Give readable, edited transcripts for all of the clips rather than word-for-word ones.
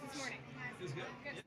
this morning. It was good. Good.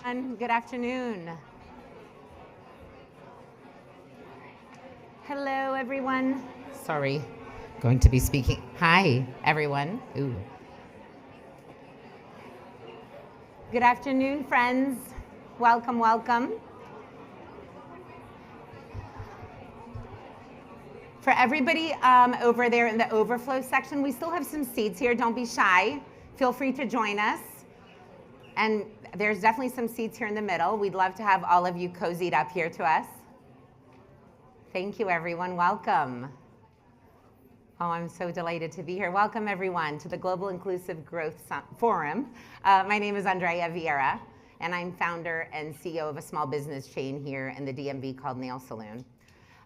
Good afternoon. Hello, everyone. Sorry, going to be speaking. Hi, everyone. Ooh. Good afternoon, friends. Welcome, welcome. For everybody over there in the overflow section, we still have some seats here. Don't be shy. Feel free to join us. And there's definitely some seats here in the middle. We'd love to have all of you cozied up here to us. Thank you, everyone. Welcome. Oh, I'm so delighted to be here. Welcome, everyone, to the Global Inclusive Growth Forum. My name is Andrea Vieira, and I'm founder and CEO of a small business chain here in the DMV called Nail Saloon.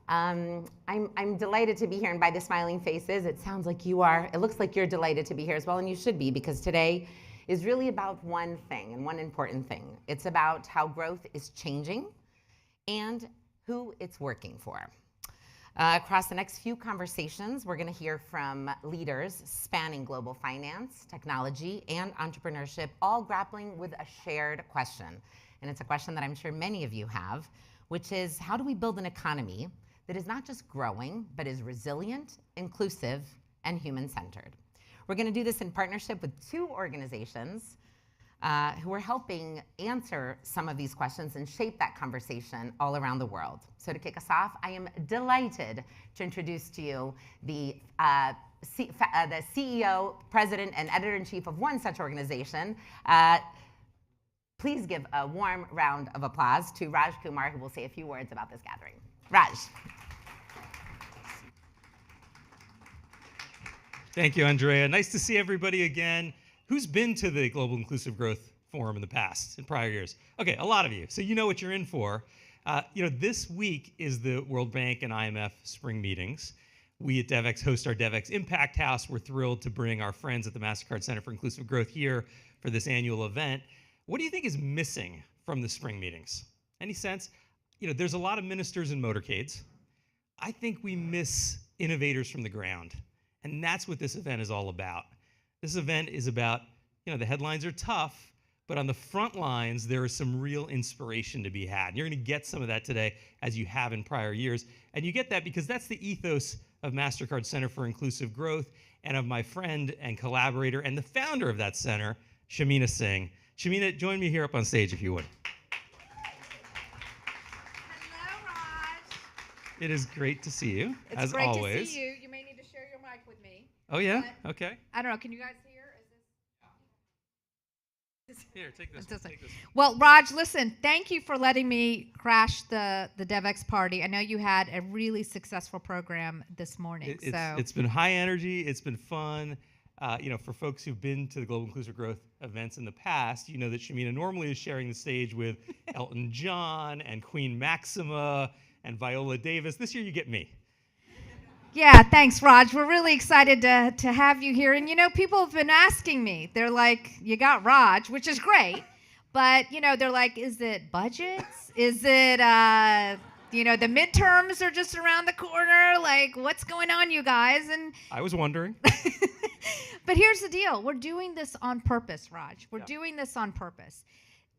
I'm delighted to be here, and by the smiling faces, it sounds like you are. It looks like you're delighted to be here as well, and you should be, because today is really about one thing and one important thing. It's about how growth is changing and who it's working for. Across the next few conversations, we're going to hear from leaders spanning global finance, technology, and entrepreneurship, all grappling with a shared question. And it's a question that I'm sure many of you have, which is, how do we build an economy that is not just growing, but is resilient, inclusive, and human-centered? We're going to do this in partnership with two organizations who are helping answer some of these questions and shape that conversation all around the world. So to kick us off, I am delighted to introduce to you the CEO, president, and editor-in-chief of one such organization, Please give a warm round of applause to Raj Kumar, who will say a few words about this gathering. Raj. Thank you, Andrea. Nice to see everybody again. Who's been to the Global Inclusive Growth Forum in the past, in prior years? Okay, a lot of you. So you know what you're in for. This week is the World Bank and IMF spring meetings. We at DevX host our DevX Impact House. We're thrilled to bring our friends at the Mastercard Center for Inclusive Growth here for this annual event. What do you think is missing from the spring meetings? Any sense? There's a lot of ministers in motorcades. I think we miss innovators from the ground. And that's what this event is all about. This event is about, the headlines are tough, but on the front lines, there is some real inspiration to be had. And you're going to get some of that today, as you have in prior years. And you get that because that's the ethos of Mastercard Center for Inclusive Growth and of my friend and collaborator and the founder of that center, Shamina Singh. Shamina, join me here up on stage if you would. Hello, Raj. It is great to see you, It's as great always. to see you. You may need to share your mic with me. Oh, yeah? But Okay. I don't know. Can you guys hear? Here, take this. Take this. Well, Raj, listen, thank you for letting me crash the DevX party. I know you had a really successful program this morning. It's been high energy. It's been fun. For folks who've been to the Global Inclusive Growth events in the past, you know that Shamina normally is sharing the stage with Elton John and Queen Maxima and Viola Davis. This year you get me. Yeah, thanks, Raj. We're really excited to have you here. And, people have been asking me. They're like, you got Raj, which is great. But, they're like, is it budgets? Is it, the midterms are just around the corner? Like, what's going on, you guys? And I was wondering. But here's the deal. We're doing this on purpose, Raj. We're doing this on purpose.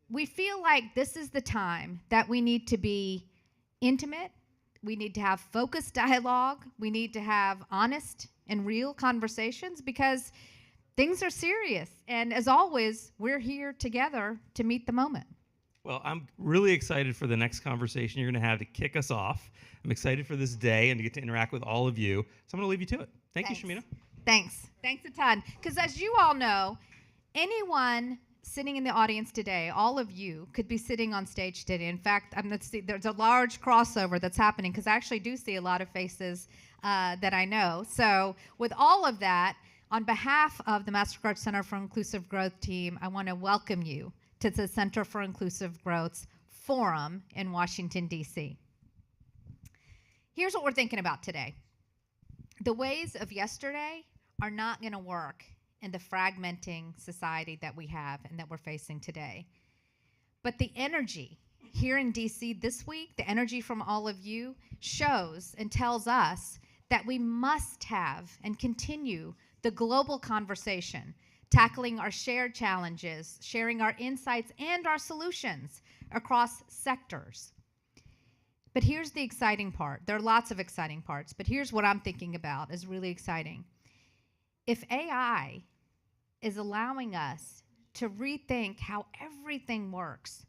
We feel like this is the time that we need to be intimate. We need to have focused dialogue. We need to have honest and real conversations because things are serious. And as always, we're here together to meet the moment. Well, I'm really excited for the next conversation you're going to have to kick us off. I'm excited for this day and to get to interact with all of you. So I'm going to leave you to it. Thank you, Shamina. Thanks a ton. Because as you all know, anyone sitting in the audience today, all of you could be sitting on stage today. In fact, there's a large crossover that's happening because I actually do see a lot of faces that I know. So with all of that, on behalf of the Mastercard Center for Inclusive Growth team, I want to welcome you to the Center for Inclusive Growth's forum in Washington, D.C. Here's what we're thinking about today. The ways of yesterday are not going to work in the fragmenting society that we have and that we're facing today. But the energy here in D.C. this week, the energy from all of you, shows and tells us that we must have and continue the global conversation, tackling our shared challenges, sharing our insights and our solutions across sectors. But here's the exciting part. There are lots of exciting parts, but here's what I'm thinking about is really exciting. If AI is allowing us to rethink how everything works,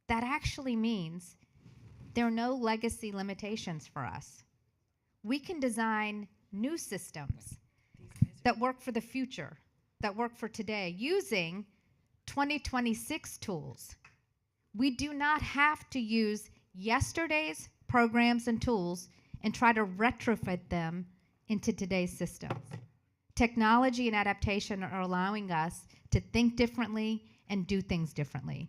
that actually means there are no legacy limitations for us. We can design new systems that work for the future, that work for today, using 2026 tools. We do not have to use yesterday's programs and tools and try to retrofit them into today's systems. Technology and adaptation are allowing us to think differently and do things differently.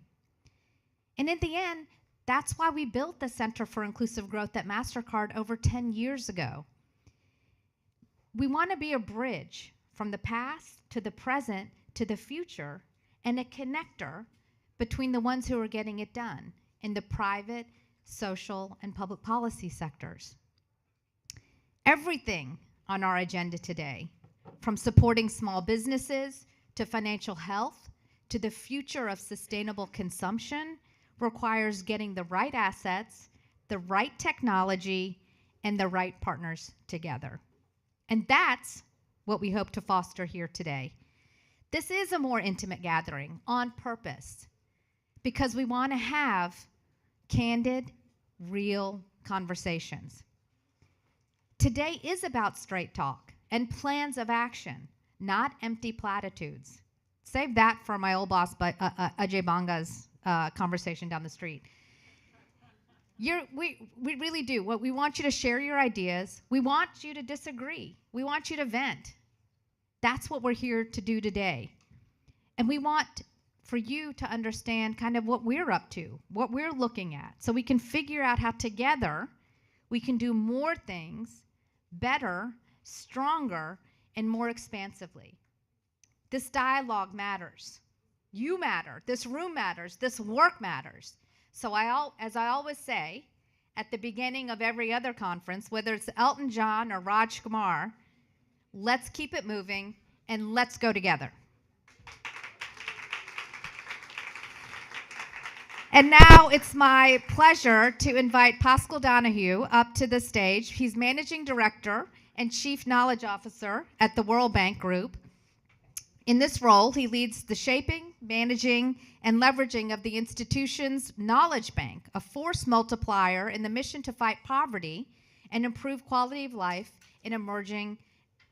And in the end, that's why we built the Center for Inclusive Growth at Mastercard over 10 years ago. We want to be a bridge from the past to the present to the future and a connector between the ones who are getting it done in the private, social, and public policy sectors. Everything on our agenda today, from supporting small businesses to financial health to the future of sustainable consumption, requires getting the right assets, the right technology, and the right partners together. And that's what we hope to foster here today. This is a more intimate gathering on purpose because we want to have candid, real conversations. Today is about straight talk and plans of action, not empty platitudes. Save that for my old boss, but Ajay Banga's conversation down the street. We really do. We want you to share your ideas. We want you to disagree. We want you to vent. That's what we're here to do today. And we want for you to understand kind of what we're up to, what we're looking at, so we can figure out how together we can do more things better, stronger, and more expansively. This dialogue matters. You matter. This room matters. This work matters. So as I always say at the beginning of every other conference, whether it's Elton John or Raj Kumar, let's keep it moving and let's go together. And now it's my pleasure to invite Pascal Donahue up to the stage. He's Managing Director and Chief Knowledge Officer at the World Bank Group. In this role, he leads the shaping, managing, and leveraging of the institution's knowledge bank, a force multiplier in the mission to fight poverty and improve quality of life in emerging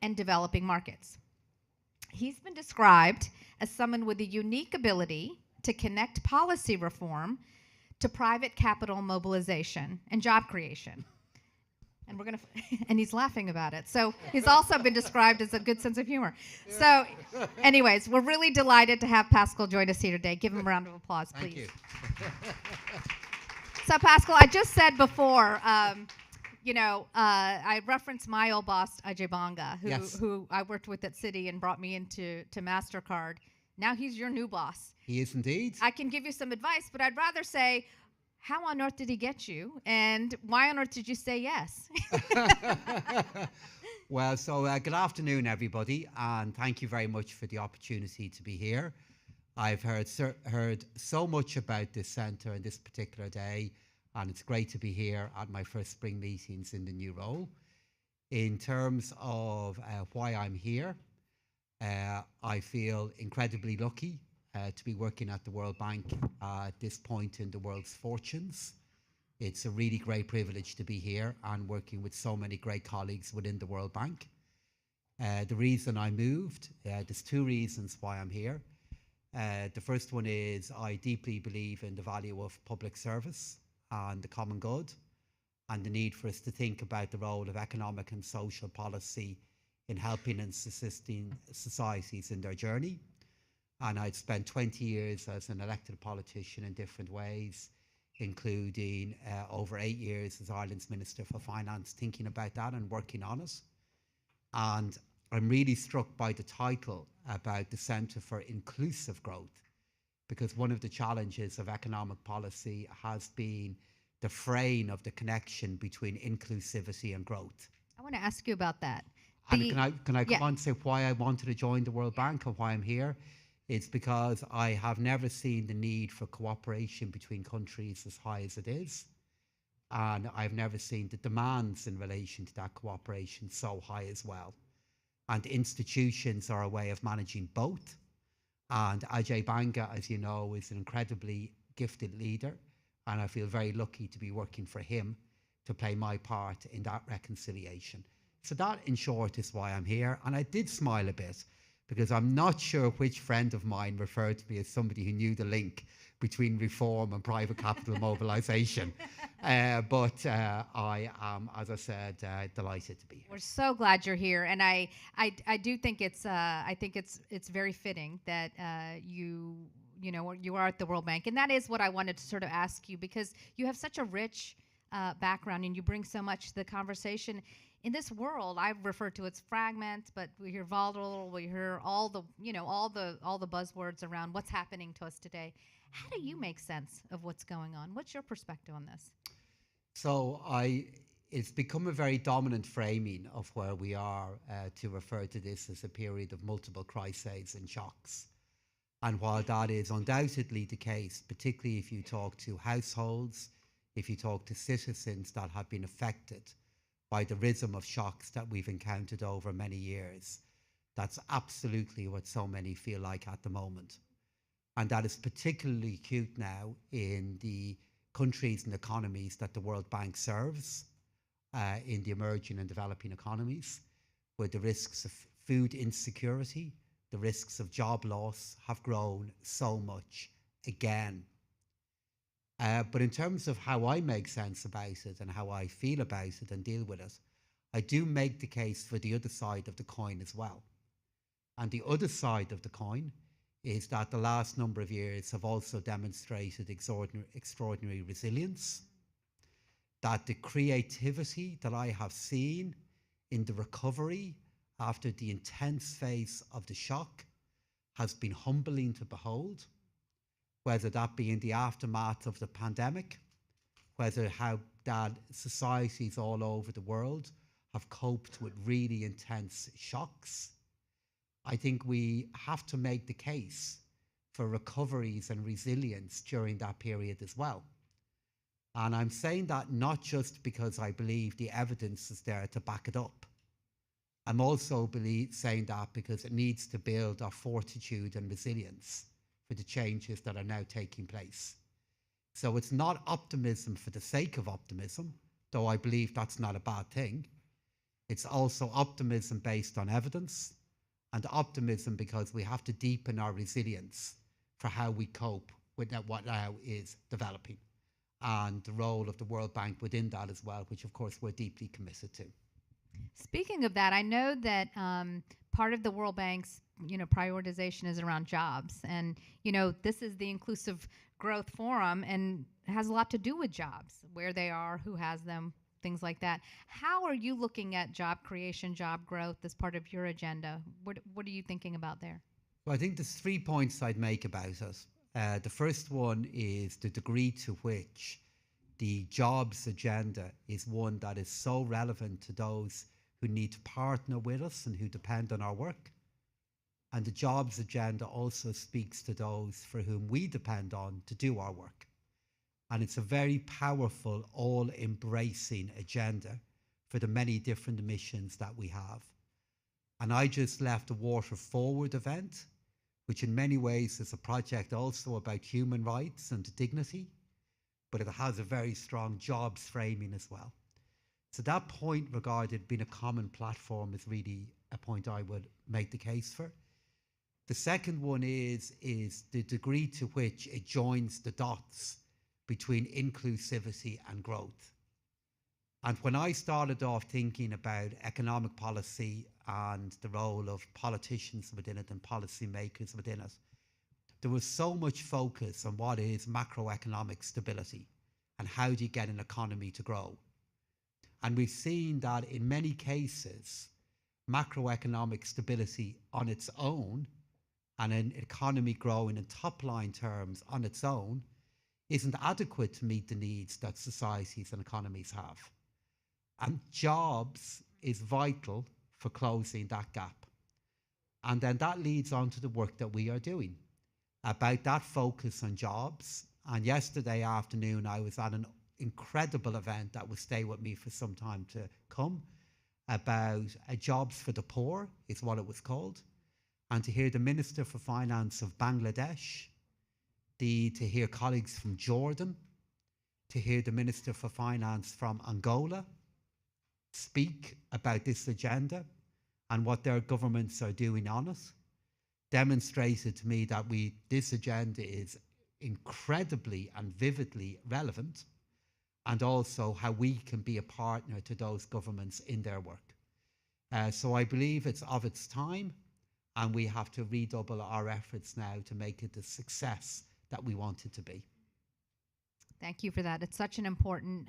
and developing markets. He's been described as someone with a unique ability to connect policy reform to private capital mobilization and job creation. And and he's laughing about it. So he's also been described as a good sense of humor. So anyways, we're really delighted to have Pascal join us here today. Give him a round of applause, please. Thank you. So Pascal, I just said before, I referenced my old boss, Ajay Banga, who I worked with at Citi and brought me into Mastercard. Now he's your new boss. He is indeed. I can give you some advice, but I'd rather say, how on earth did he get you? And why on earth did you say yes? Well, so good afternoon, everybody, and thank you very much for the opportunity to be here. I've heard so much about this centre and this particular day, and it's great to be here at my first spring meetings in the new role. In terms of why I'm here, I feel incredibly lucky to be working at the World Bank at this point in the world's fortunes. It's a really great privilege to be here and working with so many great colleagues within the World Bank. The reason I moved, there's two reasons why I'm here. The first one is I deeply believe in the value of public service and the common good, and the need for us to think about the role of economic and social policy in helping and assisting societies in their journey. And I'd spent 20 years as an elected politician in different ways, including over 8 years as Ireland's Minister for Finance, thinking about that and working on it. And I'm really struck by the title about the Centre for Inclusive Growth, because one of the challenges of economic policy has been the fraying of the connection between inclusivity and growth. I want to ask you about that. And can I come on and say why I wanted to join the World Bank and why I'm here? It's because I have never seen the need for cooperation between countries as high as it is. And I've never seen the demands in relation to that cooperation so high as well. And institutions are a way of managing both. And Ajay Banga, as you know, is an incredibly gifted leader. And I feel very lucky to be working for him to play my part in that reconciliation. So that, in short, is why I'm here. And I did smile a bit, because I'm not sure which friend of mine referred to me as somebody who knew the link between reform and private capital mobilization. But I am, as I said, delighted to be here. We're so glad you're here, and I do think it's very fitting that you are at the World Bank, and that is what I wanted to sort of ask you, because you have such a rich background and you bring so much to the conversation. In this world, I refer to it as fragments, but we hear volatile, we hear all the buzzwords around what's happening to us today. How do you make sense of what's going on? What's your perspective on this? So it's become a very dominant framing of where we are to refer to this as a period of multiple crises and shocks. And while that is undoubtedly the case, particularly if you talk to households, if you talk to citizens that have been affected by the rhythm of shocks that we've encountered over many years, that's absolutely what so many feel like at the moment. And that is particularly acute now in the countries and economies that the World Bank serves, in the emerging and developing economies, where the risks of food insecurity, the risks of job loss have grown so much again. But in terms of how I make sense about it and how I feel about it and deal with it, I do make the case for the other side of the coin as well. And the other side of the coin is that the last number of years have also demonstrated extraordinary resilience, that the creativity that I have seen in the recovery after the intense phase of the shock has been humbling to behold, whether that be in the aftermath of the pandemic, whether how that societies all over the world have coped with really intense shocks. I think we have to make the case for recoveries and resilience during that period as well. And I'm saying that not just because I believe the evidence is there to back it up. I'm also saying that because it needs to build our fortitude and resilience for the changes that are now taking place. So it's not optimism for the sake of optimism, though I believe that's not a bad thing. It's also optimism based on evidence, and optimism because we have to deepen our resilience for how we cope with what now is developing, and the role of the World Bank within that as well, which of course we're deeply committed to. Speaking of that, I know that part of the World Bank's prioritization is around jobs, and this is the Inclusive Growth Forum, and it has a lot to do with jobs, where they are, who has them, things like that. How are you looking at job creation, job growth as part of your agenda? What are you thinking about there? Well, I think there's 3 points I'd make about it. The first one is the degree to which the jobs agenda is one that is so relevant to those who need to partner with us and who depend on our work. And the jobs agenda also speaks to those for whom we depend on to do our work. And it's a very powerful, all-embracing agenda for the many different missions that we have. And I just left a Water Forward event, which in many ways is a project also about human rights and dignity, but it has a very strong jobs framing as well. So that point regarding being a common platform is really a point I would make the case for. The second one is the degree to which it joins the dots between inclusivity and growth. And when I started off thinking about economic policy and the role of politicians within it and policymakers within it, there was so much focus on what is macroeconomic stability and how do you get an economy to grow. And we've seen that in many cases, macroeconomic stability on its own and an economy growing in top line terms on its own isn't adequate to meet the needs that societies and economies have. And jobs is vital for closing that gap. And then that leads on to the work that we are doing about that focus on jobs. And yesterday afternoon, I was at an incredible event that will stay with me for some time to come about jobs for the poor, is what it was called. And to hear the Minister for Finance of Bangladesh, to hear colleagues from Jordan, to hear the Minister for Finance from Angola speak about this agenda and what their governments are doing on it, demonstrated to me that this agenda is incredibly and vividly relevant, and also how we can be a partner to those governments in their work. So I believe it's of its time, and we have to redouble our efforts now to make it the success that we want it to be. Thank you for that. It's such an important,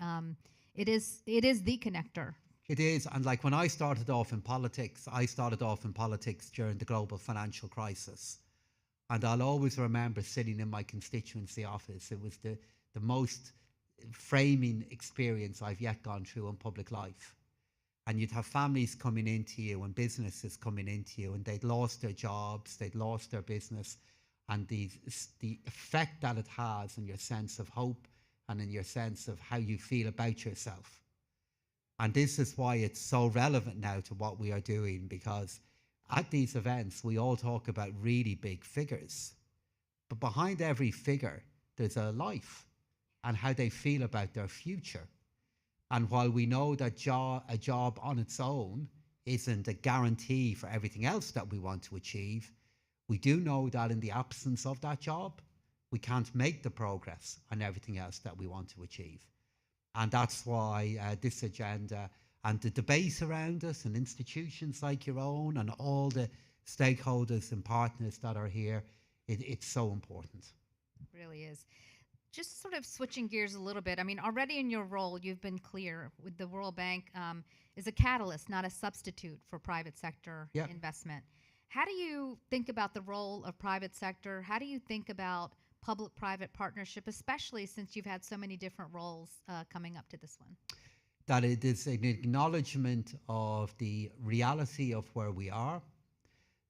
it is the connector. It is, and like when I started off in politics during the global financial crisis. And I'll always remember sitting in my constituency office. It was the most framing experience I've yet gone through in public life. And you'd have families coming into you and businesses coming into you, and they'd lost their jobs, they'd lost their business, and the effect that it has on your sense of hope and in your sense of how you feel about yourself. And this is why it's so relevant now to what we are doing, because at these events, we all talk about really big figures. But behind every figure, there's a life and how they feel about their future. And while we know that a job on its own isn't a guarantee for everything else that we want to achieve, We do know that in the absence of that job, we can't make the progress on everything else that we want to achieve. And that's why this agenda and the debate around us and institutions like your own and all the stakeholders and partners that are here, it's so important. It really is. Just sort of switching gears a little bit. I mean, already in your role, you've been clear with the World Bank is a catalyst, not a substitute for private sector investment. How do you think about the role of private sector? How do you think about public-private partnership, especially since you've had so many different roles coming up to this one? That it is an acknowledgement of the reality of where we are,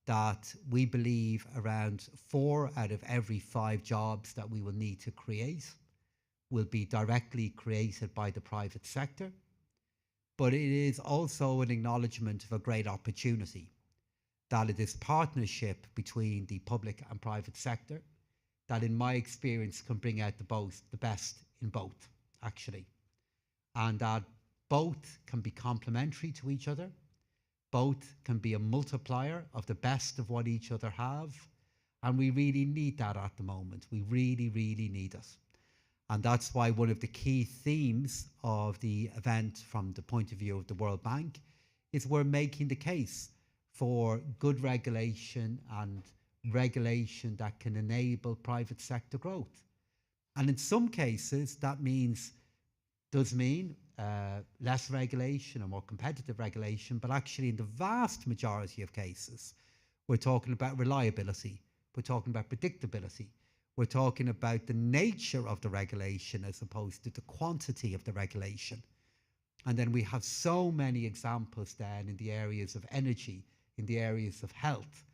that we believe around 4 out of every 5 jobs that we will need to create will be directly created by the private sector. But it is also an acknowledgement of a great opportunity, that it is partnership between the public and private sector that in my experience can bring out the best in both, actually. And that both can be complementary to each other. Both can be a multiplier of the best of what each other have. And we really need that at the moment. We really, really need it. And that's why one of the key themes of the event from the point of view of the World Bank is we're making the case for good regulation and regulation that can enable private sector growth. And in some cases, that does mean less regulation or more competitive regulation, but actually in the vast majority of cases, we're talking about reliability, we're talking about predictability, we're talking about the nature of the regulation as opposed to the quantity of the regulation. And then we have so many examples then in the areas of energy, in the areas of health,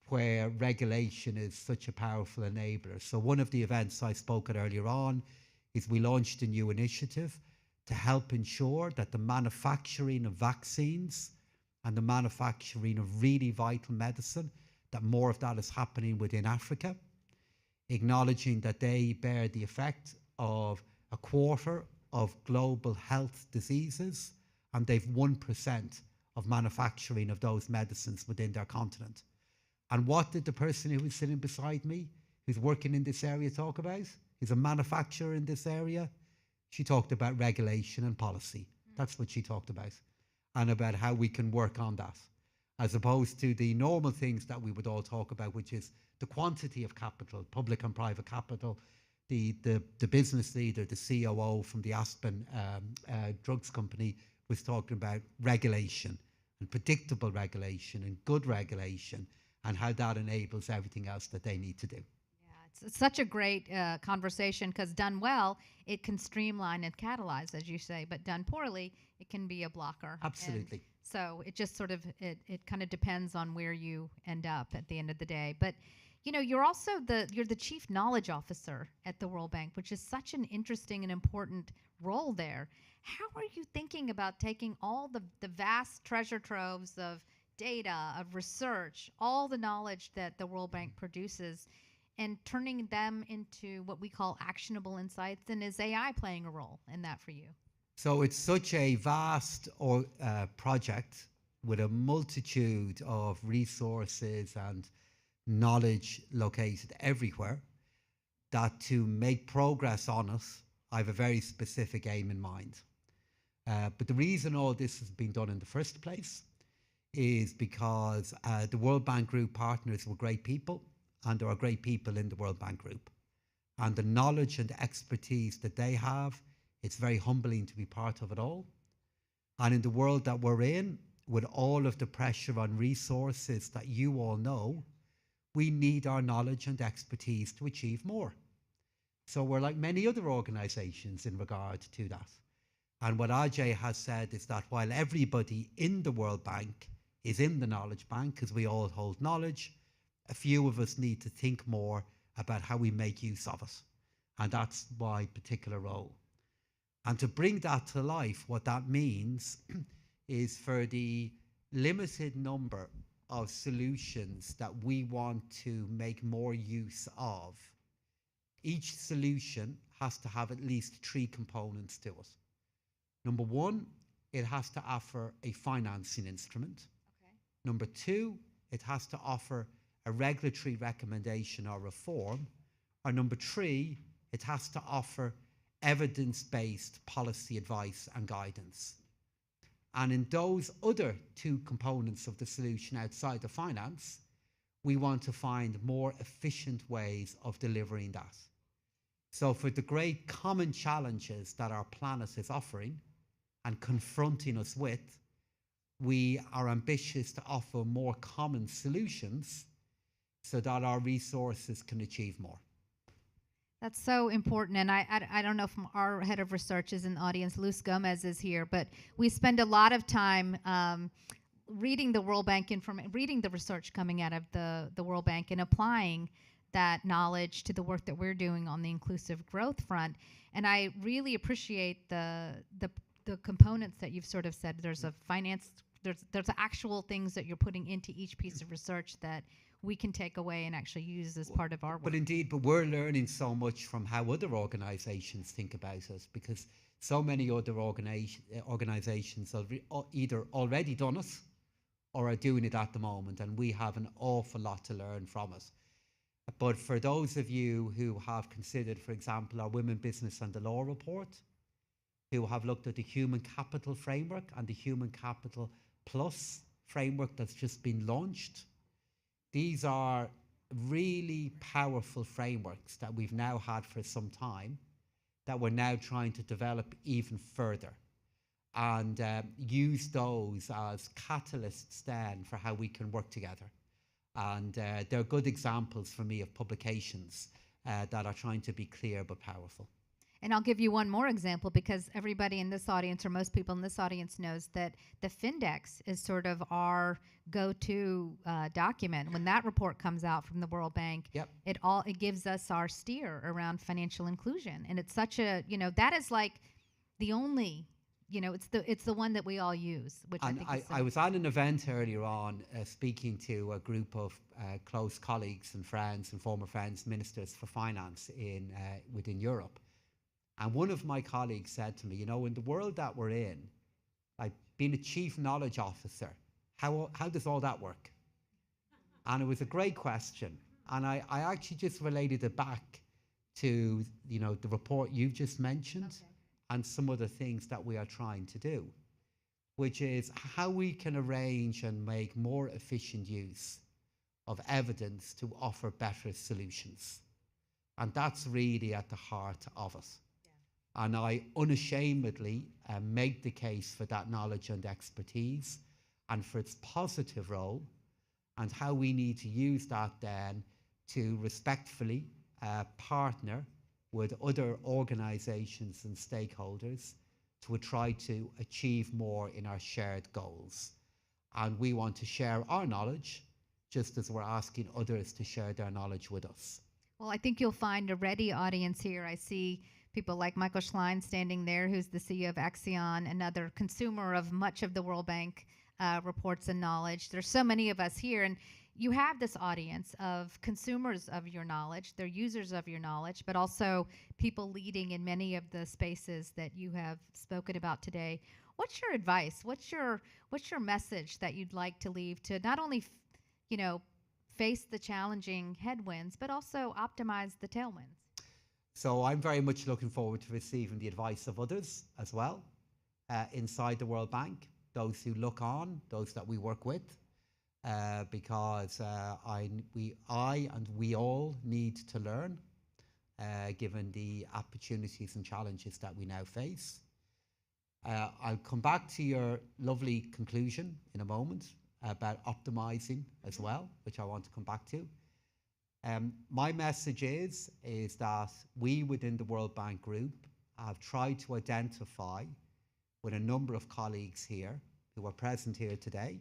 where regulation is such a powerful enabler. So one of the events I spoke at earlier on is we launched a new initiative to help ensure that the manufacturing of vaccines and the manufacturing of really vital medicine, that more of that is happening within Africa, acknowledging that they bear the effect of 1/4 of global health diseases, and they've 1% of manufacturing of those medicines within their continent. And what did the person who was sitting beside me, who's working in this area, talk about? He's a manufacturer in this area. She talked about regulation and policy. That's what she talked about. And about how we can work on that, as opposed to the normal things that we would all talk about, which is the quantity of capital, public and private capital. The business leader, the COO from the Aspen drugs company, was talking about regulation and predictable regulation and good regulation and how that enables everything else that they need to do. It's such a great conversation, because done well, it can streamline and catalyze, as you say, but done poorly, it can be a blocker. Absolutely. And so it just sort of, it kind of depends on where you end up at the end of the day. But, you know, you're also you're the chief knowledge officer at the World Bank, which is such an interesting and important role there. How are you thinking about taking all the vast treasure troves of data, of research, all the knowledge that the World Bank produces, and turning them into what we call actionable insights? And is AI playing a role in that for you? So it's such a vast project with a multitude of resources and knowledge located everywhere, that to make progress on it, I have a very specific aim in mind. But the reason all this has been done in the first place is because the World Bank Group partners were great people, and there are great people in the World Bank Group. And the knowledge and the expertise that they have, it's very humbling to be part of it all. And in the world that we're in, with all of the pressure on resources that you all know, we need our knowledge and expertise to achieve more. So we're like many other organizations in regard to that. And what Ajay has said is that while everybody in the World Bank is in the knowledge bank, because we all hold knowledge, a few of us need to think more about how we make use of it. And that's my particular role. And to bring that to life, what that means is for the limited number of solutions that we want to make more use of, each solution has to have at least 3 components to it. Number 1, it has to offer a financing instrument. Okay. Number 2, it has to offer a regulatory recommendation or reform, or number three, it has to offer evidence-based policy advice and guidance. And in those other two components of the solution outside of finance, we want to find more efficient ways of delivering that. So for the great common challenges that our planet is offering and confronting us with, we are ambitious to offer more common solutions so that our resources can achieve more. That's so important. And I don't know if our head of research is in the audience, Luz Gomez is here, but we spend a lot of time reading the World Bank reading the research coming out of the World Bank and applying that knowledge to the work that we're doing on the inclusive growth front. And I really appreciate the components that you've sort of said. There's a finance, there's actual things that you're putting into each piece of research that we can take away and actually use as part of our work. But indeed, we're learning so much from how other organizations think about us, because so many other organizations have either already done it or are doing it at the moment, and we have an awful lot to learn from it. But for those of you who have considered, for example, our Women, Business and the Law report, who have looked at the Human Capital Framework and the Human Capital Plus framework that's just been launched, these are really powerful frameworks that we've now had for some time, that we're now trying to develop even further, and use those as catalysts then for how we can work together. And they're good examples for me of publications that are trying to be clear but powerful. And I'll give you one more example, because everybody in this audience, or most people in this audience, knows that the Findex is sort of our go-to document. When that report comes out from the World Bank, Yep. it gives us our steer around financial inclusion. And it's such a, that is like the only, it's the one that we all use, which And I think is I was at an event earlier on speaking to a group of close colleagues and friends and former friends, ministers for finance within Europe. And one of my colleagues said to me, in the world that we're in, like being a chief knowledge officer, how does all that work? And it was a great question. And I actually just related it back to, the report you've just mentioned. Okay. And some of the things that we are trying to do, which is how we can arrange and make more efficient use of evidence to offer better solutions. And that's really at the heart of it. Yeah. And I unashamedly make the case for that knowledge and expertise and for its positive role, and how we need to use that then to respectfully partner with other organizations and stakeholders to try to achieve more in our shared goals. And we want to share our knowledge just as we're asking others to share their knowledge with us. Well, I think you'll find a ready audience here. I see people like Michael Schlein standing there, who's the CEO of Axion, another consumer of much of the World Bank reports and knowledge. There's so many of us here, and you have this audience of consumers of your knowledge, they're users of your knowledge, but also people leading in many of the spaces that you have spoken about today. What's your advice? What's your message that you'd like to leave to not only, face the challenging headwinds, but also optimize the tailwinds? So I'm very much looking forward to receiving the advice of others as well, inside the World Bank, those who look on, those that we work with. Because I and we all need to learn, given the opportunities and challenges that we now face. I'll come back to your lovely conclusion in a moment about optimizing as well, which I want to come back to. My message is that we within the World Bank Group have tried to identify with a number of colleagues here who are present here today,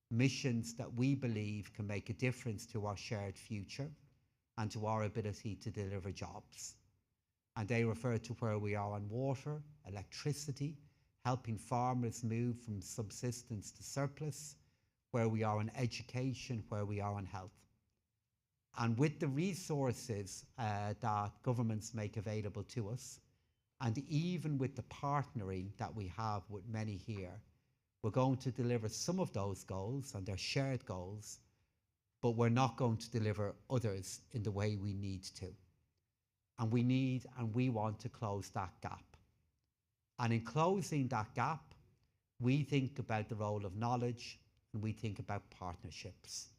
missions that we believe can make a difference to our shared future and to our ability to deliver jobs. And they refer to where we are on water, electricity, helping farmers move from subsistence to surplus, where we are on education, where we are on health. And with the resources that governments make available to us, and even with the partnering that we have with many here, we're going to deliver some of those goals, and they're shared goals, but we're not going to deliver others in the way we need to. And we want to close that gap. And in closing that gap, we think about the role of knowledge and we think about partnerships.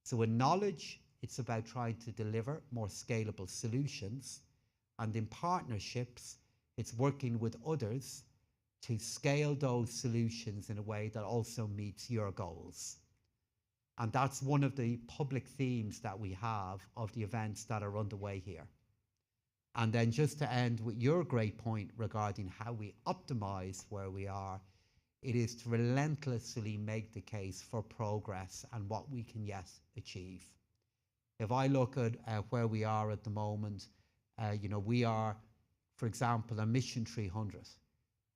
So in knowledge, it's about trying to deliver more scalable solutions. And in partnerships, it's working with others to scale those solutions in a way that also meets your goals. And that's one of the public themes that we have of the events that are underway here. And then just to end with your great point regarding how we optimize where we are, it is to relentlessly make the case for progress and what we can yet achieve. If I look at where we are at the moment, we are, for example, a Mission 300.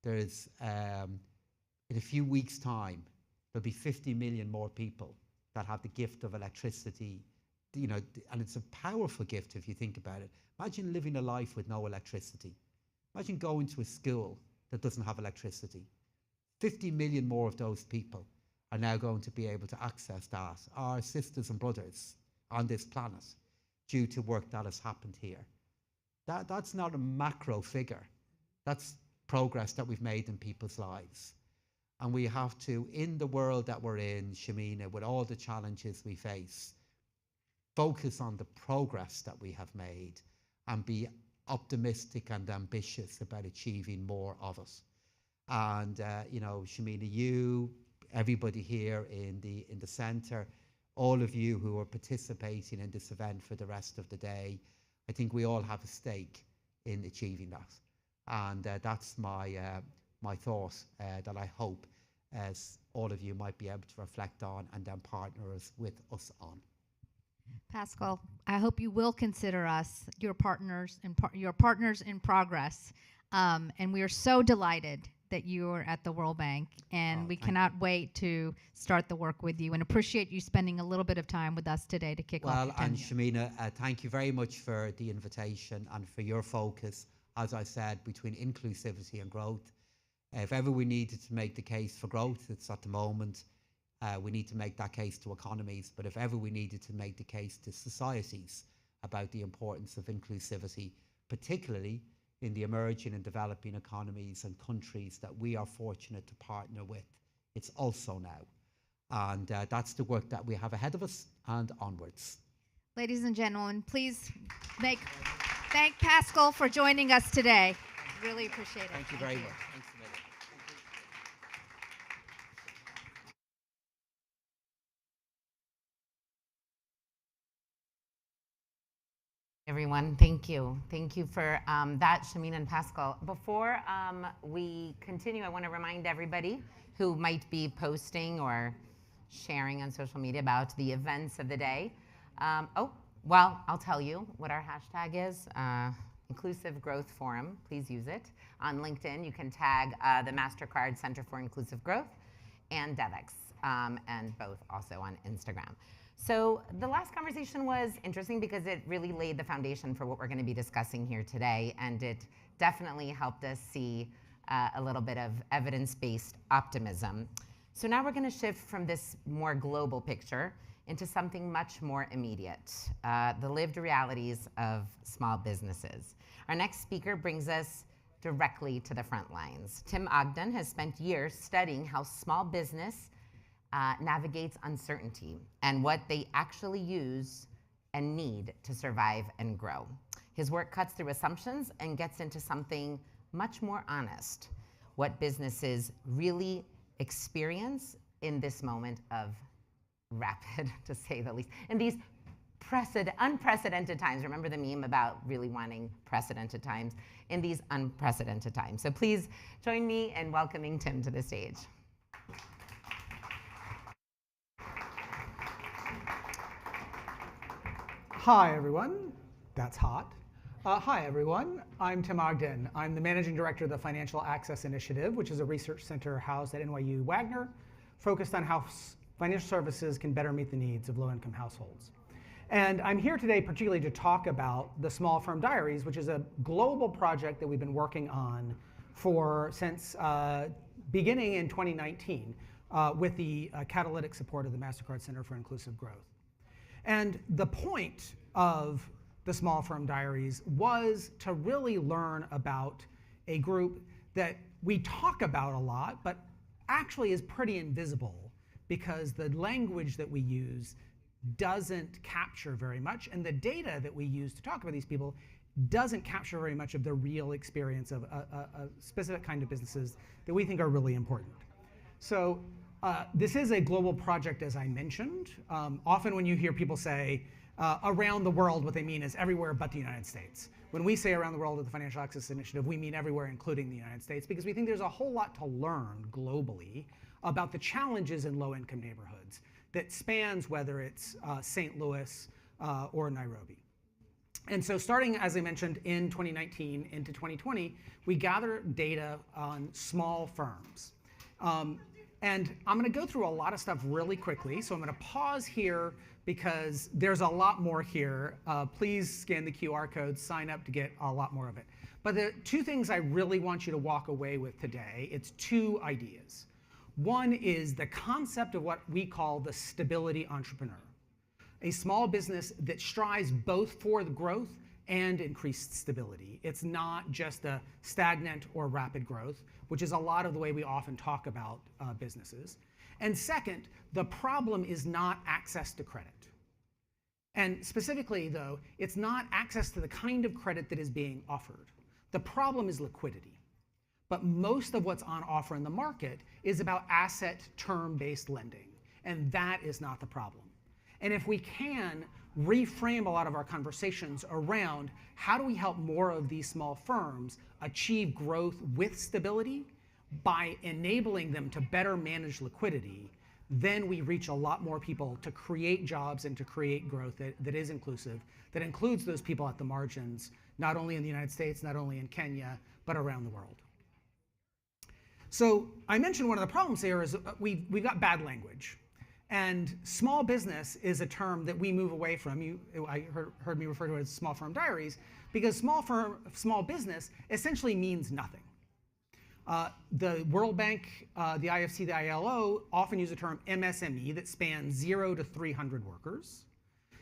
There's, in a few weeks' time, there'll be 50 million more people that have the gift of electricity, and it's a powerful gift if you think about it. Imagine living a life with no electricity. Imagine going to a school that doesn't have electricity. 50 million more of those people are now going to be able to access that, our sisters and brothers on this planet, due to work that has happened here. That's not a macro figure. That's progress that we've made in people's lives. And we have to, in the world that we're in, Shamina, with all the challenges we face, focus on the progress that we have made and be optimistic and ambitious about achieving more of it. And Shamina, you, everybody here in the center, all of you who are participating in this event for the rest of the day, I think we all have a stake in achieving that. And that's my thought that I hope as all of you might be able to reflect on and then partner with us on. Pascal, I hope you will consider us your partners in progress. And we are so delighted that you are at the World Bank, and we cannot wait to start the work with you and appreciate you spending a little bit of time with us today to kick off. Well, and Shamina, thank you very much for the invitation and for your focus, as I said, between inclusivity and growth. If ever we needed to make the case for growth, it's at the moment. We need to make that case to economies, but if ever we needed to make the case to societies about the importance of inclusivity, particularly in the emerging and developing economies and countries that we are fortunate to partner with, it's also now. And that's the work that we have ahead of us and onwards. Ladies and gentlemen, please thank Pascal for joining us today. Really appreciate it. Thank you very much. Thanks a million. Everyone, thank you. Thank you for that, Shamina and Pascal. Before we continue, I want to remind everybody who might be posting or sharing on social media about the events of the day. Well, I'll tell you what our hashtag is, Inclusive Growth Forum. Please use it. On LinkedIn, you can tag the Mastercard Center for Inclusive Growth and DevEx, and both also on Instagram. So the last conversation was interesting because it really laid the foundation for what we're going to be discussing here today, and it definitely helped us see a little bit of evidence-based optimism. So now we're going to shift from this more global picture into something much more immediate, the lived realities of small businesses. Our next speaker brings us directly to the front lines. Tim Ogden has spent years studying how small business navigates uncertainty and what they actually use and need to survive and grow. His work cuts through assumptions and gets into something much more honest, what businesses really experience in this moment of rapid, to say the least, in these unprecedented times. Remember the meme about really wanting precedented times? In these unprecedented times. So please join me in welcoming Tim to the stage. Hi, everyone. That's hot. Hi, everyone. I'm Tim Ogden. I'm the Managing Director of the Financial Access Initiative, which is a research center housed at NYU Wagner, focused on how financial services can better meet the needs of low-income households. And I'm here today particularly to talk about the Small Firm Diaries, which is a global project that we've been working on since beginning in 2019 with the catalytic support of the Mastercard Center for Inclusive Growth. And the point of the Small Firm Diaries was to really learn about a group that we talk about a lot, but actually is pretty invisible because the language that we use doesn't capture very much, and the data that we use to talk about these people doesn't capture very much of the real experience of a specific kind of businesses that we think are really important. So this is a global project, as I mentioned. Often when you hear people say around the world, what they mean is everywhere but the United States. When we say around the world with the Financial Access Initiative, we mean everywhere, including the United States, because we think there's a whole lot to learn globally about the challenges in low-income neighborhoods that spans whether it's St. Louis or Nairobi. And so starting, as I mentioned, in 2019 into 2020, we gathered data on small firms. And I'm going to go through a lot of stuff really quickly. So I'm going to pause here because there's a lot more here. Please scan the QR code, sign up to get a lot more of it. But the two things I really want you to walk away with today, it's two ideas. One is the concept of what we call the stability entrepreneur, a small business that strives both for the growth and increased stability. It's not just a stagnant or rapid growth, which is a lot of the way we often talk about businesses. And second, the problem is not access to credit. And specifically, though, it's not access to the kind of credit that is being offered. The problem is liquidity. But most of what's on offer in the market is about asset term-based lending, and that is not the problem. And if we can reframe a lot of our conversations around how do we help more of these small firms achieve growth with stability by enabling them to better manage liquidity, then we reach a lot more people to create jobs and to create growth that is inclusive, that includes those people at the margins, not only in the United States, not only in Kenya, but around the world. So I mentioned one of the problems here is we've got bad language. And small business is a term that we move away from. I heard me refer to it as small firm diaries, because small business essentially means nothing. The World Bank, the IFC, the ILO often use the term MSME that spans 0 to 300 workers.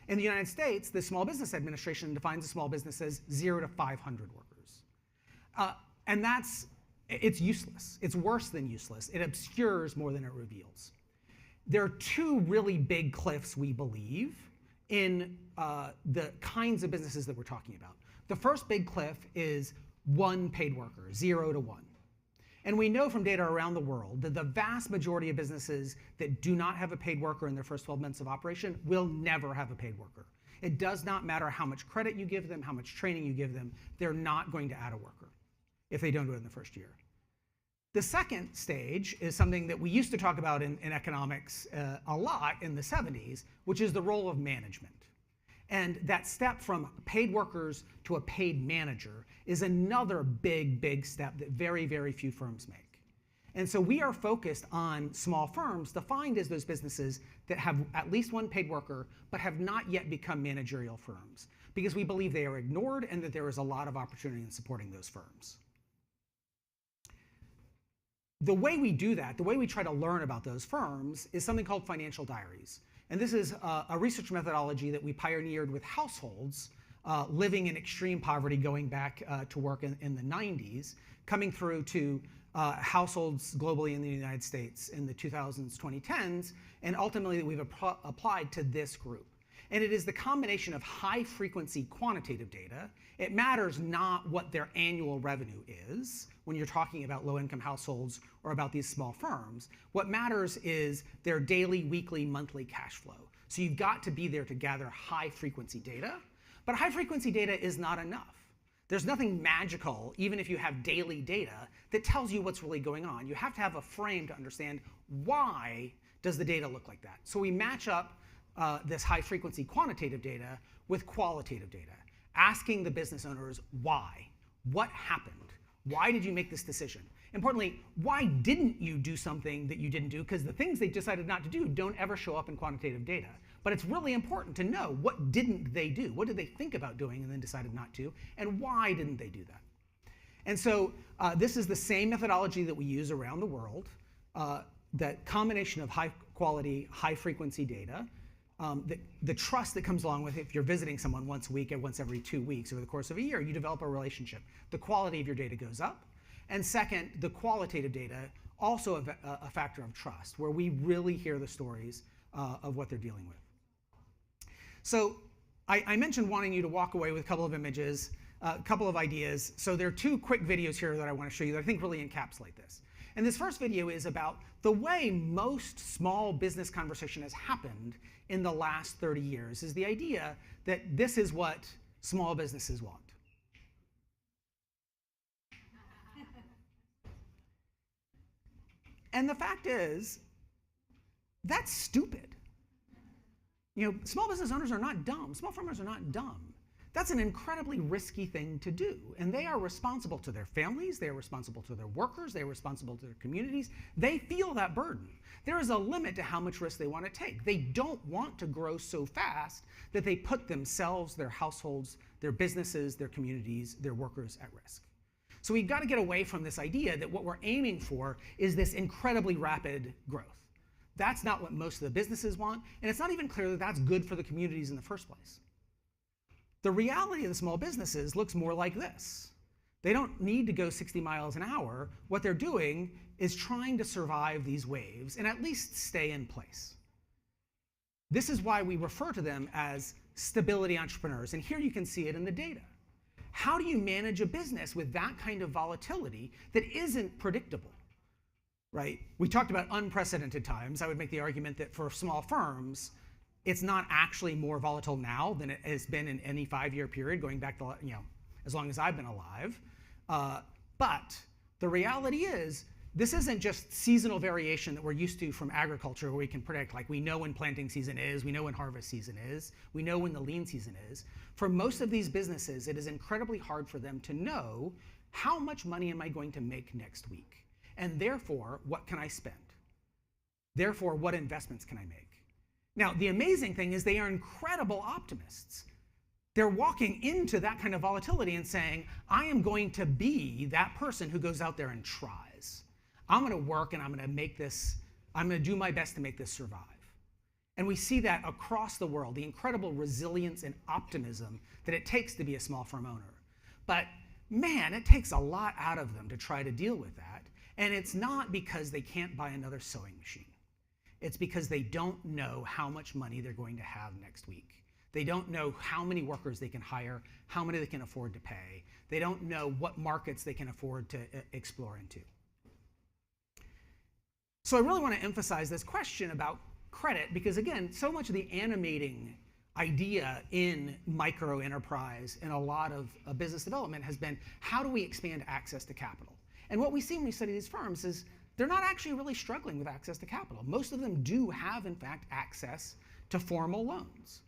In the United States, the Small Business Administration defines a small business as 0 to 500 workers. And it's useless. It's worse than useless. It obscures more than it reveals. There are two really big cliffs, we believe, in the kinds of businesses that we're talking about. The first big cliff is one paid worker, 0 to 1. And we know from data around the world that the vast majority of businesses that do not have a paid worker in their first 12 months of operation will never have a paid worker. It does not matter how much credit you give them, how much training you give them, they're not going to add a worker if they don't do it in the first year. The second stage is something that we used to talk about in economics a lot in the 70s, which is the role of management. And that step from paid workers to a paid manager is another big, big step that very, very few firms make. And so we are focused on small firms defined as those businesses that have at least one paid worker, but have not yet become managerial firms, because we believe they are ignored and that there is a lot of opportunity in supporting those firms. The way we do that, the way we try to learn about those firms, is something called financial diaries. And this is a research methodology that we pioneered with households living in extreme poverty going back to work in the 90s, coming through to households globally in the United States in the 2000s, 2010s, and ultimately we've applied to this group. And it is the combination of high-frequency quantitative data. It matters not what their annual revenue is when you're talking about low-income households or about these small firms. What matters is their daily, weekly, monthly cash flow. So you've got to be there to gather high-frequency data. But high-frequency data is not enough. There's nothing magical, even if you have daily data, that tells you what's really going on. You have to have a frame to understand why does the data look like that. So we match up this high-frequency quantitative data with qualitative data, asking the business owners why. What happened? Why did you make this decision? Importantly, why didn't you do something that you didn't do? Because the things they decided not to do don't ever show up in quantitative data. But it's really important to know what didn't they do? What did they think about doing and then decided not to? And why didn't they do that? And so this is the same methodology that we use around the world, that combination of high-quality, high-frequency data, the trust that comes along with it. If you're visiting someone once a week and once every 2 weeks over the course of a year, you develop a relationship. The quality of your data goes up. And second, the qualitative data, also a factor of trust, where we really hear the stories of what they're dealing with. So I mentioned wanting you to walk away with a couple of images, a couple of ideas. So there are 2 quick videos here that I want to show you that I think really encapsulate this. And this first video is about the way most small business conversation has happened in the last 30 years, is the idea that this is what small businesses want. And the fact is, that's stupid. Small business owners are not dumb. Small farmers are not dumb. That's an incredibly risky thing to do. And they are responsible to their families. They are responsible to their workers. They are responsible to their communities. They feel that burden. There is a limit to how much risk they want to take. They don't want to grow so fast that they put themselves, their households, their businesses, their communities, their workers at risk. So we've got to get away from this idea that what we're aiming for is this incredibly rapid growth. That's not what most of the businesses want, and it's not even clear that that's good for the communities in the first place. The reality of the small businesses looks more like this. They don't need to go 60 miles an hour. What they're doing is trying to survive these waves and at least stay in place. This is why we refer to them as stability entrepreneurs, and here you can see it in the data. How do you manage a business with that kind of volatility that isn't predictable? Right? We talked about unprecedented times. I would make the argument that for small firms, it's not actually more volatile now than it has been in any 5-year period, going back to as long as I've been alive. But the reality is, this isn't just seasonal variation that we're used to from agriculture, where we can predict, like we know when planting season is, we know when harvest season is, we know when the lean season is. For most of these businesses, it is incredibly hard for them to know how much money am I going to make next week. And therefore, what can I spend? Therefore, what investments can I make? Now, the amazing thing is they are incredible optimists. They're walking into that kind of volatility and saying, I am going to be that person who goes out there and tries. I'm going to work and I'm going to do my best to make this survive. And we see that across the world, the incredible resilience and optimism that it takes to be a small firm owner. But man, it takes a lot out of them to try to deal with that. And it's not because they can't buy another sewing machine. It's because they don't know how much money they're going to have next week. They don't know how many workers they can hire, how many they can afford to pay. They don't know what markets they can afford to explore into. So I really want to emphasize this question about credit, because again, so much of the animating idea in micro enterprise and a lot of business development has been, how do we expand access to capital? And what we see when we study these firms is they're not actually really struggling with access to capital. Most of them do have, in fact, access to formal loans.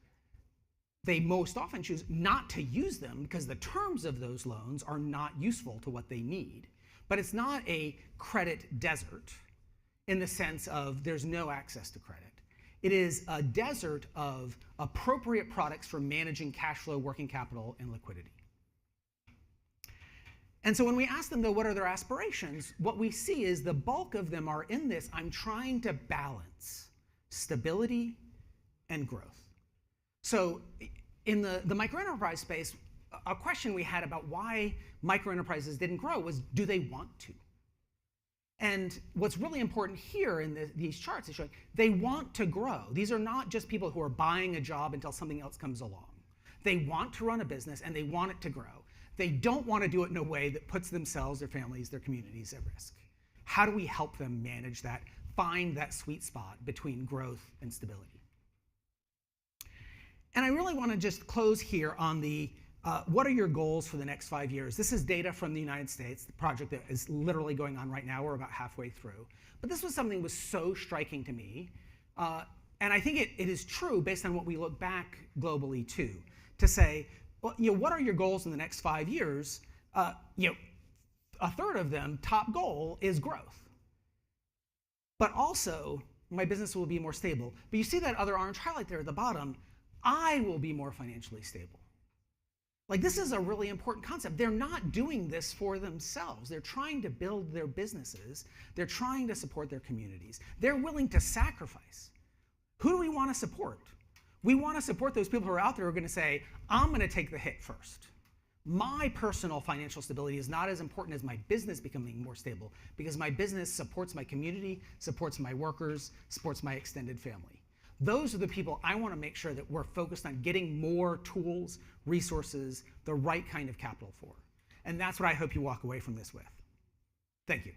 They most often choose not to use them because the terms of those loans are not useful to what they need. But it's not a credit desert in the sense of there's no access to credit. It is a desert of appropriate products for managing cash flow, working capital, and liquidity. And so when we ask them, though, what are their aspirations, what we see is the bulk of them are in this, I'm trying to balance stability and growth. So in the microenterprise space, a question we had about why microenterprises didn't grow was, do they want to? And what's really important here in these charts is showing they want to grow. These are not just people who are buying a job until something else comes along. They want to run a business and they want it to grow. They don't want to do it in a way that puts themselves, their families, their communities at risk. How do we help them manage that, find that sweet spot between growth and stability? And I really want to just close here on the what are your goals for the next 5 years? This is data from the United States, the project that is literally going on right now. We're about halfway through. But this was something that was so striking to me. And I think it is true based on what we look back globally to say, well, what are your goals in the next 5 years? A third of them, top goal, is growth. But also, my business will be more stable. But you see that other orange highlight there at the bottom, I will be more financially stable. Like, this is a really important concept. They're not doing this for themselves. They're trying to build their businesses. They're trying to support their communities. They're willing to sacrifice. Who do we want to support? We want to support those people who are out there who are going to say, I'm going to take the hit first. My personal financial stability is not as important as my business becoming more stable, because my business supports my community, supports my workers, supports my extended family. Those are the people I want to make sure that we're focused on getting more tools, resources, the right kind of capital for. And that's what I hope you walk away from this with. Thank you.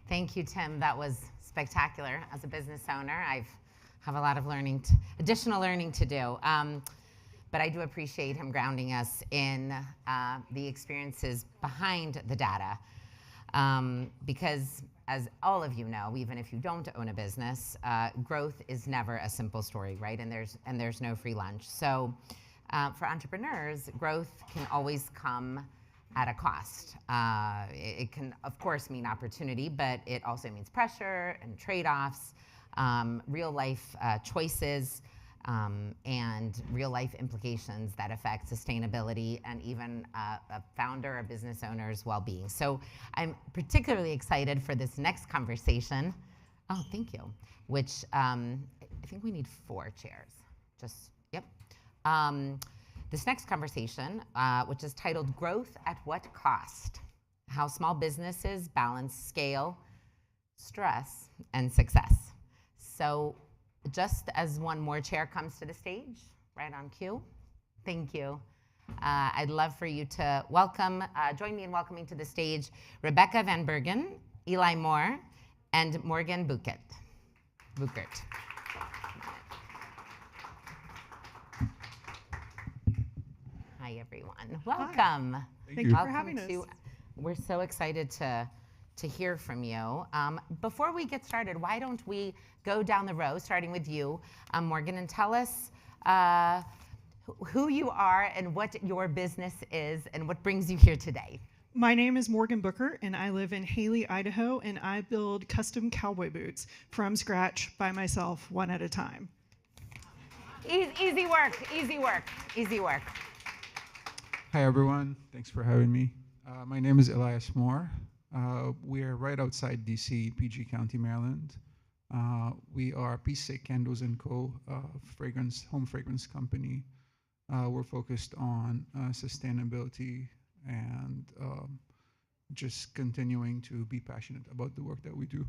Thank you, Tim. That was spectacular. As a business owner, I have a lot of additional learning to do. But I do appreciate him grounding us in the experiences behind the data. Because as all of you know, even if you don't own a business, growth is never a simple story, right? And there's no free lunch. So for entrepreneurs, growth can always come at a cost. It can, of course, mean opportunity, but it also means pressure and trade-offs, real-life choices, and real-life implications that affect sustainability and even a founder or business owner's well-being. So I'm particularly excited for this next conversation. Oh, thank you. Which I think we need 4 chairs. Yep. This next conversation, which is titled Growth at What Cost? How Small Businesses Balance Scale, Stress, and Success. So just as one more chair comes to the stage, right on cue. Thank you. I'd love for you to join me in welcoming to the stage Rebecca Van Bergen, Eli Moore, and Morgan Buchert. Hi, everyone. Welcome. Thank you for having us. We're so excited to hear from you. Before we get started, why don't we go down the row, starting with you, Morgan, and tell us who you are and what your business is and what brings you here today. My name is Morgan Booker, and I live in Haley, Idaho, and I build custom cowboy boots from scratch by myself, one at a time. Easy work, easy work, easy work. Hi, everyone. Thanks for having me. My name is Elias Moore. We are right outside DC, PG County, Maryland. We are Peace Candles & Co., home fragrance company. We're focused on sustainability and just continuing to be passionate about the work that we do.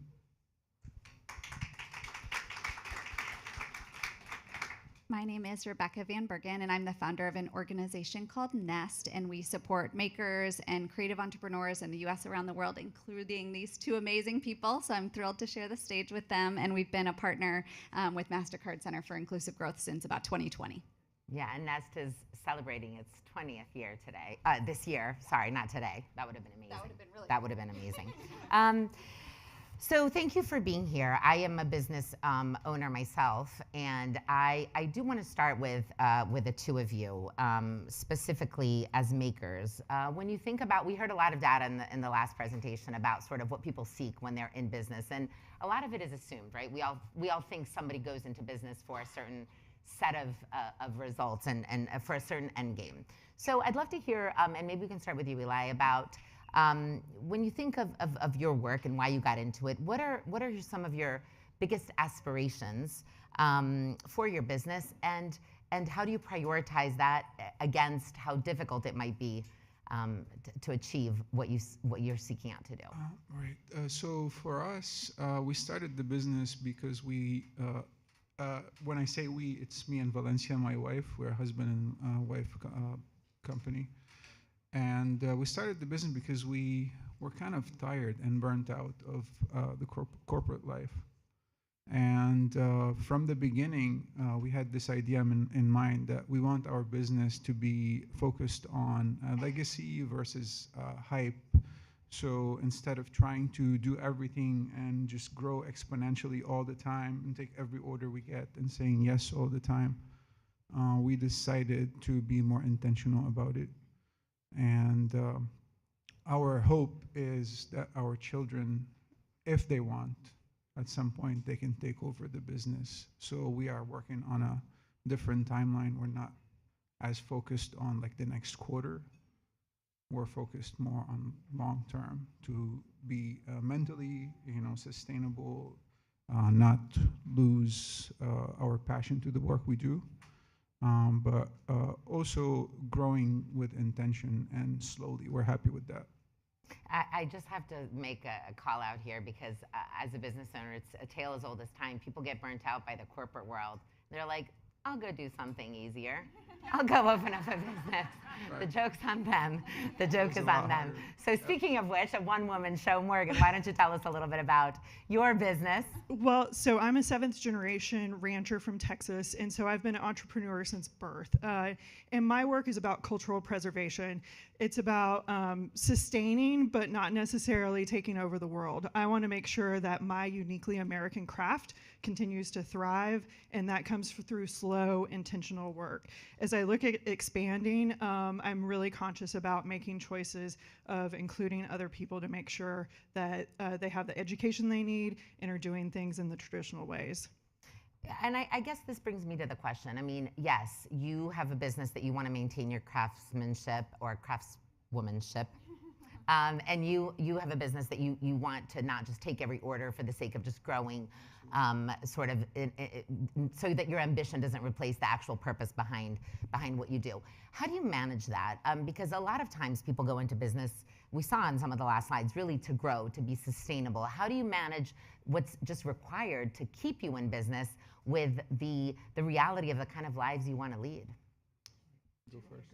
My name is Rebecca Van Bergen, and I'm the founder of an organization called Nest, and we support makers and creative entrepreneurs in the U.S. around the world, including these 2 amazing people. So I'm thrilled to share the stage with them, and we've been a partner with Mastercard Center for Inclusive Growth since about 2020. Yeah, and Nest is celebrating its 20th year today. This year, sorry, not today. That would have been amazing. That would have been amazing. So thank you for being here. I am a business owner myself, and I do want to start with the 2 of you, specifically as makers. When you think about, we heard a lot of data in the last presentation about sort of what people seek when they're in business, and a lot of it is assumed, right? We all think somebody goes into business for a certain set of results and for a certain end game. So I'd love to hear, and maybe we can start with you, Eli, about when you think of your work and why you got into it, what are some of your biggest aspirations for your business, and how do you prioritize that against how difficult it might be to achieve what you're seeking out to do? Right. So for us, we started the business because we, when I say we, it's me and Valencia, my wife. We're a husband and wife company. And we started the business because we were kind of tired and burnt out of the corporate life. And from the beginning, we had this idea in mind that we want our business to be focused on legacy versus hype. So instead of trying to do everything and just grow exponentially all the time and take every order we get and saying yes all the time, we decided to be more intentional about it. And our hope is that our children, if they want, at some point they can take over the business. So we are working on a different timeline. We're not as focused on like the next quarter. we're focused more on long term to be mentally, sustainable, not lose our passion to the work we do, but also growing with intention and slowly. We're happy with that. I just have to make a call out here because as a business owner, it's a tale as old as time. People get burnt out by the corporate world. They're like, I'll go do something easier. I'll go open up a business. Right. The joke's on them. The joke is on them. So speaking of which, a one-woman show, Morgan, why don't you tell us a little bit about your business? Well, so I'm a 7th generation rancher from Texas, and so I've been an entrepreneur since birth. And my work is about cultural preservation. It's about sustaining, but not necessarily taking over the world. I want to make sure that my uniquely American craft continues to thrive, and that comes through slow, intentional work. As I look at expanding, I'm really conscious about making choices of including other people to make sure that they have the education they need and are doing things in the traditional ways. And I guess this brings me to the question. I mean, yes, you have a business that you want to maintain your craftsmanship or craftswomanship. And you have a business that you want to not just take every order for the sake of just growing, so that your ambition doesn't replace the actual purpose behind what you do. How do you manage that? Because a lot of times people go into business, we saw on some of the last slides, really to grow, to be sustainable. How do you manage what's just required to keep you in business with the reality of the kind of lives you want to lead? Go first.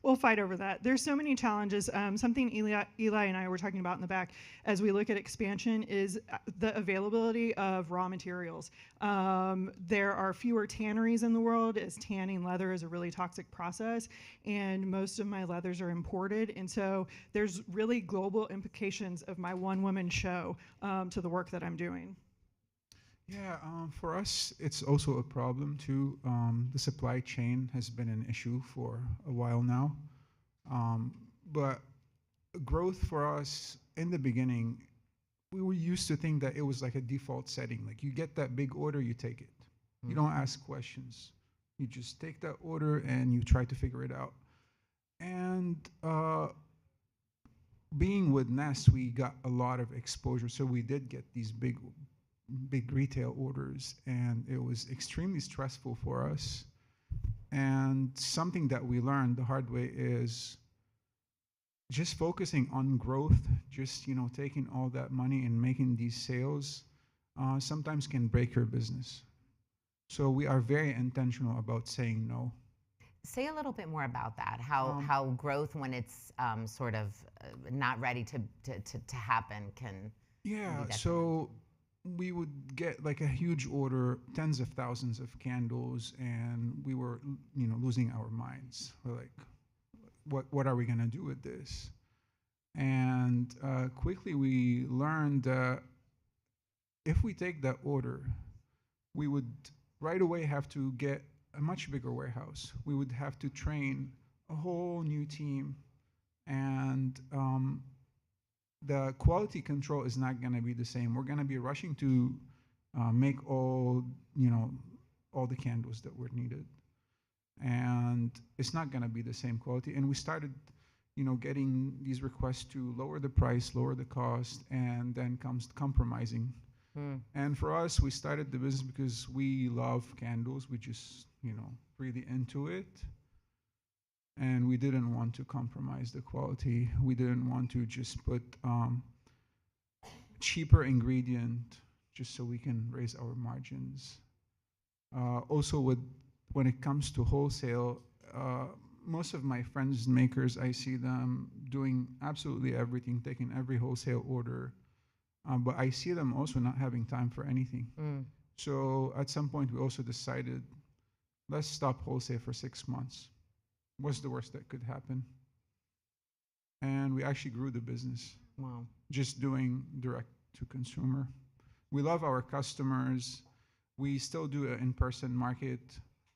We'll fight over that. There's so many challenges. Something Eli and I were talking about in the back as we look at expansion is the availability of raw materials. There are fewer tanneries in the world, as tanning leather is a really toxic process, and most of my leathers are imported. And so there's really global implications of my one-woman show to the work that I'm doing. Yeah, for us, it's also a problem too. The supply chain has been an issue for a while now. But growth for us, in the beginning, we were used to think that it was like a default setting. Like you get that big order, you take it. You don't ask questions. You just take that order and you try to figure it out. And being with Nest, we got a lot of exposure. So we did get these big retail orders, and it was extremely stressful for us. And something that we learned the hard way is just focusing on growth, just taking all that money and making these sales sometimes can break your business. So we are very intentional about saying no. Say a little bit more about that. How growth, when it's sort of not ready to happen, can yeah. So we would get like a huge order, tens of thousands of candles, and we were, losing our minds. We're like, what are we gonna do with this? And quickly we learned that if we take that order, we would right away have to get a much bigger warehouse. We would have to train a whole new team, and the quality control is not going to be the same. We're going to be rushing to make all the candles that were needed, and it's not going to be the same quality. And we started, getting these requests to lower the price, lower the cost, and then comes compromising. And for us, we started the business because we love candles. We just, really into it. And we didn't want to compromise the quality. We didn't want to just put cheaper ingredient just so we can raise our margins. Also, when it comes to wholesale, most of my friends makers, I see them doing absolutely everything, taking every wholesale order. But I see them also not having time for anything. So at some point, we also decided, let's stop wholesale for 6 months. What's the worst that could happen? And we actually grew the business. Wow. Just doing direct to consumer. We love our customers. We still do an in-person market,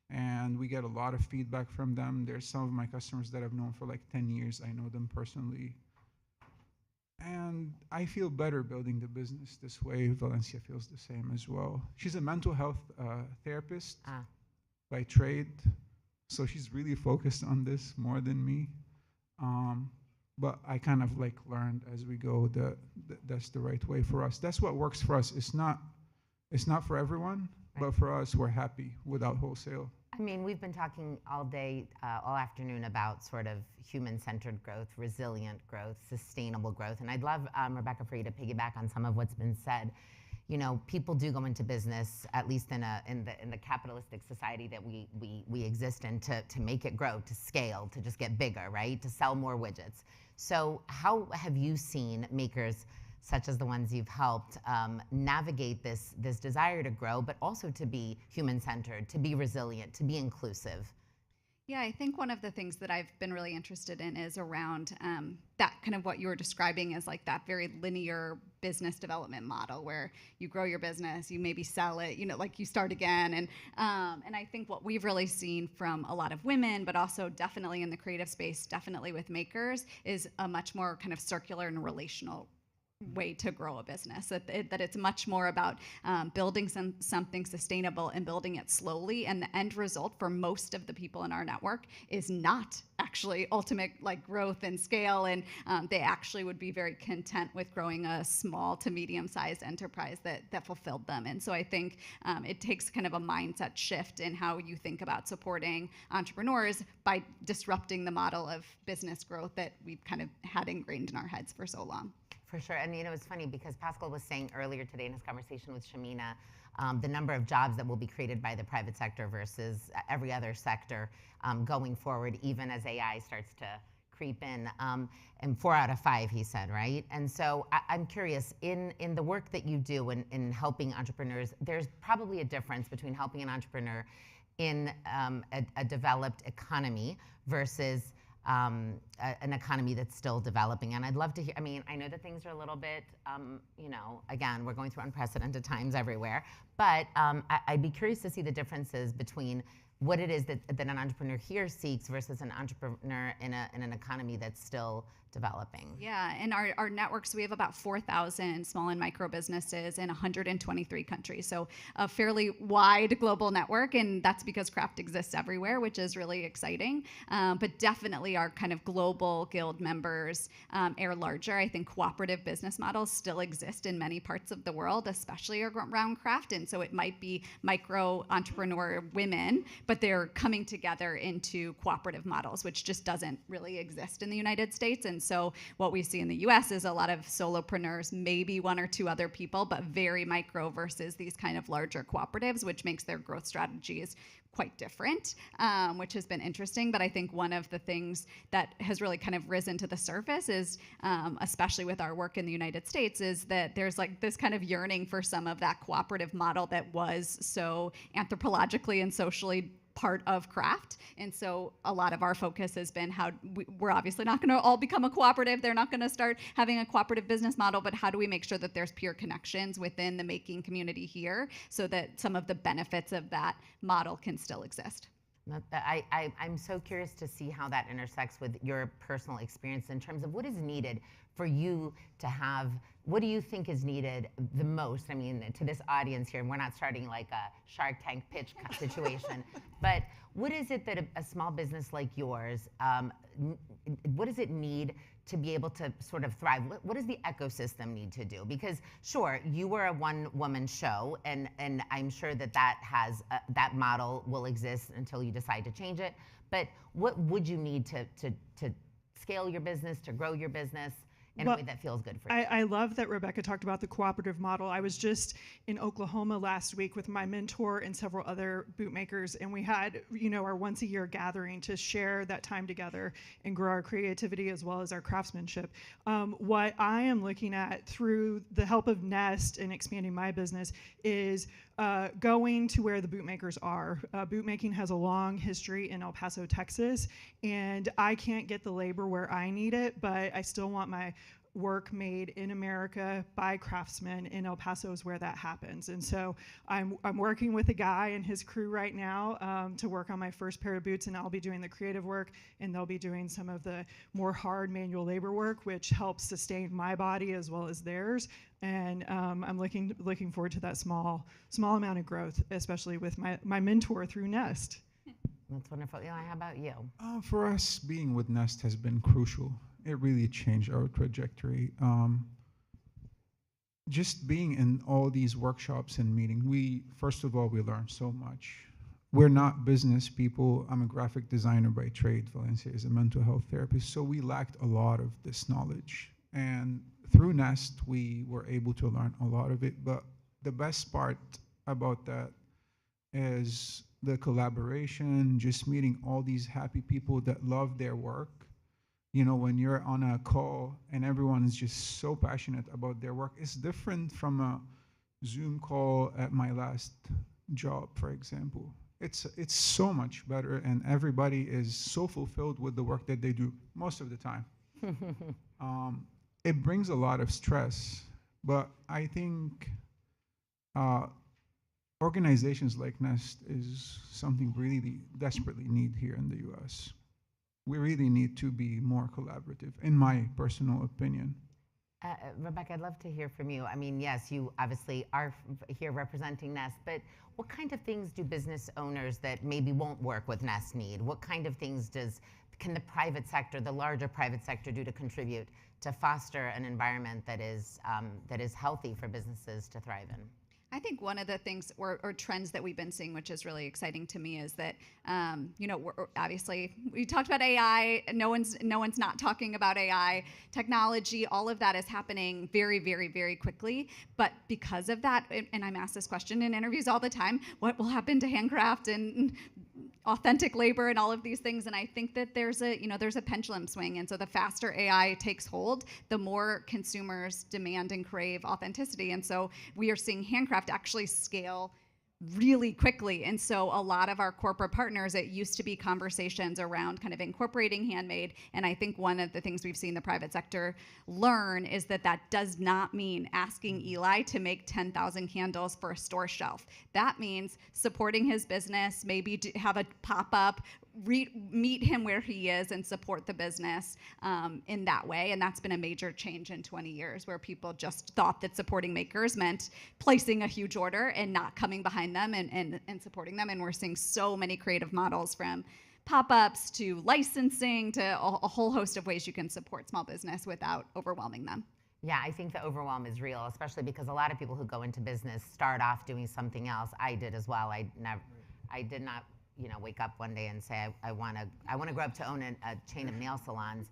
and we get a lot of feedback from them. There's some of my customers that I've known for like 10 years. I know them personally. And I feel better building the business this way. Valencia feels the same as well. She's a mental health therapist by trade. So she's really focused on this more than me. But I kind of like learned as we go that that's the right way for us. That's what works for us. It's not for everyone, but for us, we're happy without wholesale. I mean, we've been talking all day, all afternoon about sort of human-centered growth, resilient growth, sustainable growth. And I'd love, Rebecca, for you to piggyback on some of what's been said. You know, people do go into business, at least in the capitalistic society that we exist in, to make it grow, to scale, to just get bigger, right? To sell more widgets. So how have you seen makers such as the ones you've helped navigate this desire to grow, but also to be human-centered, to be resilient, to be inclusive? Yeah, I think one of the things that I've been really interested in is around that kind of what you were describing as like that very linear business development model where you grow your business, you maybe sell it, you know, like you start again. And I think what we've really seen from a lot of women, but also definitely in the creative space, definitely with makers, is a much more kind of circular and relational way to grow a business, that it's much more about building something sustainable and building it slowly, and the end result for most of the people in our network is not actually ultimate like growth and scale, and they actually would be very content with growing a small to medium-sized enterprise that fulfilled them. And so I think it takes kind of a mindset shift in how you think about supporting entrepreneurs by disrupting the model of business growth that we've kind of had ingrained in our heads for so long. For sure. And you know, it's funny because Pascal was saying earlier today in his conversation with Shamina, the number of jobs that will be created by the private sector versus every other sector going forward, even as AI starts to creep in. And 4 out of 5, he said, right? And so I'm curious, in the work that you do in helping entrepreneurs, there's probably a difference between helping an entrepreneur in a developed economy versus an economy that's still developing. And I'd love to hear, I mean, I know that things are a little bit, you know, again, we're going through unprecedented times everywhere, but I'd be curious to see the differences between what it is that an entrepreneur here seeks versus an entrepreneur in an economy that's still developing. Yeah, and our networks, we have about 4,000 small and micro businesses in 123 countries. So a fairly wide global network, and that's because craft exists everywhere, which is really exciting. But definitely our kind of global guild members are larger. I think cooperative business models still exist in many parts of the world, especially around craft. And so it might be micro entrepreneur women, but they're coming together into cooperative models, which just doesn't really exist in the United States. And so what we see in the US is a lot of solopreneurs, maybe 1 or 2 other people, but very micro versus these kind of larger cooperatives, which makes their growth strategies quite different, which has been interesting. But I think one of the things that has really kind of risen to the surface is, especially with our work in the United States, is that there's like this kind of yearning for some of that cooperative model that was so anthropologically and socially part of craft. And so a lot of our focus has been how we're obviously not going to all become a cooperative. They're not going to start having a cooperative business model, but how do we make sure that there's peer connections within the making community here so that some of the benefits of that model can still exist? I'm so curious to see how that intersects with your personal experience in terms of what is needed for you to have, what do you think is needed the most? I mean, to this audience here, and we're not starting like a Shark Tank pitch situation, but what is it that a small business like yours, what does it need to be able to sort of thrive? What does the ecosystem need to do? Because sure, you were a one-woman show, and I'm sure that has that model will exist until you decide to change it. But what would you need to scale your business, to grow your business in a way that feels good for you? I love that Rebecca talked about the cooperative model. I was just in Oklahoma last week with my mentor and several other bootmakers, and we had, you know, our once-a-year gathering to share that time together and grow our creativity as well as our craftsmanship. What I am looking at through the help of Nest and expanding my business is going to where the bootmakers are. Bootmaking has a long history in El Paso, Texas, and I can't get the labor where I need it, but I still want my work made in America by craftsmen in El Paso is where that happens. And so I'm working with a guy and his crew right now to work on my first pair of boots, and I'll be doing the creative work, and they'll be doing some of the more hard manual labor work, which helps sustain my body as well as theirs. And I'm looking forward to that small amount of growth, especially with my mentor through Nest. That's wonderful. Eli, how about you? For us, being with Nest has been crucial. It really changed our trajectory. Just being in all these workshops and meetings, first of all, we learned so much. We're not business people. I'm a graphic designer by trade. Valencia is a mental health therapist. So we lacked a lot of this knowledge. And through Nest, we were able to learn a lot of it. But the best part about that is the collaboration, just meeting all these happy people that love their work. You know, when you're on a call and everyone is just so passionate about their work, it's different from a Zoom call at my last job, for example. It's so much better, and everybody is so fulfilled with the work that they do most of the time. It brings a lot of stress, but I think organizations like Nest is something we really desperately need here in the US. We really need to be more collaborative, in my personal opinion. Rebecca, I'd love to hear from you. I mean, yes, you obviously are here representing Nest, but what kind of things do business owners that maybe won't work with Nest need? What kind of things can the private sector, the larger private sector, do to contribute to foster an environment that is healthy for businesses to thrive in? I think one of the things or trends that we've been seeing, which is really exciting to me, is that obviously we talked about AI. No one's not talking about AI. Technology, all of that is happening very, very, very quickly. But because of that, and I'm asked this question in interviews all the time: what will happen to handcraft and authentic labor and all of these things? And I think that there's a pendulum swing. And so the faster AI takes hold, the more consumers demand and crave authenticity. And so we are seeing handcraft actually scale really quickly. And so a lot of our corporate partners, it used to be conversations around kind of incorporating handmade. And I think one of the things we've seen the private sector learn is that that does not mean asking Eli to make 10,000 candles for a store shelf. That means supporting his business, maybe have a pop-up, meet him where he is and support the business in that way. And that's been a major change in 20 years, where people just thought that supporting makers meant placing a huge order and not coming behind them and supporting them. And we're seeing so many creative models, from pop-ups to licensing to a whole host of ways you can support small business without overwhelming them. Yeah, I think the overwhelm is real, especially because a lot of people who go into business start off doing something else. I did as well. I did not wake up one day and say, I want to grow up to own a chain of nail salons,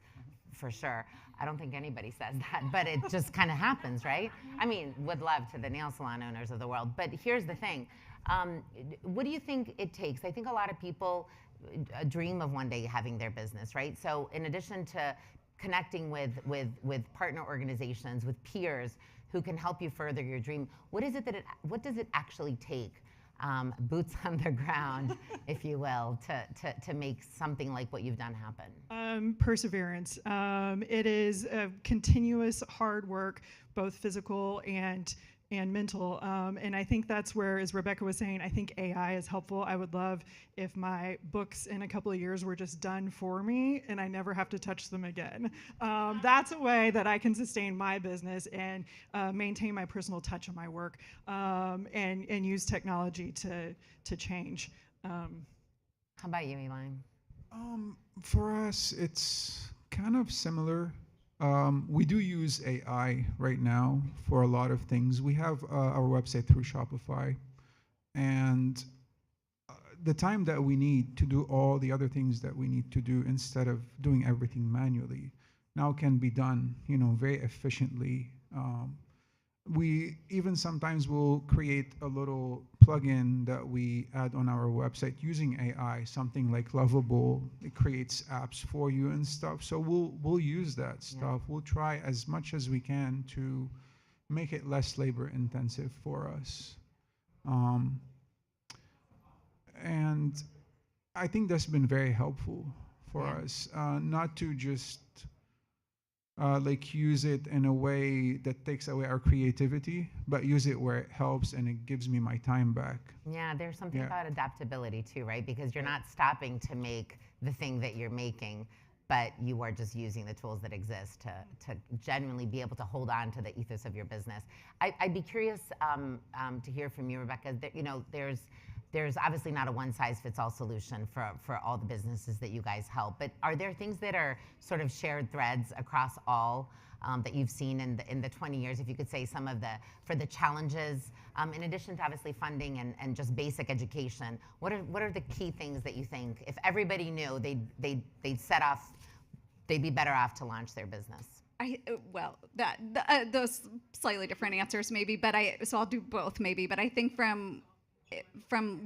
for sure. I don't think anybody says that, but it just kind of happens, right? I mean, would love to the nail salon owners of the world. But here's the thing. What do you think it takes? I think a lot of people dream of one day having their business, right? So in addition to connecting with partner organizations, with peers who can help you further your dream, what does it actually take? Boots on the ground, if you will, to make something like what you've done happen? Perseverance. It is a continuous hard work, both physical and mental. And I think that's where, as Rebecca was saying, I think AI is helpful. I would love if my books in a couple of years were just done for me and I never have to touch them again. That's a way that I can sustain my business and maintain my personal touch on my work, and use technology to change. How about you, Eli? For us, it's kind of similar. We do use AI right now for a lot of things. We have our website through Shopify, and the time that we need to do all the other things that we need to do instead of doing everything manually now can be done, very efficiently. We even sometimes will create a little plugin that we add on our website using AI, something like Lovable. It creates apps for you and stuff. So we'll use that stuff. We'll try as much as we can to make it less labor intensive for us. And I think that's been very helpful for us, not to just use it in a way that takes away our creativity, but use it where it helps and it gives me my time back. Yeah, there's something about adaptability too, right? Because you're not stopping to make the thing that you're making, but you are just using the tools that exist to genuinely be able to hold on to the ethos of your business. I'd be curious to hear from you, Rebecca. There's there's obviously not a one-size-fits-all solution for all the businesses that you guys help, but are there things that are sort of shared threads across all that you've seen in the 20 years? If you could say some of the challenges, in addition to obviously funding and just basic education, what are the key things that you think if everybody knew they'd be better off to launch their business? Those slightly different answers maybe, so I'll do both maybe, but I think from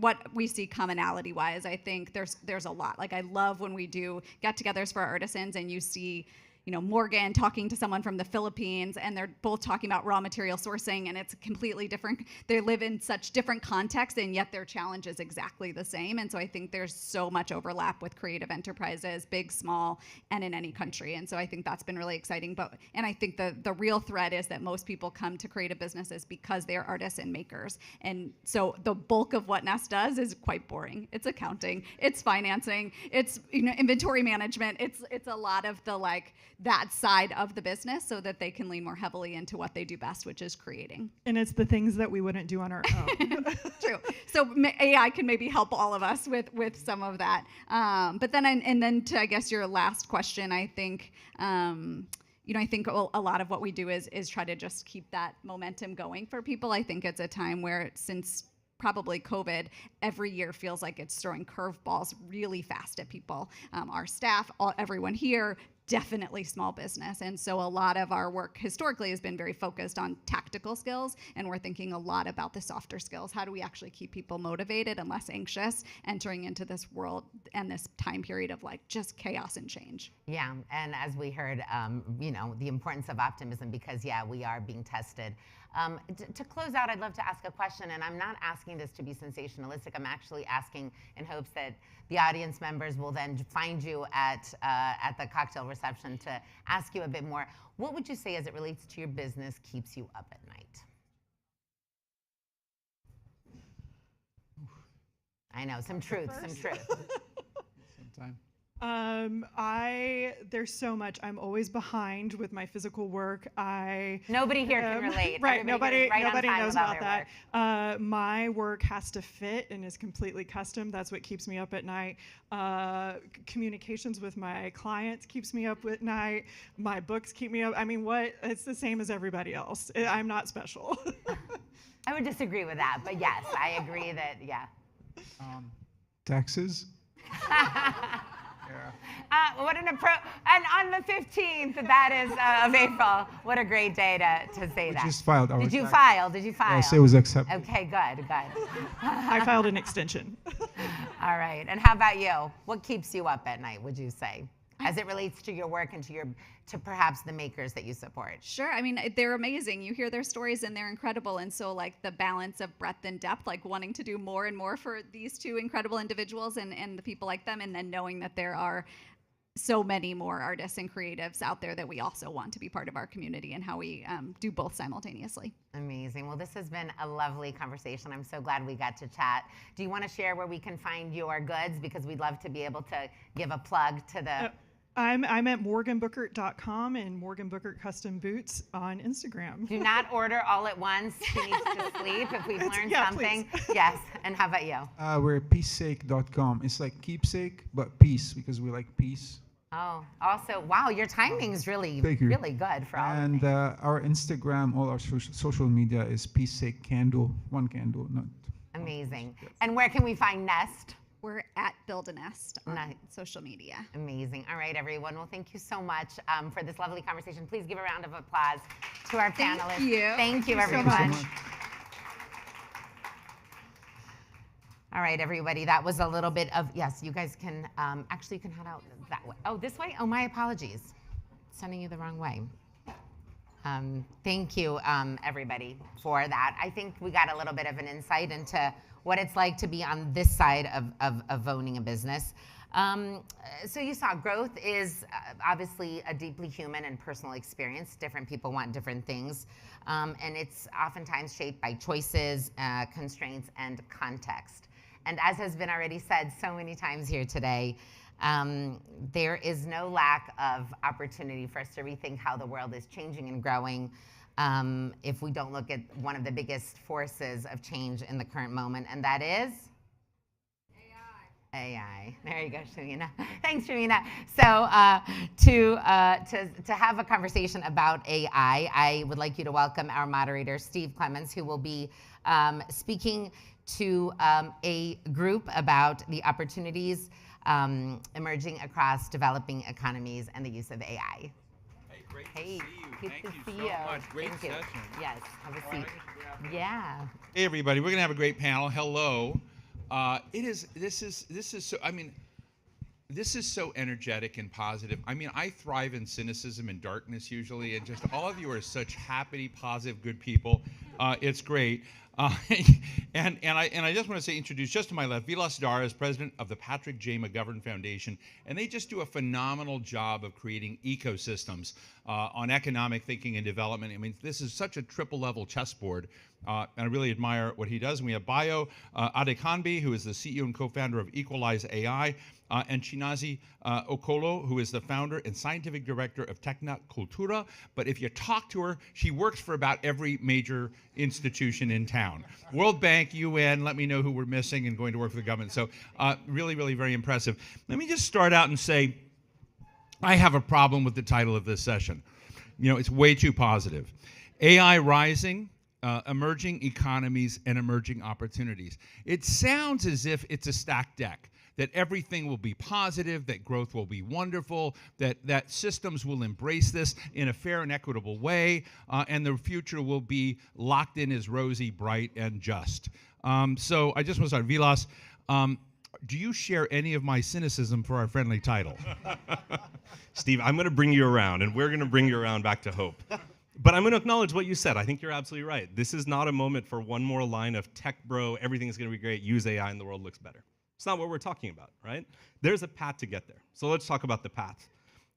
what we see commonality wise, I think there's a lot. Like I love when we do get-togethers for our artisans and you see, Morgan talking to someone from the Philippines and they're both talking about raw material sourcing and it's completely different. They live in such different contexts and yet their challenge is exactly the same. And so I think there's so much overlap with creative enterprises, big, small, and in any country. And so I think that's been really exciting. And I think the real thread is that most people come to creative businesses because they're artists and makers. And so the bulk of what Nest does is quite boring. It's accounting, it's financing, it's inventory management. It's a lot of the that side of the business so that they can lean more heavily into what they do best, which is creating. And it's the things that we wouldn't do on our own. True. So AI can maybe help all of us with some of that. But then to, I guess, your last question, I think, I think a lot of what we do is try to just keep that momentum going for people. I think it's a time where since probably COVID, every year feels like it's throwing curveballs really fast at people. Our staff, everyone here, definitely small business. And so a lot of our work historically has been very focused on tactical skills, and we're thinking a lot about the softer skills. How do we actually keep people motivated and less anxious entering into this world and this time period of just chaos and change? Yeah, and as we heard, the importance of optimism because, we are being tested. To close out, I'd love to ask a question, and I'm not asking this to be sensationalistic. I'm actually asking in hopes that the audience members will then find you at the cocktail reception to ask you a bit more. What would you say as it relates to your business keeps you up at night? I know, some truth. Sometime. There's so much. I'm always behind with my physical work. Nobody here can relate. Right. Nobody knows about that. My work has to fit and is completely custom. That's what keeps me up at night. Communications with my clients keeps me up at night. My books keep me up. I mean, it's the same as everybody else. I'm not special. I would disagree with that, but yes, I agree that, Taxes. What an approach. And on the 15th, that is of April. What a great day to say that. We just filed our Did you file? Yes, it was accepted. Okay, good. I filed an extension. All right. And how about you? What keeps you up at night, would you say, as it relates to your work and to perhaps the makers that you support? Sure. I mean, they're amazing. You hear their stories and they're incredible. And so the balance of breadth and depth, wanting to do more and more for these two incredible individuals and the people like them, and then knowing that there are so many more artists and creatives out there that we also want to be part of our community, and how we do both simultaneously. Amazing. Well, this has been a lovely conversation. I'm so glad we got to chat. Do you want to share where we can find your goods? Because we'd love to be able to give a plug to the... I'm at morganbookert.com and Morgan Bookert Custom Boots on Instagram. Do not order all at once. He needs to sleep if we've learned something. Please. Yes. And how about you? We're peacesake.com. It's like keepsake, but peace, because we like peace. Oh, also, wow, your timing is really good for all of And our Instagram, all our social media is peacesake candle, one candle, not. Amazing. And where can we find Nest? We're at Build a Nest on social media. Amazing. All right, everyone. Well, thank you so much for this lovely conversation. Please give a round of applause to our panelists. Thank you, everyone. Thank you so much. All right, everybody. That was a little bit of, yes, you guys can, actually you can head out that way. Oh, this way? Oh, my apologies. Sending you the wrong way. Thank you, everybody, for that. I think we got a little bit of an insight into what it's like to be on this side of owning a business. So you saw growth is obviously a deeply human and personal experience. Different people want different things. And it's oftentimes shaped by choices, constraints, and context. And as has been already said so many times here today, there is no lack of opportunity for us to rethink how the world is changing and growing. If we don't look at one of the biggest forces of change in the current moment, and that is AI. There you go, Shamina. Thanks, Shamina. So to have a conversation about AI, I would like you to welcome our moderator, Steve Clemens, who will be speaking to a group about the opportunities emerging across developing economies and the use of AI. Hey, great Hey, to see you. good Thank to you see so you. much. Great Thank you. session. Yes, have a seat. Yeah. Hey, everybody. We're gonna have a great panel. Hello. This is so energetic and positive. I mean, I thrive in cynicism and darkness usually, and just all of you are such happy, positive, good people. It's great. And I just want to introduce just to my left, Vilas Dar is president of the Patrick J. McGovern Foundation, and they just do a phenomenal job of creating ecosystems on economic thinking and development. I mean, this is such a triple-level chessboard, and I really admire what he does. And we have Bayo Adekanbi, who is the CEO and co-founder of Equalize AI, and Chinazi Okolo, who is the founder and scientific director of Tecna Cultura. But if you talk to her, she works for about every major institution in town. World Bank, UN, let me know who we're missing and going to work for the government. So really, really very impressive. Let me just start out and say, I have a problem with the title of this session. You know, it's way too positive. AI rising, emerging economies, and emerging opportunities. It sounds as if it's a stacked deck, that everything will be positive, that growth will be wonderful, that systems will embrace this in a fair and equitable way, and the future will be locked in as rosy, bright, and just. So I just want to start. Vilas, do you share any of my cynicism for our friendly title? Steve, I'm going to bring you around, and we're going to bring you around back to hope. But I'm going to acknowledge what you said. I think you're absolutely right. This is not a moment for one more line of tech bro, everything is going to be great, use AI and the world looks better. It's not what we're talking about, right? There's a path to get there. So let's talk about the path.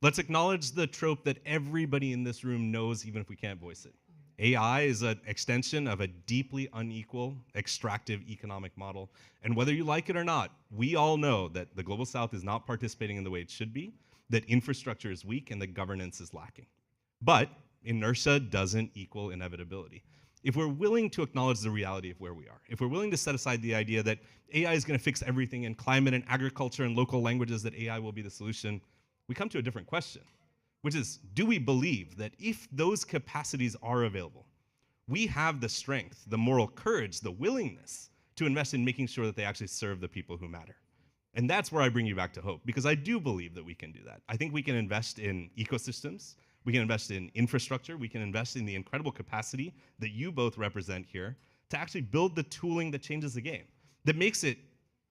Let's acknowledge the trope that everybody in this room knows, even if we can't voice it. AI is an extension of a deeply unequal, extractive economic model. And whether you like it or not, we all know that the Global South is not participating in the way it should be, that infrastructure is weak, and that governance is lacking. But inertia doesn't equal inevitability. If we're willing to acknowledge the reality of where we are, if we're willing to set aside the idea that AI is going to fix everything in climate and agriculture and local languages, that AI will be the solution, we come to a different question, which is, do we believe that if those capacities are available, we have the strength, the moral courage, the willingness to invest in making sure that they actually serve the people who matter? And that's where I bring you back to hope, because I do believe that we can do that. I think we can invest in ecosystems, we can invest in infrastructure, we can invest in the incredible capacity that you both represent here to actually build the tooling that changes the game, that makes it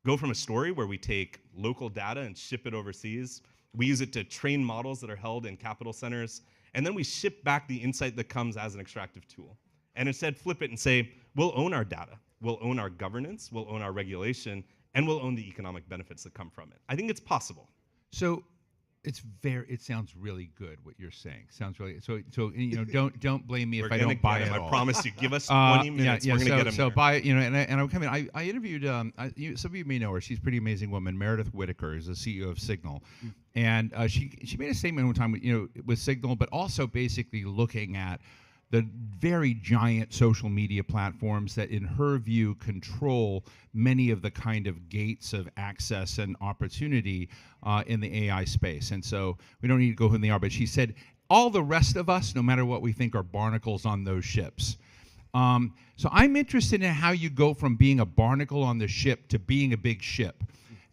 go from a story where we take local data and ship it overseas, we use it to train models that are held in capital centers, and then we ship back the insight that comes as an extractive tool. And instead flip it and say, we'll own our data, we'll own our governance, we'll own our regulation, and we'll own the economic benefits that come from it. I think it's possible. So it sounds really good what you're saying. Sounds really so you know, don't blame me if I don't buy it. I promise you. Give us 20 minutes. We're gonna get him so there. buy it, you know, and I'm coming. I interviewed some of you may know her. She's a pretty amazing woman, Meredith Whitaker, is the CEO of Signal, and she made a statement one time, you know, with Signal, but also basically looking at the very giant social media platforms that, in her view, control many of the kind of gates of access and opportunity in the AI space. And so we don't need to go who they are, but she said, all the rest of us, no matter what we think, are barnacles on those ships. So I'm interested in how you go from being a barnacle on the ship to being a big ship.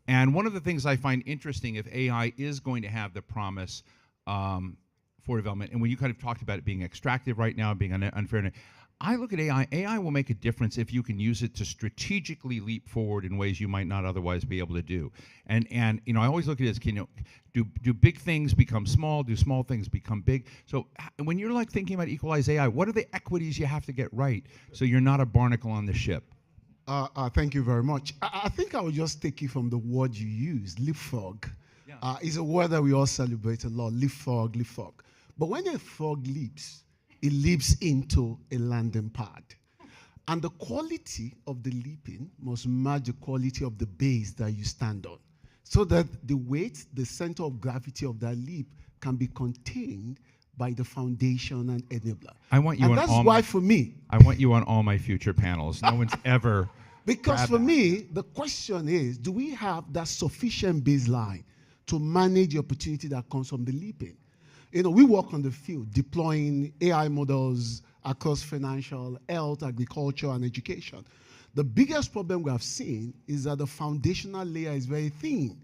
And one of the things I find interesting, if AI is going to have the promise for development, and when you kind of talked about it being extractive right now, being unfair, I look at AI. AI will make a difference if you can use it to strategically leap forward in ways you might not otherwise be able to do. And you know, I always look at it as, you know, do big things become small? Do small things become big? So when you're like thinking about Equalize AI, what are the equities you have to get right so you're not a barnacle on the ship? Thank you very much. I think I will just take it from the word you used, leapfrog. Yeah. It's a word that we all celebrate a lot, leapfrog. But when a frog leaps, it leaps into a landing pad. And the quality of the leaping must match the quality of the base that you stand on, so that the weight, the center of gravity of that leap can be contained by the foundation and enabler. I want you and on that's why, for me, I want you on all my future panels. No one's ever Because grab for that. me, the question is, do we have that sufficient baseline to manage the opportunity that comes from the leaping? You know, we work on the field deploying AI models across financial, health, agriculture, and education. The biggest problem we have seen is that the foundational layer is very thin.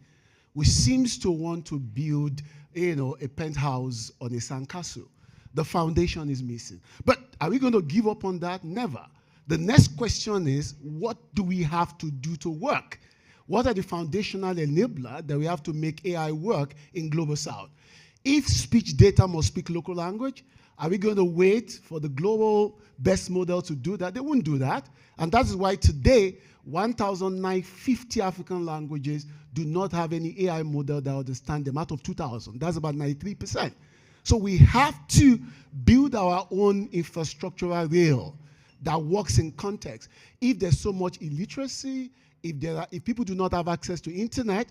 We seems to want to build, you know, a penthouse on a sandcastle. The foundation is missing. But are we going to give up on that? Never. The next question is, what do we have to do to work? What are the foundational enablers that we have to make AI work in Global South? If speech data must speak local language, are we going to wait for the global best model to do that? They won't do that. And that is why today, 1,950 African languages do not have any AI model that understand them out of 2,000. That's about 93%. So we have to build our own infrastructural rail that works in context. If there's so much illiteracy, if people do not have access to internet,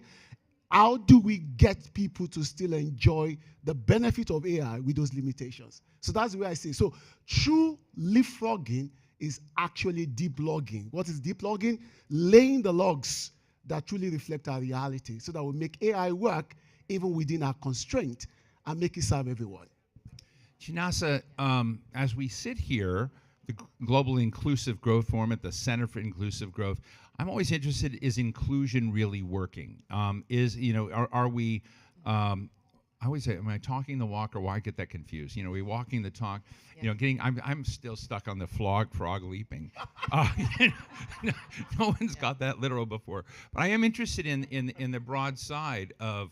how do we get people to still enjoy the benefit of AI with those limitations? So that's the way I say. So true leapfrogging is actually deep logging. What is deep logging? Laying the logs that truly reflect our reality so that we make AI work even within our constraint and make it serve everyone. Chinasa, as we sit here, the Global Inclusive Growth Forum at the Center for Inclusive Growth, I'm always interested, is inclusion really working? Are we, I always say, am I talking the walk or why get that confused? Are we walking the talk? Yeah. I'm still stuck on the frog leaping. No one's got that literal before. But I am interested in the broad side of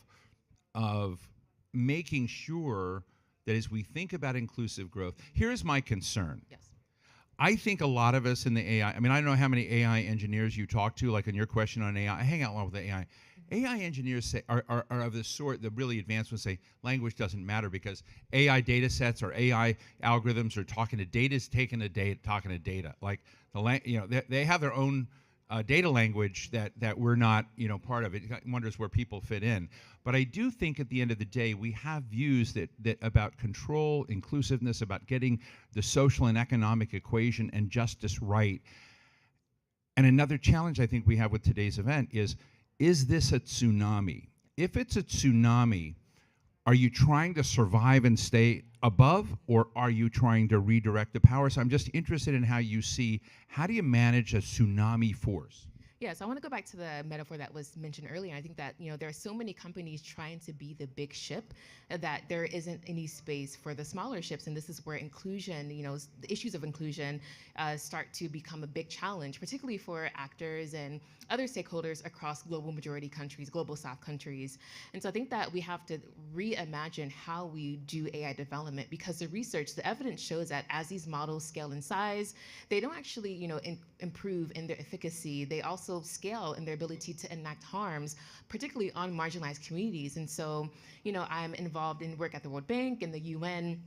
making sure that as we think about inclusive growth, here's my concern. Yes. I think a lot of us in the AI, I mean, I don't know how many AI engineers you talk to, like on your question on AI. I hang out a lot with AI. AI engineers say, are of the sort, the really advanced ones say, language doesn't matter because AI data sets or AI algorithms are talking to data, is taking to data, talking to data. Like, they have their own data language that we're not, part of. It wonders where people fit in. But I do think at the end of the day, we have views that about control, inclusiveness, about getting the social and economic equation and justice right. And another challenge I think we have with today's event is this a tsunami? If it's a tsunami, are you trying to survive and stay above, or are you trying to redirect the power? So I'm just interested in how you see, how do you manage a tsunami force? Yes, I want to go back to the metaphor that was mentioned earlier. I think that there are so many companies trying to be the big ship that there isn't any space for the smaller ships, and this is where inclusion, the issues of inclusion start to become a big challenge, particularly for actors and other stakeholders across global majority countries, global South countries. And so I think that we have to reimagine how we do AI development, because the evidence shows that as these models scale in size, they don't actually, improve in their efficacy. They also scale in their ability to enact harms, particularly on marginalized communities. And so, I'm involved in work at the World Bank and the UN.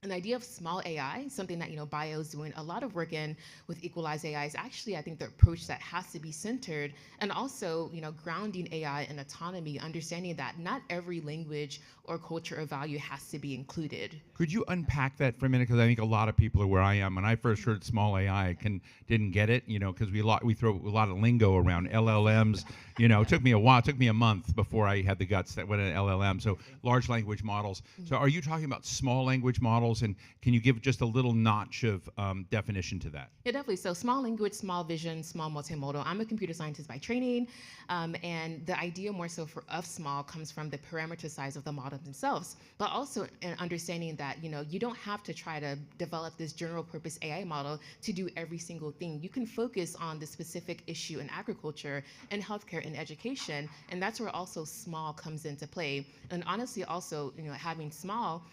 And the idea of small AI, something that Bio is doing a lot of work in with Equalize AI, is actually, I think, the approach that has to be centered, and also grounding AI in autonomy, understanding that not every language or culture or value has to be included. Could you unpack that for a minute? Because I think a lot of people are where I am. When I first heard small AI, I didn't get it, because we throw a lot of lingo around, LLMs. It took me a while. It took me a month before I had the guts that went an LLM. So large language models. So are you talking about small language models? And can you give just a little notch of definition to that? Yeah, definitely. So small language, small vision, small multimodal. I'm a computer scientist by training, and the idea more so of small comes from the parameter size of the model themselves, but also in understanding that you don't have to try to develop this general purpose AI model to do every single thing. You can focus on the specific issue in agriculture and healthcare and education, and that's where also small comes into play. And honestly, also having small,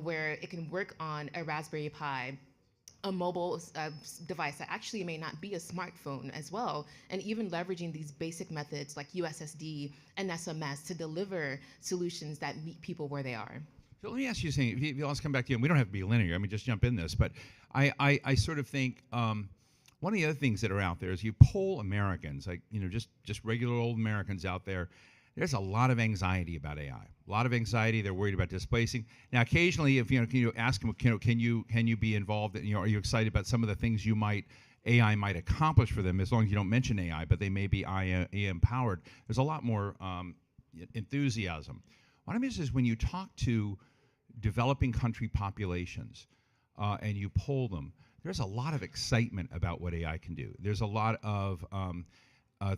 where it can work on a Raspberry Pi, a mobile device that actually may not be a smartphone as well, and even leveraging these basic methods like USSD and SMS to deliver solutions that meet people where they are. So let me ask you something. If let's come back to you, and we don't have to be linear. I mean, just jump in this. But I sort of think one of the other things that are out there is you poll Americans, like just regular old Americans out there. There's a lot of anxiety about AI. A lot of anxiety. They're worried about displacing. Now, occasionally, if can you ask them, can you be involved? Are you excited about some of the things you might AI might accomplish for them, as long as you don't mention AI, but they may be AI empowered. There's a lot more enthusiasm. What I'm interested is when you talk to developing country populations and you poll them, there's a lot of excitement about what AI can do. There's a lot of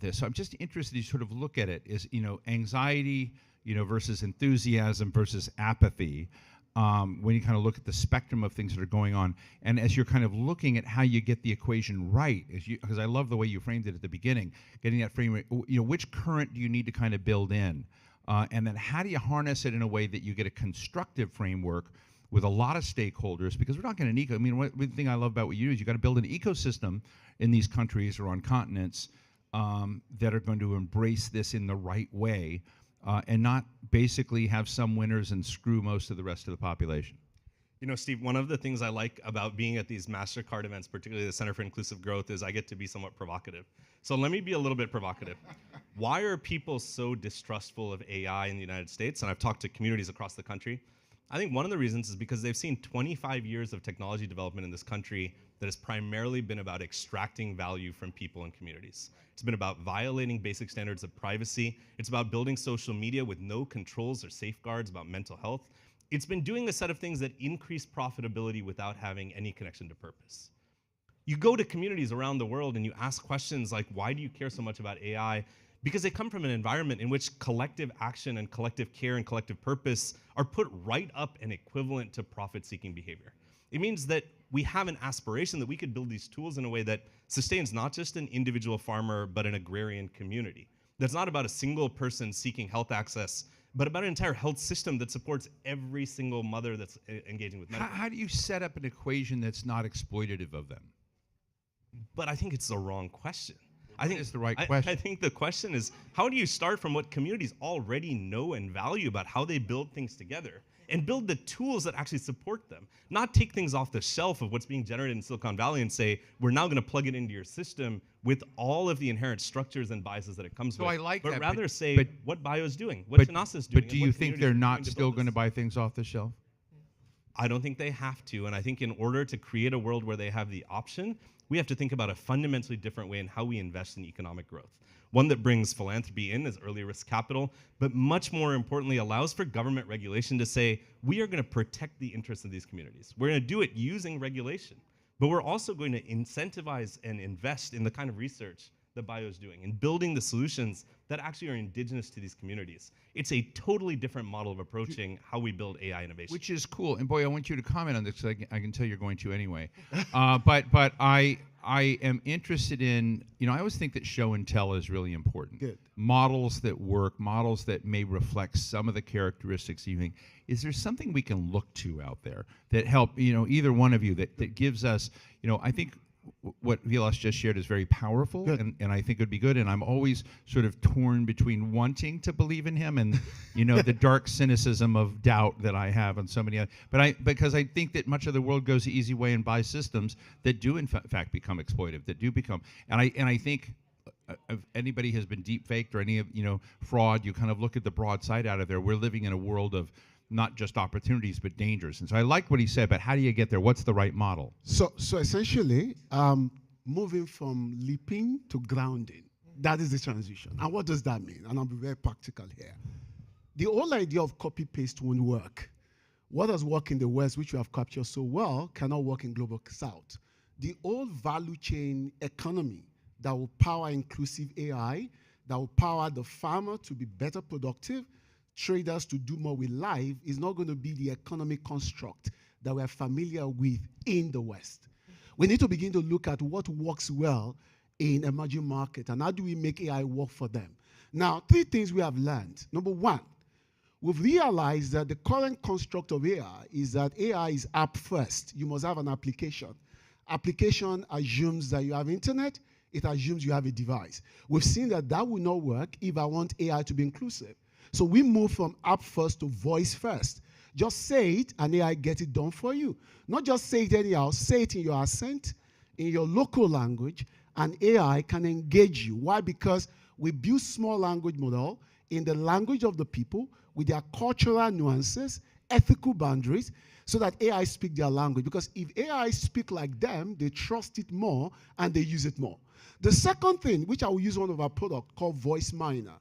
this. So I'm just interested to sort of look at it as, anxiety, versus enthusiasm versus apathy. When you kind of look at the spectrum of things that are going on, and as you're kind of looking at how you get the equation right, because I love the way you framed it at the beginning, getting that framework, which current do you need to kind of build in? And then how do you harness it in a way that you get a constructive framework with a lot of stakeholders? Because we're talking an one thing I love about what you do is you got to build an ecosystem in these countries or on continents that are going to embrace this in the right way and not basically have some winners and screw most of the rest of the population. Steve, one of the things I like about being at these Mastercard events, particularly the Center for Inclusive Growth, is I get to be somewhat provocative. So let me be a little bit provocative. Why are people so distrustful of AI in the United States? And I've talked to communities across the country. I think one of the reasons is because they've seen 25 years of technology development in this country that has primarily been about extracting value from people and communities. It's been about violating basic standards of privacy. It's about building social media with no controls or safeguards about mental health. It's been doing a set of things that increase profitability without having any connection to purpose. You go to communities around the world and you ask questions like, why do you care so much about AI? Because they come from an environment in which collective action and collective care and collective purpose are put right up and equivalent to profit-seeking behavior. It means that we have an aspiration that we could build these tools in a way that sustains not just an individual farmer, but an agrarian community. That's not about a single person seeking health access, but about an entire health system that supports every single mother that's engaging with medical. How do you set up an equation that's not exploitative of them? But I think it's the wrong question. I think it's the right question. I think the question is, how do you start from what communities already know and value about how they build things together and build the tools that actually support them? Not take things off the shelf of what's being generated in Silicon Valley and say, we're now going to plug it into your system with all of the inherent structures and biases that it comes with. I like but that, rather say what Bio's doing, what Shanasa's doing. But do you think they're not still going to buy things off the shelf? I don't think they have to, and I think in order to create a world where they have the option, we have to think about a fundamentally different way in how we invest in economic growth. One that brings philanthropy in as early risk capital, but much more importantly allows for government regulation to say, we are going to protect the interests of these communities. We're going to do it using regulation, but we're also going to incentivize and invest in the kind of research that Bio is doing and building the solutions that actually are indigenous to these communities. It's a totally different model of approaching how we build AI innovation. Which is cool. And boy, I want you to comment on this because I can tell you're going to anyway. But I am interested in, I always think that show and tell is really important. Good. Models that work, models that may reflect some of the characteristics you think. Is there something we can look to out there that help, either one of you that gives us, I think what Vilas just shared is very powerful, and I think it would be good. And I'm always sort of torn between wanting to believe in him and, the dark cynicism of doubt that I have on so many other. Because I think that much of the world goes the easy way and buys systems that do in fact become exploitive, that do become. And I think if anybody has been deep faked or any of fraud, you kind of look at the broad side out of there. We're living in a world of not just opportunities, but dangers. And so I like what he said, but how do you get there? What's the right model? So essentially, moving from leaping to grounding, that is the transition. And what does that mean? And I'll be very practical here. The whole idea of copy-paste won't work. What has worked in the West, which we have captured so well, cannot work in Global South. The old value chain economy that will power inclusive AI, that will power the farmer to be better productive, traders to do more with life, is not going to be the economic construct that we're familiar with in the West. We need to begin to look at what works well in emerging markets and how do we make AI work for them. Now, 3 things we have learned. Number 1, we've realized that the current construct of AI is that AI is app first. You must have an application. Application assumes that you have internet. It assumes you have a device. We've seen that that will not work if I want AI to be inclusive. So we move from app first to voice first. Just say it and AI gets it done for you. Not just say it anyhow, say it in your accent, in your local language, and AI can engage you. Why? Because we build small language model in the language of the people with their cultural nuances, ethical boundaries so that AI speak their language. Because if AI speak like them, they trust it more and they use it more. The second thing, which I will use one of our products called Voice Miner.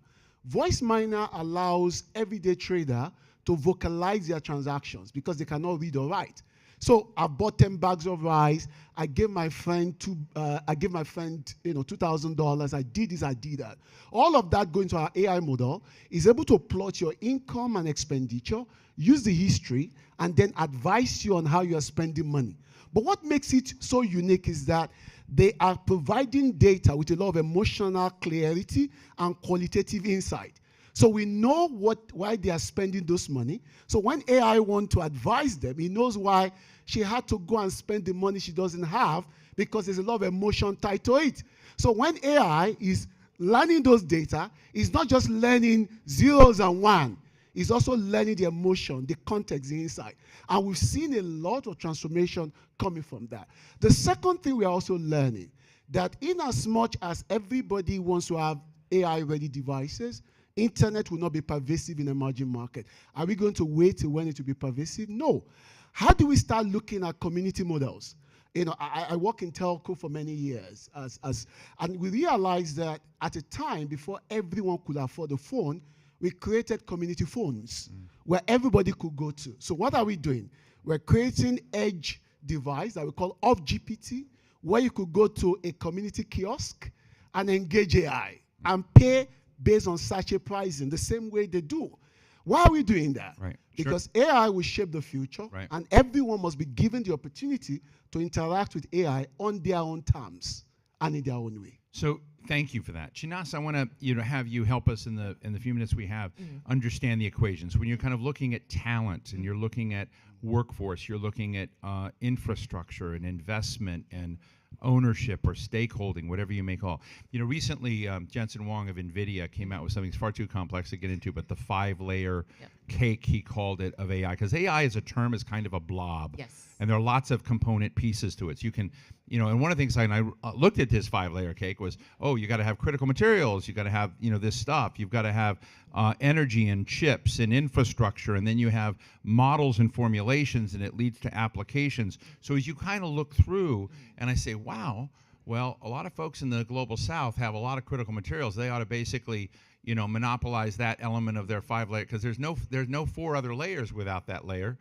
Voice Miner allows everyday trader to vocalize their transactions because they cannot read or write. So I bought 10 bags of rice. I gave my friend $2,000. I did this, I did that. All of that going to our AI model is able to plot your income and expenditure, use the history, and then advise you on how you are spending money. But what makes it so unique is that they are providing data with a lot of emotional clarity and qualitative insight. So we know why they are spending those money. So when AI wants to advise them, it knows why she had to go and spend the money she doesn't have because there's a lot of emotion tied to it. So when AI is learning those data, it's not just learning zeros and one. It's also learning the emotion, the context, the insight. And we've seen a lot of transformation coming from that. The second thing we are also learning, that in as much as everybody wants to have AI-ready devices, internet will not be pervasive in emerging market. Are we going to wait till when it will be pervasive? No. How do we start looking at community models? You know, I work in telco for many years, and we realized that at a time before everyone could afford a phone, we created community phones where everybody could go to. So what are we doing? We're creating edge device that we call off-GPT, where you could go to a community kiosk and engage AI and pay based on sachet pricing the same way they do. Why are we doing that? Right. Because AI will shape the future, and everyone must be given the opportunity to interact with AI on their own terms and in their own way. So thank you for that. Chinas, I want to have you help us in the few minutes we have understand the equations. When you're kind of looking at talent and you're looking at workforce, you're looking at infrastructure and investment and ownership or stakeholding, whatever you may call. Recently Jensen Huang of NVIDIA came out with something that's far too complex to get into, but the 5-layer cake, he called it, of AI. Because AI as a term is kind of a blob. Yes. And there are lots of component pieces to it. So you can, and one of the things I looked at this 5-layer cake was, you got to have critical materials, you got to have, this stuff, you've got to have energy and chips and infrastructure, and then you have models and formulations, and it leads to applications. So as you kind of look through, and I say, wow, well, a lot of folks in the global south have a lot of critical materials. They ought to basically, monopolize that element of their 5-layer, because there's no 4 other layers without that layer.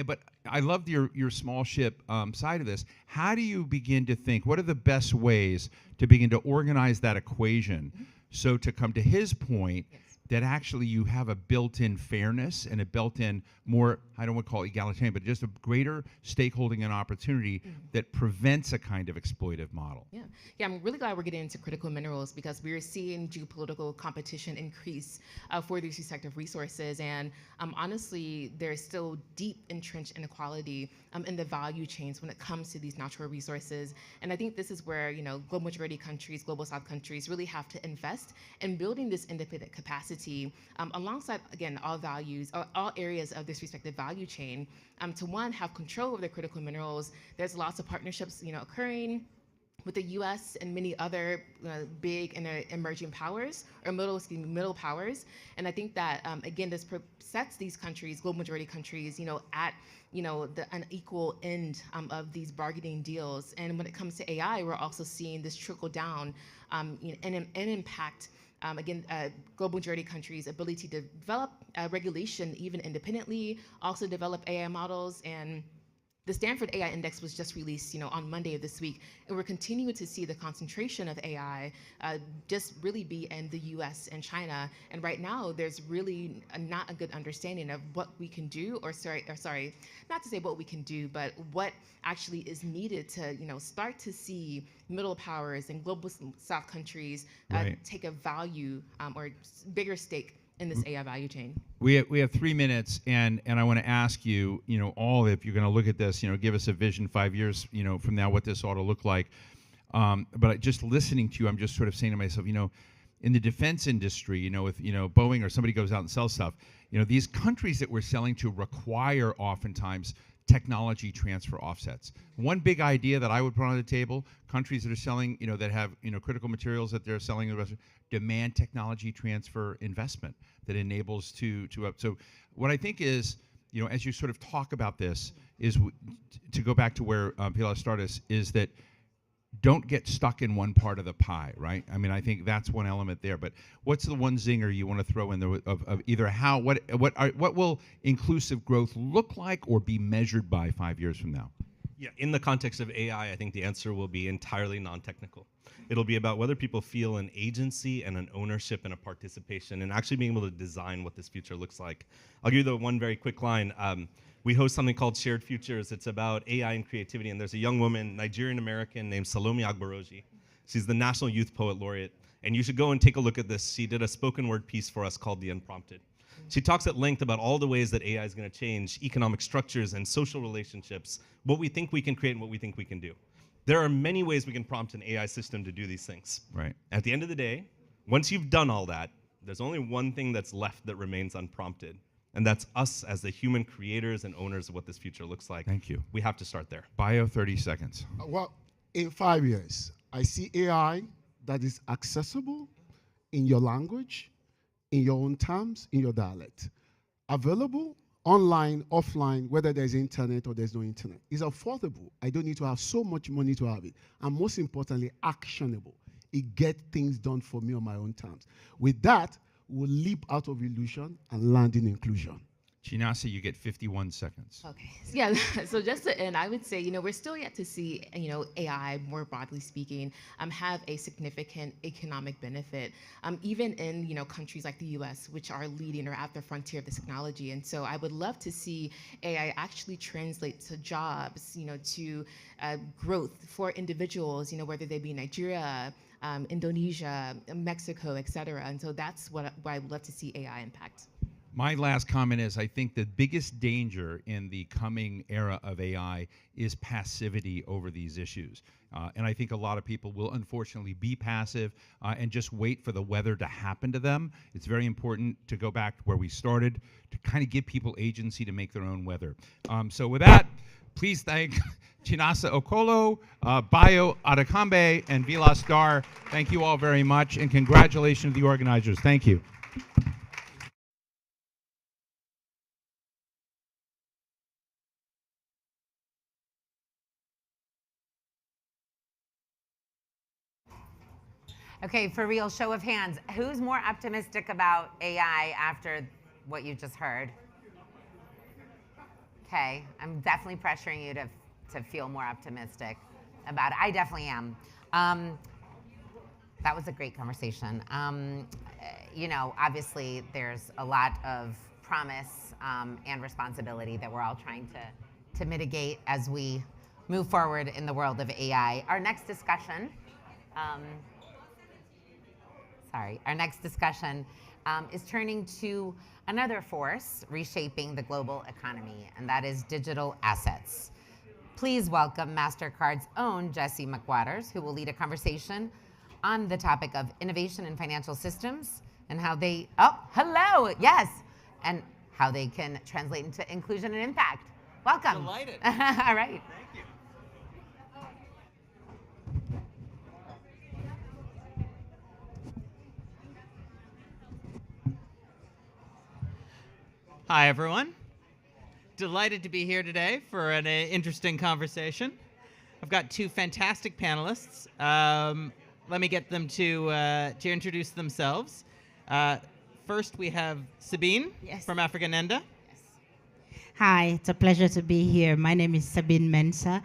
But I loved your small ship side of this. How do you begin to think, what are the best ways to begin to organize that equation so to come to his point that actually you have a built-in fairness and a built-in more, I don't want to call it egalitarian, but just a greater stakeholding and opportunity that prevents a kind of exploitive model? Yeah, I'm really glad we're getting into critical minerals because we're seeing geopolitical competition increase for these respective resources. And honestly, there's still deep entrenched inequality in the value chains when it comes to these natural resources. And I think this is where, global majority countries, global south countries really have to invest in building this independent capacity alongside, again, all values, all areas of this respective value chain, to one, have control over the critical minerals. There's lots of partnerships, occurring with the U.S. and many other big and emerging powers, or middle powers. And I think that, again, this sets these countries, global majority countries, at the unequal end of these bargaining deals. And when it comes to AI, we're also seeing this trickle down and impact global majority countries' ability to develop regulation even independently, also develop AI models. And the Stanford AI Index was just released, on Monday of this week, and we're continuing to see the concentration of AI just really be in the U.S. and China. And right now, there's really not a good understanding of what we can do, or not to say what we can do, but what actually is needed to, start to see middle powers and global South countries take a value or bigger stake in this AI value chain. We have 3 minutes, and I want to ask you, all, if you're going to look at this, give us a vision 5 years, from now, what this ought to look like. But just listening to you, I'm just sort of saying to myself, in the defense industry, with Boeing or somebody goes out and sells stuff, these countries that we're selling to require oftentimes technology transfer offsets. One big idea that I would put on the table: countries that are selling, that have, critical materials that they're selling to the rest, demand technology transfer investment that enables to up. So what I think is, as you sort of talk about this, to go back to where Pilar started, is that don't get stuck in one part of the pie, right? I mean, I think that's one element there. But what's the one zinger you want to throw in there of either what will inclusive growth look like or be measured by 5 years from now? Yeah, in the context of AI, I think the answer will be entirely non-technical. It'll be about whether people feel an agency and an ownership and a participation and actually being able to design what this future looks like. I'll give you the one very quick line. We host something called Shared Futures. It's about AI and creativity, and there's a young woman, Nigerian-American, named Salome Agbaroji. She's the National Youth Poet Laureate, and you should go and take a look at this. She did a spoken word piece for us called The Unprompted. She talks at length about all the ways that AI is going to change economic structures and social relationships, what we think we can create and what we think we can do. There are many ways we can prompt an AI system to do these things. Right. At the end of the day, once you've done all that, there's only one thing that's left that remains unprompted, and that's us as the human creators and owners of what this future looks like. Thank you. We have to start there. Bio, 30 seconds. Well, in 5 years, I see AI that is accessible in your language, in your own terms, in your dialect. Available online, offline, whether there's internet or there's no internet. It's affordable. I don't need to have so much money to have it. And most importantly, actionable. It gets things done for me on my own terms. With that, we'll leap out of illusion and land in inclusion. Chinasa, you get 51 seconds. Okay. Yeah. So just to end, I would say, we're still yet to see, AI, more broadly speaking, have a significant economic benefit, even in, countries like the U.S., which are leading or at the frontier of this technology. And so I would love to see AI actually translate to jobs, to growth for individuals, whether they be Nigeria, Indonesia, Mexico, et cetera. And so that's what I would love to see AI impact. My last comment is I think the biggest danger in the coming era of AI is passivity over these issues. And I think a lot of people will unfortunately be passive and just wait for the weather to happen to them. It's very important to go back to where we started, to kind of give people agency to make their own weather. So with that, please thank Chinasa Okolo, Bayo Adekambe, and Vilas Dar. Thank you all very much, and congratulations to the organizers. Thank you. Okay, for real, show of hands. Who's more optimistic about AI after what you just heard? Okay, I'm definitely pressuring you to feel more optimistic about it. I definitely am. That was a great conversation. Obviously there's a lot of promise and responsibility that we're all trying to mitigate as we move forward in the world of AI. Our next discussion is turning to another force reshaping the global economy, and that is digital assets. Please welcome Mastercard's own Jesse McWatters, who will lead a conversation on the topic of innovation in financial systems and how they, and how they can translate into inclusion and impact. Welcome. Delighted. All right. Thank you. Hi, everyone. Delighted to be here today for an interesting conversation. I've got two fantastic panelists. Let me get them to introduce themselves. First, we have Sabine from African Enda. Hi, it's a pleasure to be here. My name is Sabine Mensah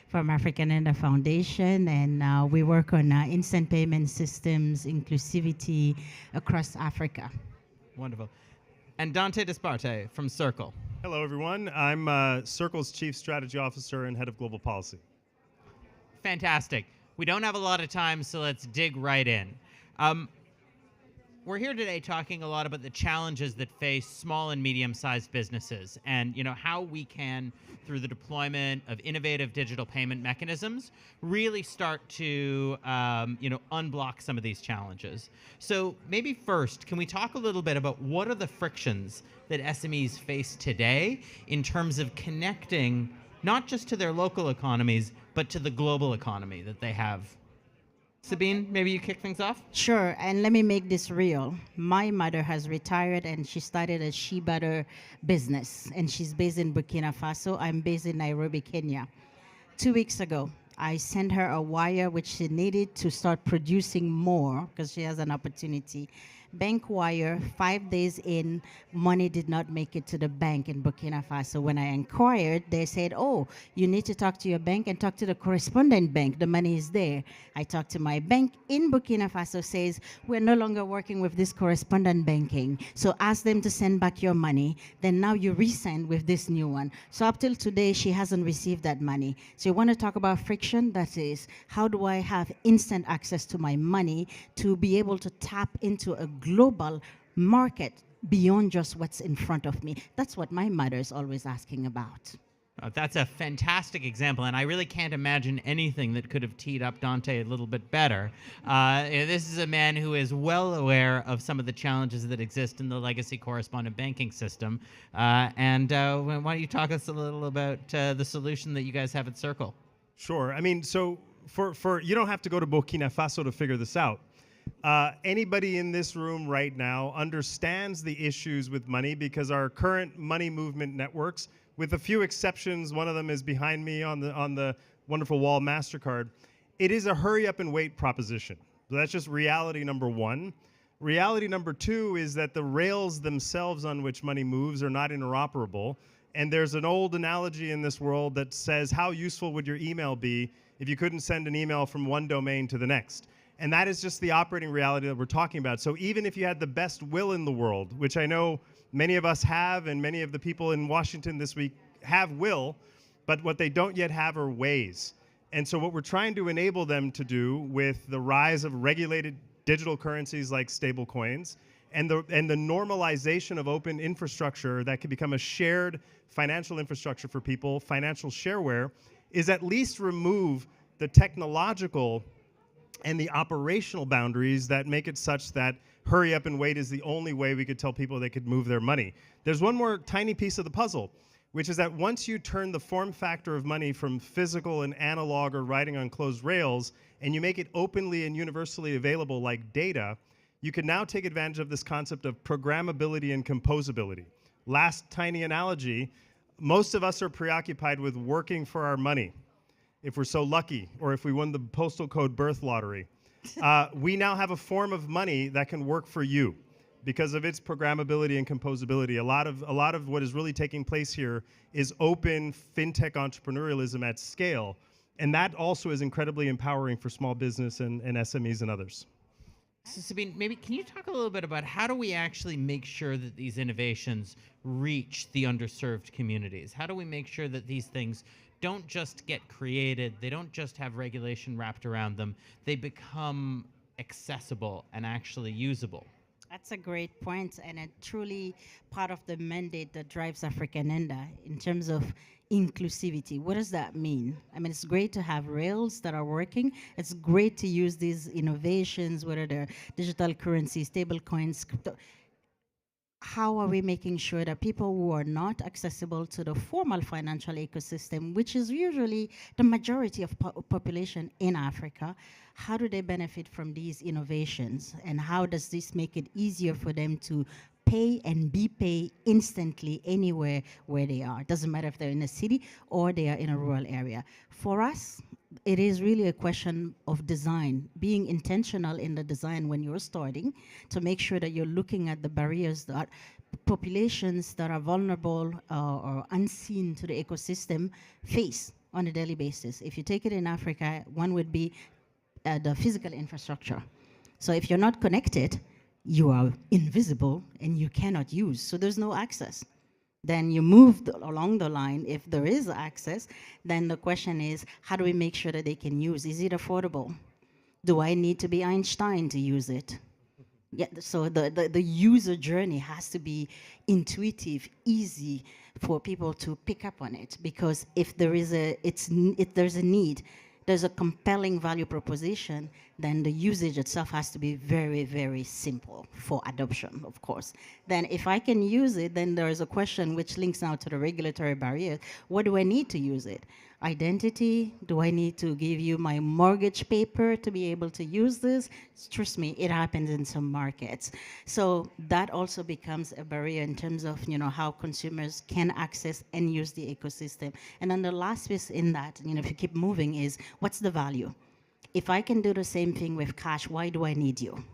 from African Enda Foundation, and we work on instant payment systems, inclusivity across Africa. Wonderful. And Dante Disparte from Circle. Hello, everyone. I'm Circle's Chief Strategy Officer and Head of Global Policy. Fantastic. We don't have a lot of time, so let's dig right in. We're here today talking a lot about the challenges that face small and medium-sized businesses, and how we can, through the deployment of innovative digital payment mechanisms, really start to unblock some of these challenges. So maybe first, can we talk a little bit about what are the frictions that SMEs face today in terms of connecting not just to their local economies, but to the global economy that they have? Sabine, maybe you kick things off? Sure, and let me make this real. My mother has retired and she started a she butter business, and she's based in Burkina Faso. I'm based in Nairobi, Kenya. 2 weeks ago, I sent her a wire which she needed to start producing more because she has an opportunity. Bank wire, 5 days in, money did not make it to the bank in Burkina Faso. When I inquired, they said, oh, you need to talk to your bank and talk to the correspondent bank. The money is there. I talked to my bank in Burkina Faso, says, we're no longer working with this correspondent banking. So ask them to send back your money. Then now you resend with this new one. So up till today, she hasn't received that money. So you want to talk about friction? That is, how do I have instant access to my money to be able to tap into a global market beyond just what's in front of me? That's what my mother is always asking about. That's a fantastic example, and I really can't imagine anything that could have teed up Dante a little bit better. This is a man who is well aware of some of the challenges that exist in the legacy correspondent banking system. Why don't you talk us a little about the solution that you guys have at Circle? Sure. I mean, so for you don't have to go to Burkina Faso to figure this out. Anybody in this room right now understands the issues with money because our current money movement networks, with a few exceptions, one of them is behind me on the wonderful wall, Mastercard, it is a hurry up and wait proposition. So that's just reality number one. Reality number two is that the rails themselves on which money moves are not interoperable. And there's an old analogy in this world that says, how useful would your email be if you couldn't send an email from one domain to the next? And that is just the operating reality that we're talking about. So even if you had the best will in the world, which I know many of us have, and many of the people in Washington this week have will, but what they don't yet have are ways. And so what we're trying to enable them to do with the rise of regulated digital currencies like stablecoins and the normalization of open infrastructure that can become a shared financial infrastructure for people, financial shareware, is at least remove the technological and the operational boundaries that make it such that hurry up and wait is the only way we could tell people they could move their money. There's one more tiny piece of the puzzle, which is that once you turn the form factor of money from physical and analog or riding on closed rails, and you make it openly and universally available like data, you can now take advantage of this concept of programmability and composability. Last tiny analogy, most of us are preoccupied with working for our money, if we're so lucky, or if we won the postal code birth lottery. We now have a form of money that can work for you because of its programmability and composability. A lot of what is really taking place here is open fintech entrepreneurialism at scale, and that also is incredibly empowering for small business and SMEs and others. So Sabine, maybe can you talk a little bit about how do we actually make sure that these innovations reach the underserved communities? How do we make sure that these things don't just get created, they don't just have regulation wrapped around them, they become accessible and actually usable? That's a great point, and a truly part of the mandate that drives Africanenda in terms of inclusivity. What does that mean? I mean, it's great to have rails that are working. It's great to use these innovations, whether they're digital currency, stable coins, crypto. How are we making sure that people who are not accessible to the formal financial ecosystem, which is usually the majority of population in Africa, how do they benefit from these innovations? And how does this make it easier for them to pay and be paid instantly anywhere where they are? It doesn't matter if they're in a city or they are in a rural area. For us, it is really a question of design, being intentional in the design when you're starting to make sure that you're looking at the barriers that populations that are vulnerable or unseen to the ecosystem face on a daily basis. If you take it in Africa, one would be the physical infrastructure. So if you're not connected, you are invisible and you cannot use, so there's no access. Then you move along the line. If there is access, then the question is, how do we make sure that they can use? Is it affordable? Do I need to be Einstein to use it? Yeah, so the user journey has to be intuitive, easy for people to pick up on it, because if there is there's a need, there's a compelling value proposition, then the usage itself has to be very, very simple for adoption, of course. Then if I can use it, then there is a question which links now to the regulatory barriers. What do I need to use it? identity? Do I need to give you my mortgage paper to be able to use this? Trust me, it happens in some markets. So that also becomes a barrier in terms of, how consumers can access and use the ecosystem. And then the last piece in that, if you keep moving, is what's the value? If I can do the same thing with cash, why do I need you?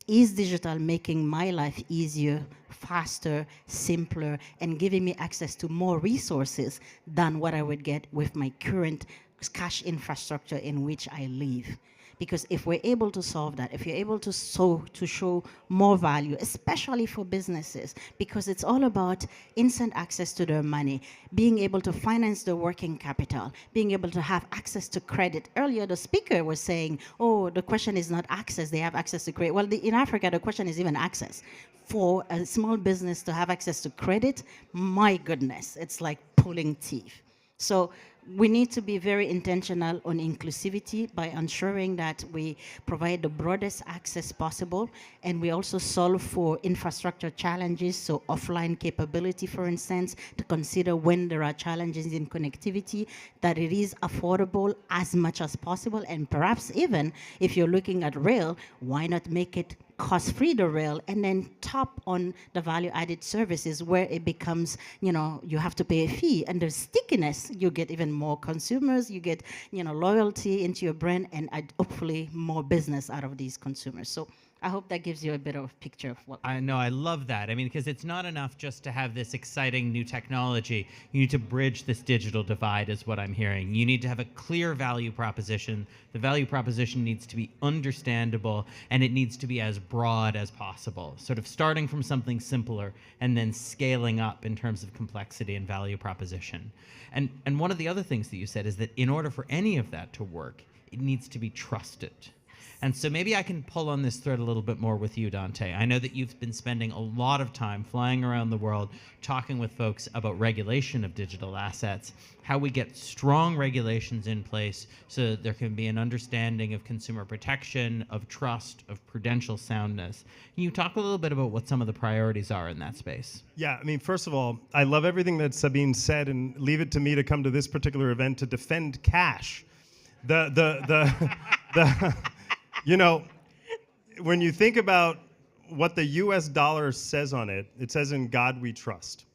Is digital making my life easier, faster, simpler, and giving me access to more resources than what I would get with my current cash infrastructure in which I live? Because if we're able to solve that, if you're able to show more value, especially for businesses, because it's all about instant access to their money, being able to finance their working capital, being able to have access to credit. Earlier, the speaker was saying, oh, the question is not access, they have access to credit. Well, in Africa, the question is even access. For a small business to have access to credit, my goodness, it's like pulling teeth. So we need to be very intentional on inclusivity by ensuring that we provide the broadest access possible, and we also solve for infrastructure challenges, so offline capability, for instance, to consider when there are challenges in connectivity, that it is affordable as much as possible, and perhaps even if you're looking at rail, why not make it cost-free the rail, and then top on the value-added services where it becomes, you have to pay a fee, and there's stickiness. You get even more consumers, you get, loyalty into your brand, and hopefully more business out of these consumers. So I hope that gives you a bit of a picture of what. I know, I love that. I mean, because it's not enough just to have this exciting new technology. You need to bridge this digital divide, is what I'm hearing. You need to have a clear value proposition. The value proposition needs to be understandable, and it needs to be as broad as possible, sort of starting from something simpler and then scaling up in terms of complexity and value proposition. And one of the other things that you said is that in order for any of that to work, it needs to be trusted. And so maybe I can pull on this thread a little bit more with you, Dante. I know that you've been spending a lot of time flying around the world talking with folks about regulation of digital assets, how we get strong regulations in place so that there can be an understanding of consumer protection, of trust, of prudential soundness. Can you talk a little bit about what some of the priorities are in that space? Yeah, I mean, first of all, I love everything that Sabine said, and leave it to me to come to this particular event to defend cash. When you think about what the US dollar says on it, it says, "In God we trust."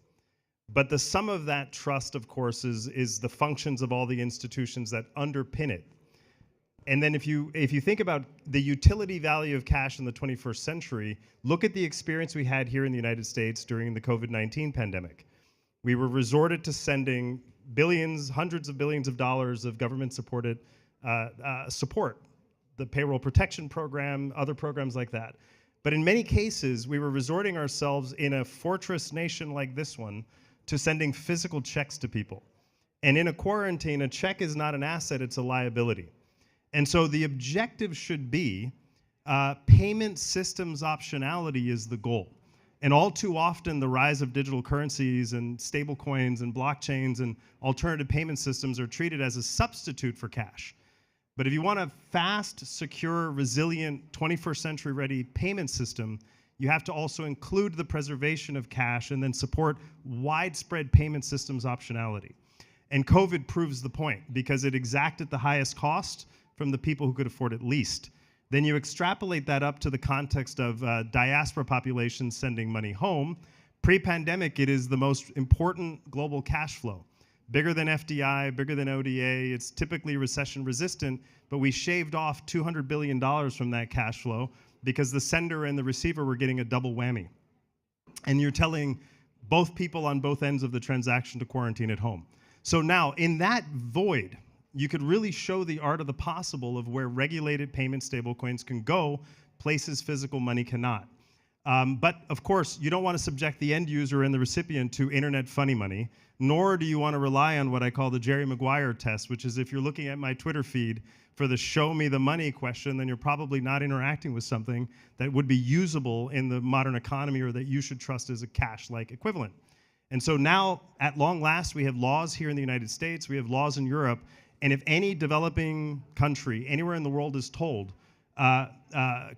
But the sum of that trust, of course, is the functions of all the institutions that underpin it. And then if you think about the utility value of cash in the 21st century, look at the experience we had here in the United States during the COVID-19 pandemic. We were resorted to sending billions, hundreds of billions of dollars of government-supported support, the payroll protection program, other programs like that. But in many cases, we were resorting ourselves in a fortress nation like this one to sending physical checks to people. And in a quarantine, a check is not an asset, it's a liability. And so the objective should be payment systems optionality is the goal. And all too often, the rise of digital currencies and stable coins and blockchains and alternative payment systems are treated as a substitute for cash. But if you want a fast, secure, resilient, 21st century ready payment system, you have to also include the preservation of cash and then support widespread payment systems optionality. And COVID proves the point because it exacted the highest cost from the people who could afford it least. Then you extrapolate that up to the context of diaspora populations sending money home. Pre-pandemic, it is the most important global cash flow. Bigger than FDI, bigger than ODA. It's typically recession resistant, but we shaved off $200 billion from that cash flow because the sender and the receiver were getting a double whammy. And you're telling both people on both ends of the transaction to quarantine at home. So now, in that void, you could really show the art of the possible of where regulated payment stablecoins can go, places physical money cannot. But of course, you don't want to subject the end user and the recipient to internet funny money, nor do you want to rely on what I call the Jerry Maguire test, which is if you're looking at my Twitter feed for the show me the money question, then you're probably not interacting with something that would be usable in the modern economy or that you should trust as a cash-like equivalent. And so now, at long last, we have laws here in the United States, we have laws in Europe, and if any developing country anywhere in the world is told,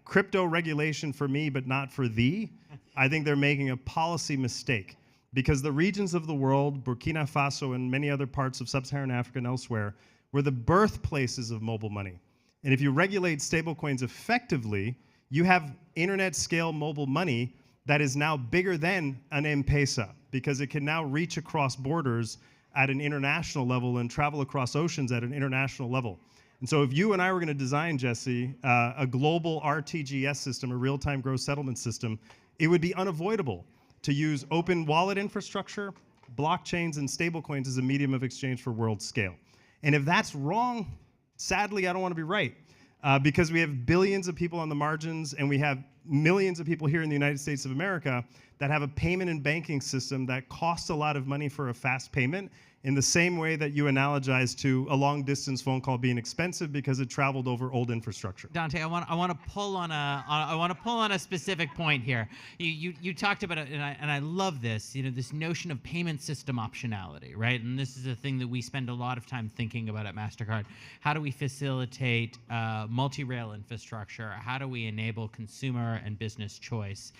crypto regulation for me but not for thee, I think they're making a policy mistake. because the regions of the world, Burkina Faso and many other parts of sub-Saharan Africa and elsewhere, were the birthplaces of mobile money. And if you regulate stablecoins effectively, you have internet-scale mobile money that is now bigger than an M-Pesa, because it can now reach across borders at an international level and travel across oceans at an international level. And so if you and I were going to design, Jesse, a global RTGS system, a real-time gross settlement system, it would be unavoidable to use open wallet infrastructure, blockchains, and stablecoins as a medium of exchange for world scale. And if that's wrong, sadly, I don't want to be right, because we have billions of people on the margins, and we have millions of people here in the United States of America that have a payment and banking system that costs a lot of money for a fast payment, in the same way that you analogize to a long-distance phone call being expensive because it traveled over old infrastructure. Dante, I want to pull on a specific point here. You talked about it, and I love this. This notion of payment system optionality, right? And this is a thing that we spend a lot of time thinking about at Mastercard. How do we facilitate multi-rail infrastructure? How do we enable consumer and business choice?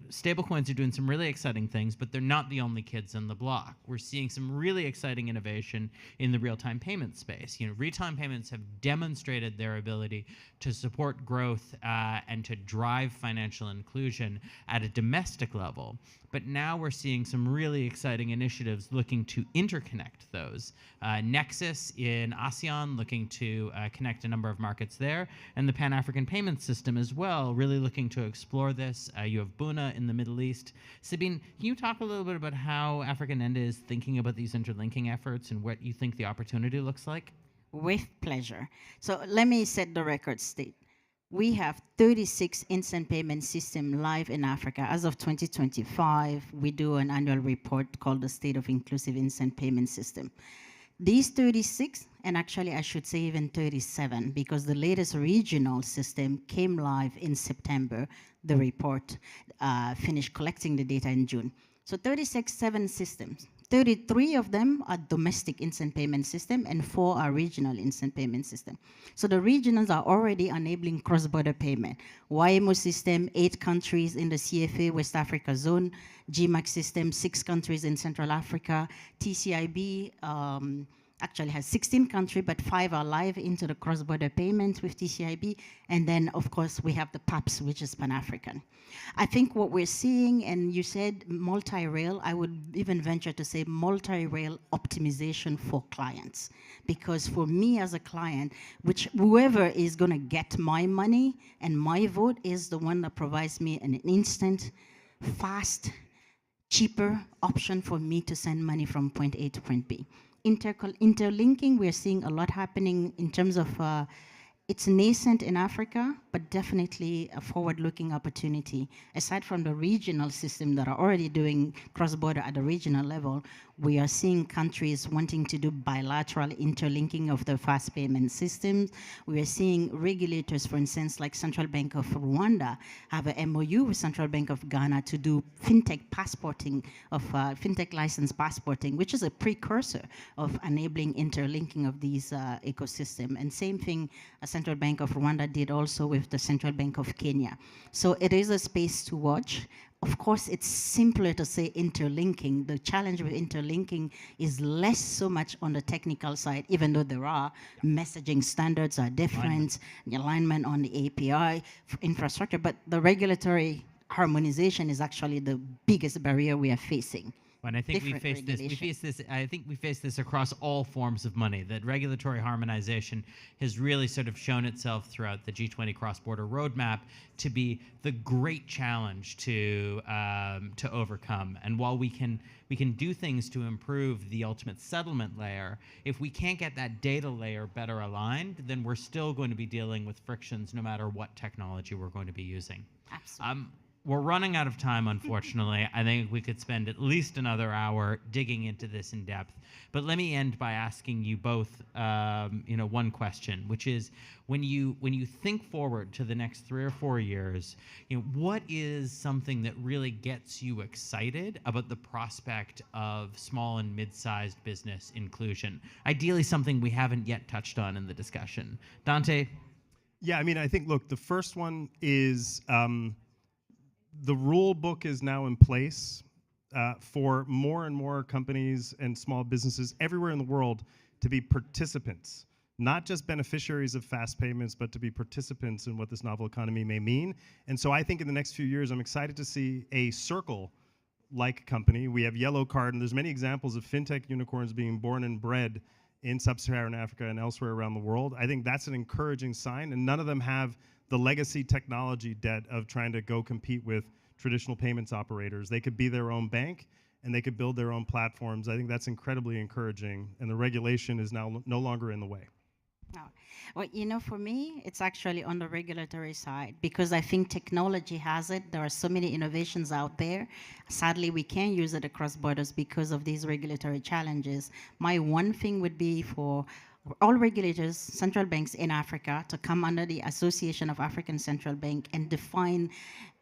Stablecoins are doing some really exciting things, but they're not the only kids on the block. We're seeing some really exciting innovation in the real-time payment space. Real-time payments have demonstrated their ability to support growth and to drive financial inclusion at a domestic level. But now we're seeing some really exciting initiatives looking to interconnect those. Nexus in ASEAN looking to connect a number of markets there, and the Pan-African payment system as well, really looking to explore this. You have Buna in the Middle East. Sabine, can you talk a little bit about how African Enda is thinking about these interlinking efforts and what you think the opportunity looks like? With pleasure. So let me set the record straight. We have 36 instant payment systems live in Africa. As of 2025, we do an annual report called the State of Inclusive Instant Payment System. These 36, and actually I should say even 37, because the latest regional system came live in September. The report finished collecting the data in June. So 7 systems. 33 of them are domestic instant payment system, and 4 are regional instant payment system. So the regionals are already enabling cross-border payment. YMO system, 8 countries in the CFA West Africa zone. GMAX system, 6 countries in Central Africa. TCIB actually has 16 countries, but 5 are live into the cross-border payments with TCIB. And then, of course, we have the PAPS, which is Pan-African. I think what we're seeing, and you said multi-rail, I would even venture to say multi-rail optimization for clients. Because for me as a client, whoever is going to get my money and my vote is the one that provides me an instant, fast, cheaper option for me to send money from point A to point B. Interlinking, we're seeing a lot happening in terms of it's nascent in Africa, but definitely a forward-looking opportunity. Aside from the regional system that are already doing cross-border at the regional level, we are seeing countries wanting to do bilateral interlinking of their fast payment systems. We are seeing regulators, for instance, like Central Bank of Rwanda, have an MOU with Central Bank of Ghana to do fintech passporting, of fintech license passporting, which is a precursor of enabling interlinking of these ecosystems. And same thing, Central Bank of Rwanda did also with the Central Bank of Kenya. So it is a space to watch. Of course, it's simpler to say interlinking. The challenge with interlinking is less so much on the technical side, even though there are messaging standards are different, the alignment on the API infrastructure, but the regulatory harmonization is actually the biggest barrier we are facing. And I think we face this. I think we face this across all forms of money. That regulatory harmonization has really sort of shown itself throughout the G20 cross-border roadmap to be the great challenge to overcome. And while we can do things to improve the ultimate settlement layer, if we can't get that data layer better aligned, then we're still going to be dealing with frictions no matter what technology we're going to be using. Absolutely. We're running out of time, unfortunately. I think we could spend at least another hour digging into this in depth. But let me end by asking you both, one question, which is, when you think forward to the next 3 or 4 years, what is something that really gets you excited about the prospect of small and mid-sized business inclusion? Ideally, something we haven't yet touched on in the discussion. Dante? Yeah, I mean, I think, look, the first one is the rule book is now in place. for more and more companies and small businesses everywhere in the world to be participants, not just beneficiaries of fast payments, but to be participants in what this novel economy may mean. And so I think in the next few years, I'm excited to see a Circle-like company. We have Yellow Card, and there's many examples of fintech unicorns being born and bred in sub-Saharan Africa and elsewhere around the world. I think that's an encouraging sign, and none of them have the legacy technology debt of trying to go compete with traditional payments operators. They could be their own bank, and they could build their own platforms. I think that's incredibly encouraging, and the regulation is now no longer in the way. Oh. Well, you know, for me, it's actually on the regulatory side because I think technology has it. There are so many innovations out there. Sadly, we can't use it across borders because of these regulatory challenges. My one thing would be for all regulators, central banks in Africa, to come under the Association of African Central Bank and define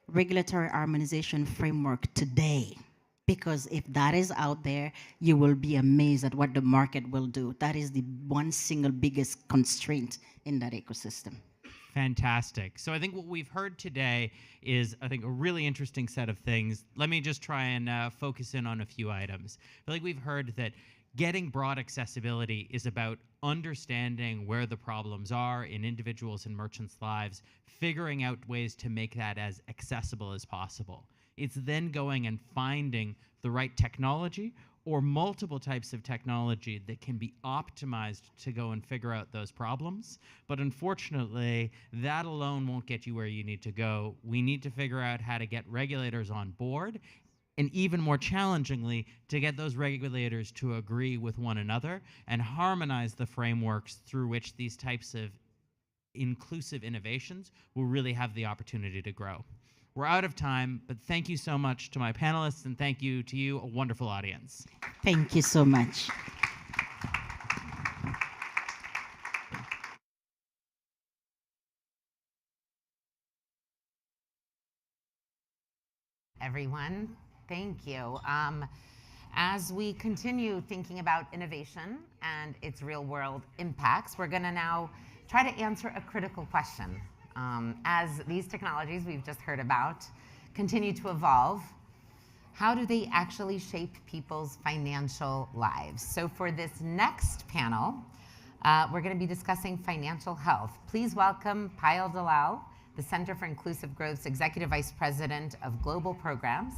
regulatory harmonization framework today. Because if that is out there, you will be amazed at what the market will do. That is the one single biggest constraint in that ecosystem. Fantastic. So I think what we've heard today is, I think, a really interesting set of things. Let me just try and focus in on a few items. I feel like we've heard that getting broad accessibility is about understanding where the problems are in individuals and merchants' lives, figuring out ways to make that as accessible as possible. It's then going and finding the right technology or multiple types of technology that can be optimized to go and figure out those problems. But unfortunately, that alone won't get you where you need to go. We need to figure out how to get regulators on board, and even more challengingly, to get those regulators to agree with one another and harmonize the frameworks through which these types of inclusive innovations will really have the opportunity to grow. We're out of time, but thank you so much to my panelists, and thank you to you, a wonderful audience. Thank you so much. Everyone, thank you. As we continue thinking about innovation and its real-world impacts, we're going to now try to answer a critical question. As these technologies we've just heard about continue to evolve, how do they actually shape people's financial lives? So for this next panel, we're going to be discussing financial health. Please welcome Payal Dalal, the Center for Inclusive Growth's Executive Vice President of Global Programs,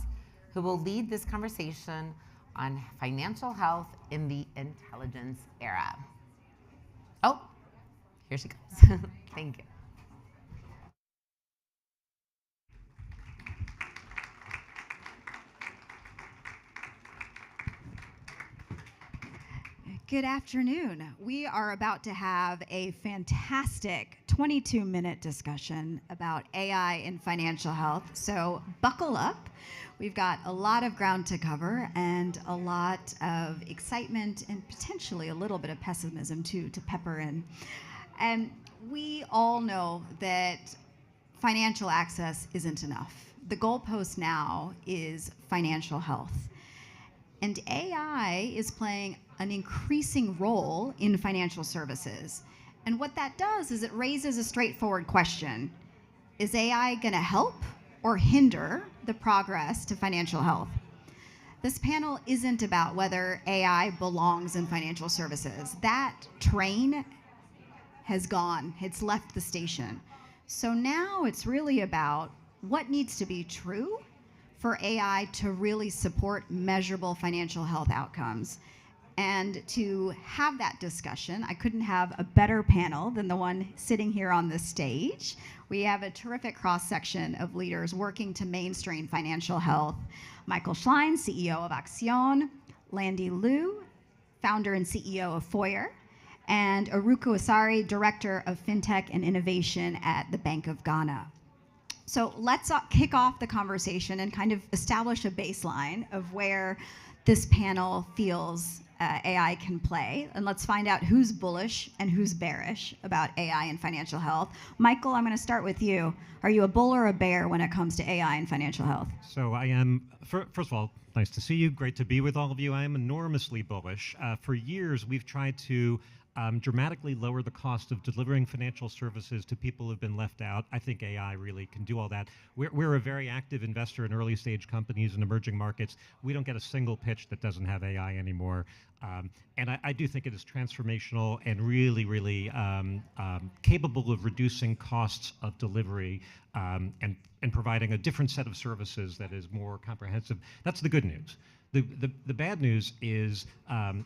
who will lead this conversation on financial health in the intelligence era. Oh, here she comes. Thank you. Good afternoon. We are about to have a fantastic 22-minute discussion about AI in financial health. So buckle up. We've got a lot of ground to cover and a lot of excitement and potentially a little bit of pessimism too to pepper in. And we all know that financial access isn't enough. The goalpost now is financial health. And AI is playing an increasing role in financial services. And what that does is it raises a straightforward question. Is AI going to help or hinder the progress to financial health? This panel isn't about whether AI belongs in financial services. That train has gone. It's left the station. So now it's really about what needs to be true for AI to really support measurable financial health outcomes. And to have that discussion, I couldn't have a better panel than the one sitting here on the stage. We have a terrific cross-section of leaders working to mainstream financial health. Michael Schlein, CEO of Axion, Landy Liu, founder and CEO of Foyer, and Aruku Asari, Director of FinTech and Innovation at the Bank of Ghana. So let's kick off the conversation and kind of establish a baseline of where this panel feels AI can play. And let's find out who's bullish and who's bearish about AI and financial health. Michael, I'm going to start with you. Are you a bull or a bear when it comes to AI and financial health? So I am First of all, nice to see you. Great to be with all of you. I am enormously bullish. For years, we've tried to dramatically lower the cost of delivering financial services to people who have been left out. I think AI really can do all that. We're a very active investor in early stage companies and emerging markets. We don't get a single pitch that doesn't have AI anymore. And I do think it is transformational and really, really capable of reducing costs of delivery and providing a different set of services that is more comprehensive. That's the good news. The bad news is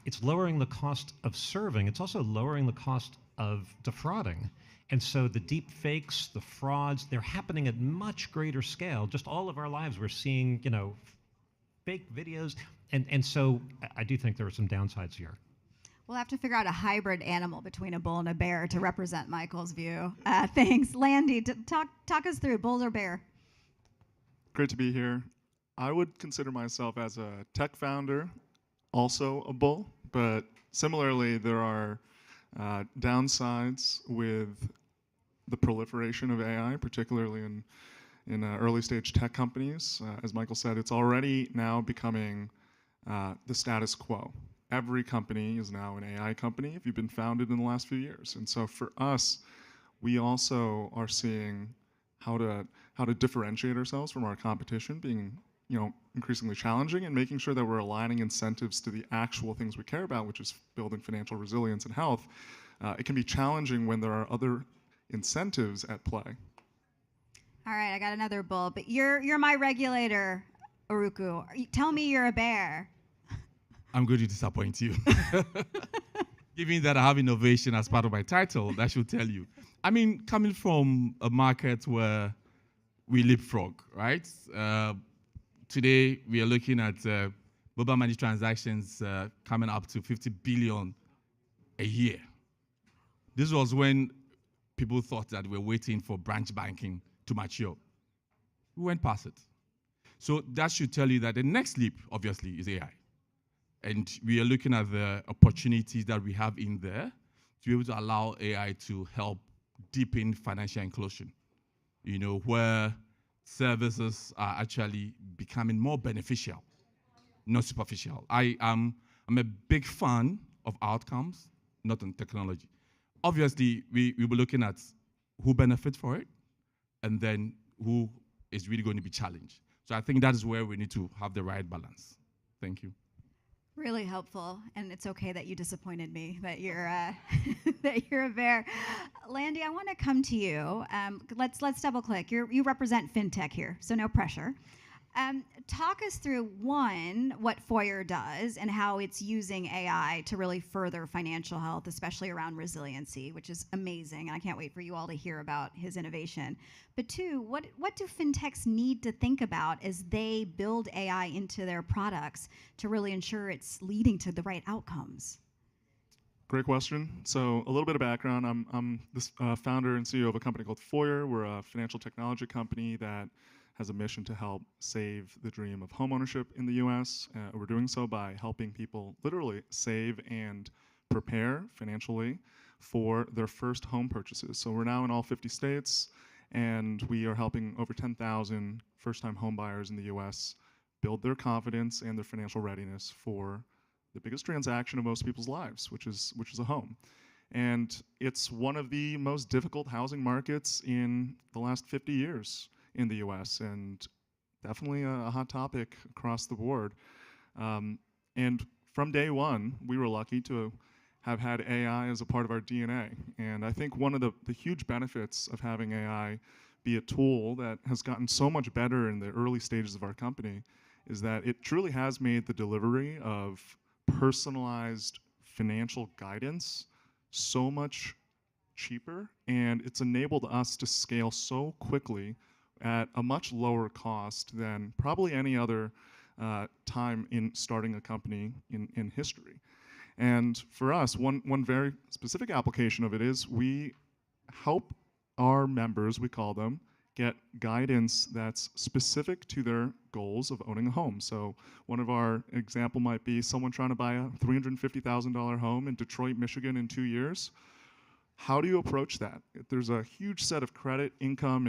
it's lowering the cost of serving. It's also lowering the cost of defrauding. And so the deep fakes, the frauds, they're happening at much greater scale. Just all of our lives, we're seeing, fake videos. And so I do think there are some downsides here. We'll have to figure out a hybrid animal between a bull and a bear to represent Michael's view. Thanks. Landy, talk us through bulls or bear. Great to be here. I would consider myself as a tech founder, also a bull, but similarly, there are downsides with the proliferation of AI, particularly in early stage tech companies. As Michael said, it's already now becoming the status quo. Every company is now an AI company if you've been founded in the last few years. And so for us, we also are seeing how to differentiate ourselves from our competition being increasingly challenging, and making sure that we're aligning incentives to the actual things we care about, which is building financial resilience and health. It can be challenging when there are other incentives at play. All right, I got another bull, but you're my regulator, Uruku. Tell me you're a bear. I'm going to disappoint you. Given that I have innovation as part of my title, that should tell you. I mean, coming from a market where we leapfrog, right? Today, we are looking at mobile money transactions coming up to 50 billion a year. This was when people thought that we're waiting for branch banking to mature. We went past it. So that should tell you that the next leap, obviously, is AI. And we are looking at the opportunities that we have in there to be able to allow AI to help deepen financial inclusion, where services are actually becoming more beneficial, not superficial. I'm a big fan of outcomes, not on technology. Obviously, we were looking at who benefits for it, and then who is really going to be challenged. So I think that is where we need to have the right balance. Thank you. Really helpful, and it's okay that you disappointed me that you're that you're a bear. Landy, I want to come to you. Let's double click. You represent fintech here, so no pressure. Talk us through what Foyer does and how it's using AI to really further financial health, especially around resiliency, which is amazing, and I can't wait for you all to hear about his innovation. But two, what do fintechs need to think about as they build AI into their products to really ensure it's leading to the right outcomes? Great question. So a little bit of background. I'm the founder and CEO of a company called Foyer. We're a financial technology company that has a mission to help save the dream of homeownership in the US. We're doing so by helping people literally save and prepare financially for their first home purchases. So we're now in all 50 states, and we are helping over 10,000 first-time home buyers in the US build their confidence and their financial readiness for the biggest transaction of most people's lives, which is a home. And it's one of the most difficult housing markets in the last 50 years in the US, and definitely a hot topic across the board. And from day one, we were lucky to have had AI as a part of our DNA. And I think one of the huge benefits of having AI be a tool that has gotten so much better in the early stages of our company is that it truly has made the delivery of personalized financial guidance so much cheaper, and it's enabled us to scale so quickly at a much lower cost than probably any other time in starting a company in history. And for us, one very specific application of it is we help our members, we call them, get guidance that's specific to their goals of owning a home. So one of our example might be someone trying to buy a $350,000 home in Detroit, Michigan in 2 years. How do you approach that? There's a huge set of credit, income,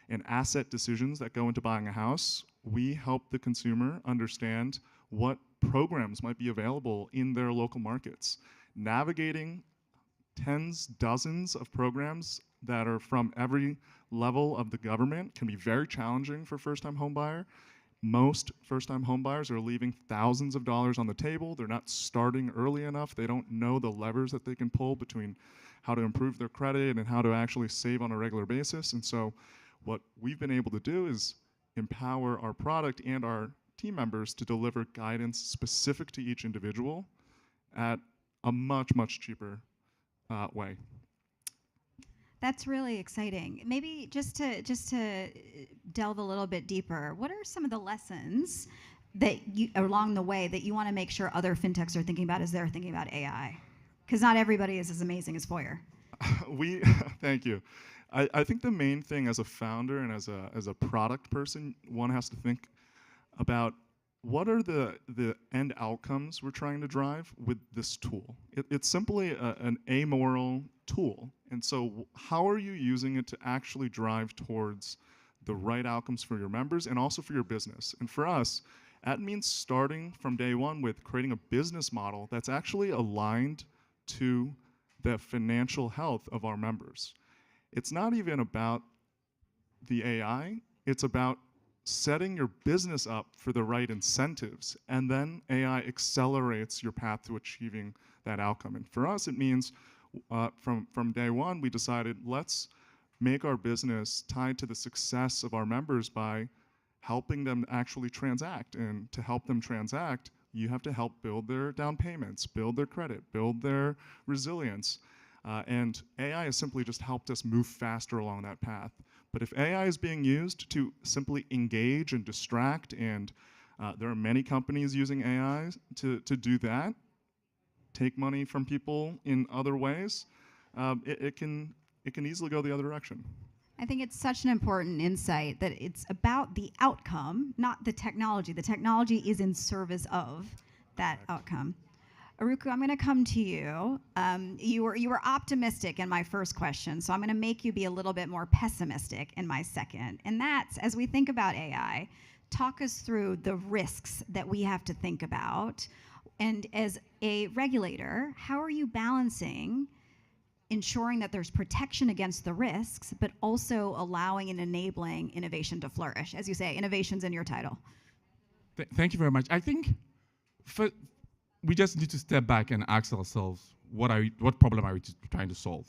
and asset decisions that go into buying a house. we help the consumer understand what programs might be available in their local markets. Navigating tens, dozens of programs that are from every level of the government can be very challenging for first-time homebuyer. Most first-time homebuyers are leaving thousands of dollars on the table. They're not starting early enough. They don't know the levers that they can pull between how to improve their credit and how to actually save on a regular basis. And so what we've been able to do is empower our product and our team members to deliver guidance specific to each individual at a much, much cheaper way. That's really exciting. Maybe just to delve a little bit deeper, what are some of the lessons that you along the way that you want to make sure other fintechs are thinking about as they're thinking about AI? Because not everybody is as amazing as Foyer. Thank you. I think the main thing as a founder and as a product person, one has to think about what are the end outcomes we're trying to drive with this tool. It's simply an amoral tool. And so how are you using it to actually drive towards the right outcomes for your members and also for your business? And for us, that means starting from day one with creating a business model that's actually aligned to the financial health of our members. It's not even about the AI, it's about setting your business up for the right incentives, and then AI accelerates your path to achieving that outcome. And for us, it means from day one, we decided let's make our business tied to the success of our members by helping them actually transact. And to help them transact, you have to help build their down payments, build their credit, build their resilience. And AI has simply just helped us move faster along that path. But if AI is being used to simply engage and distract, and there are many companies using AI to do that, take money from people in other ways, it can easily go the other direction. I think it's such an important insight that it's about the outcome, not the technology. The technology is in service of that outcome. Aruku, I'm going to come to you. You were optimistic in my first question, so I'm going to make you be a little bit more pessimistic in my second. And that's, as we think about AI, talk us through the risks that we have to think about. And as a regulator, how are you balancing ensuring that there's protection against the risks, but also allowing and enabling innovation to flourish? As you say, innovation's in your title. Thank you very much. I think we just need to step back and ask ourselves, what problem are we trying to solve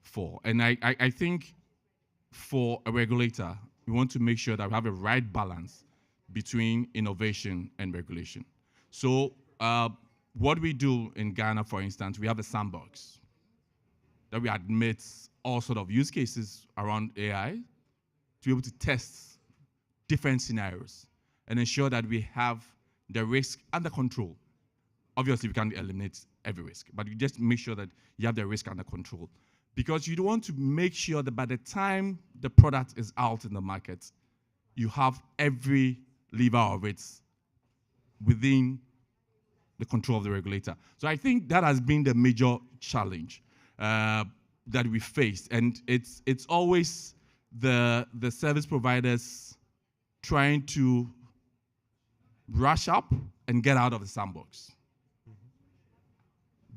for? And I think for a regulator, we want to make sure that we have a right balance between innovation and regulation. So what we do in Ghana, for instance, we have a sandbox that we admit all sort of use cases around AI to be able to test different scenarios and ensure that we have the risk under control. Obviously, we can't eliminate every risk, but you just make sure that you have the risk under control. Because you don't want to make sure that by the time the product is out in the market, you have every lever of it within the control of the regulator. So I think that has been the major challenge that we faced. And it's always the service providers trying to rush up and get out of the sandbox.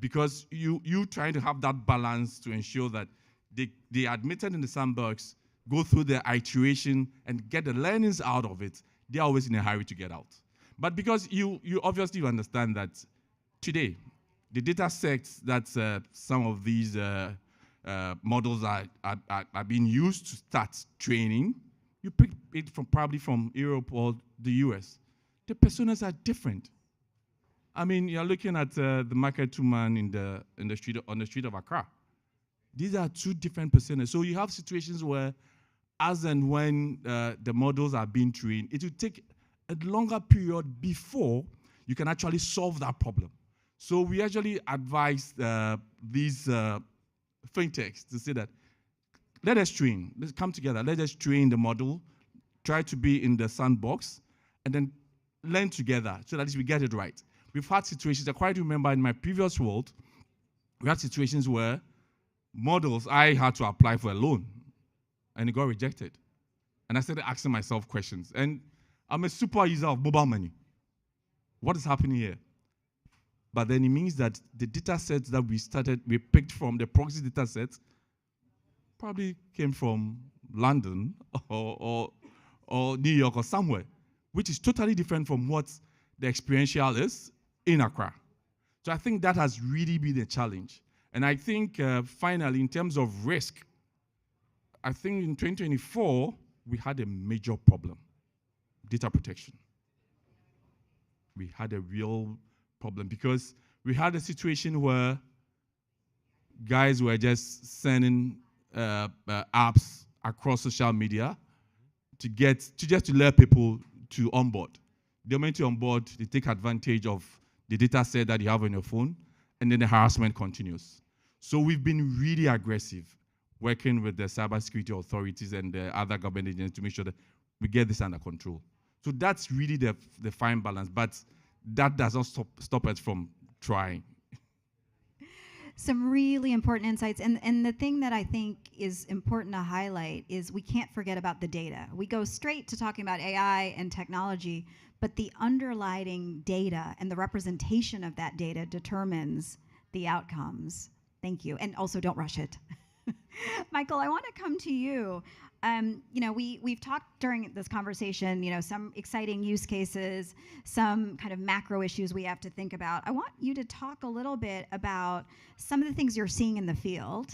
Because you trying to have that balance to ensure that they are admitted in the sandbox, go through the iteration and get the learnings out of it, they're always in a hurry to get out. But because you obviously understand that today, the data sets that some of these models are being used to start training, you pick it probably from Europe or the US. The personas are different. I mean, you're looking at the market two-man on the street of Accra. These are two different personas. So you have situations where, as and when the models are being trained, it will take a longer period before you can actually solve that problem. So we actually advise these fintechs to say that, let us train, let's come together, let us train the model, try to be in the sandbox, and then learn together so that we get it right. We've had situations, I quite remember in my previous world, we had situations where models, I had to apply for a loan, and it got rejected. And I started asking myself questions. And I'm a super user of mobile money. What is happening here? But then it means that the data sets that we picked from the proxy data sets probably came from London or New York or somewhere, which is totally different from what the experiential is in Accra. So I think that has really been a challenge. And I think finally, in terms of risk, I think in 2024, we had a major problem, data protection. We had a real problem because we had a situation where guys were just sending apps across social media to lure people to onboard. The moment you onboard, they take advantage of the data set that you have on your phone, and then the harassment continues. So we've been really aggressive working with the cybersecurity authorities and the other government agencies to make sure that we get this under control. So that's really the fine balance, but that does not stop us from trying. Some really important insights. And the thing that I think is important to highlight is we can't forget about the data. We go straight to talking about AI and technology, but the underlying data and the representation of that data determines the outcomes. Thank you. And also don't rush it. Michael, I want to come to you. We've talked during this conversation, some exciting use cases, some kind of macro issues we have to think about. I want you to talk a little bit about some of the things you're seeing in the field.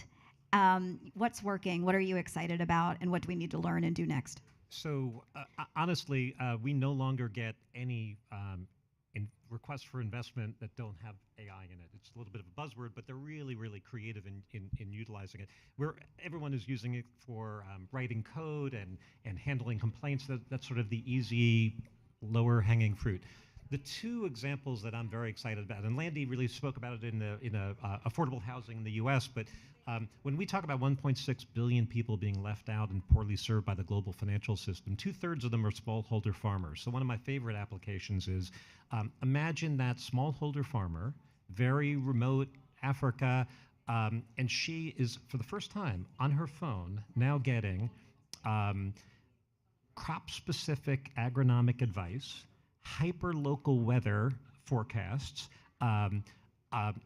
What's working? What are you excited about? And what do we need to learn and do next? So honestly, we no longer get any requests for investment that don't have AI in it. It's a little bit of a buzzword, but they're really, really creative in utilizing it. Everyone is using it for writing code and handling complaints. That's sort of the easy, lower hanging fruit. The two examples that I'm very excited about, and Landy really spoke about it in affordable housing in the U.S., but when we talk about 1.6 billion people being left out and poorly served by the global financial system, 2/3 of them are smallholder farmers. So one of my favorite applications is imagine that smallholder farmer, very remote Africa, and she is, for the first time on her phone, now getting crop-specific agronomic advice, hyper-local weather forecasts,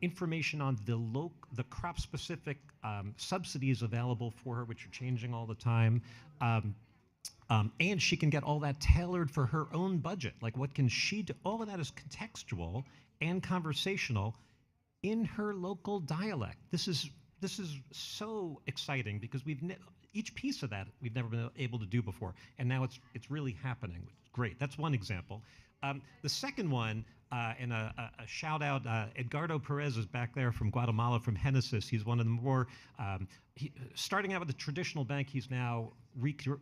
information on the crop-specific subsidies available for her, which are changing all the time, and she can get all that tailored for her own budget. Like, what can she do? All of that is contextual and conversational in her local dialect. This is so exciting because each piece of that we've never been able to do before, and now it's really happening. Great. That's one example. The second one, and a shout out, Edgardo Perez is back there from Guatemala, from Genesis. He's one of the more, starting out with a traditional bank, he's now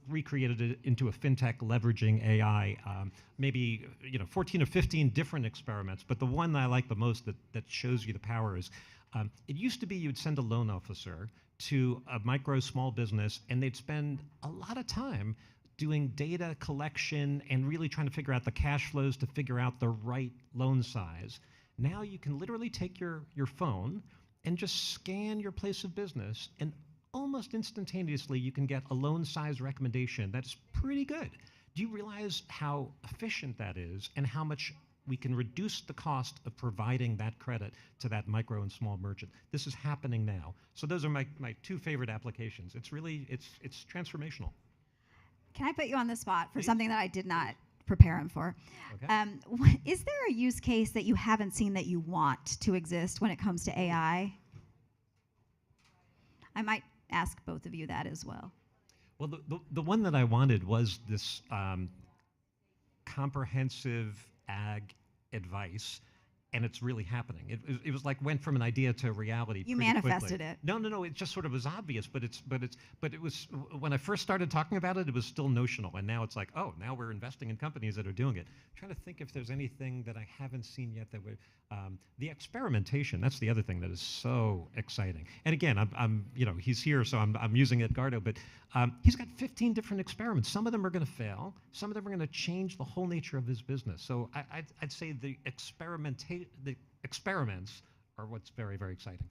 recreated it into a fintech leveraging AI. Maybe 14 or 15 different experiments, but the one that I like the most that shows you the power is, it used to be you'd send a loan officer to a micro small business, and they'd spend a lot of time doing data collection and really trying to figure out the cash flows to figure out the right loan size. Now you can literally take your phone and just scan your place of business, and almost instantaneously you can get a loan size recommendation that's pretty good. Do you realize how efficient that is and how much we can reduce the cost of providing that credit to that micro and small merchant? This is happening now. So those are my two favorite applications. It's really, it's transformational. Can I put you on the spot for something that I did not prepare him for? Okay. Is there a use case that you haven't seen that you want to exist when it comes to AI? I might ask both of you that as well. Well, the one that I wanted was this comprehensive ag advice, and it's really happening. It was like went from an idea to reality. You pretty manifested quickly. it. No. It just sort of was obvious, but it was when I first started talking about it, it was still notional, and now it's like, oh, now we're investing in companies that are doing it. I'm trying to think if there's anything that I haven't seen yet that would. The experimentation. That's the other thing that is so exciting. And again, I'm he's here, so I'm using Edgardo, but he's got 15 different experiments. Some of them are going to fail. Some of them are going to change the whole nature of his business. So I'd say the experiments are what's very, very exciting.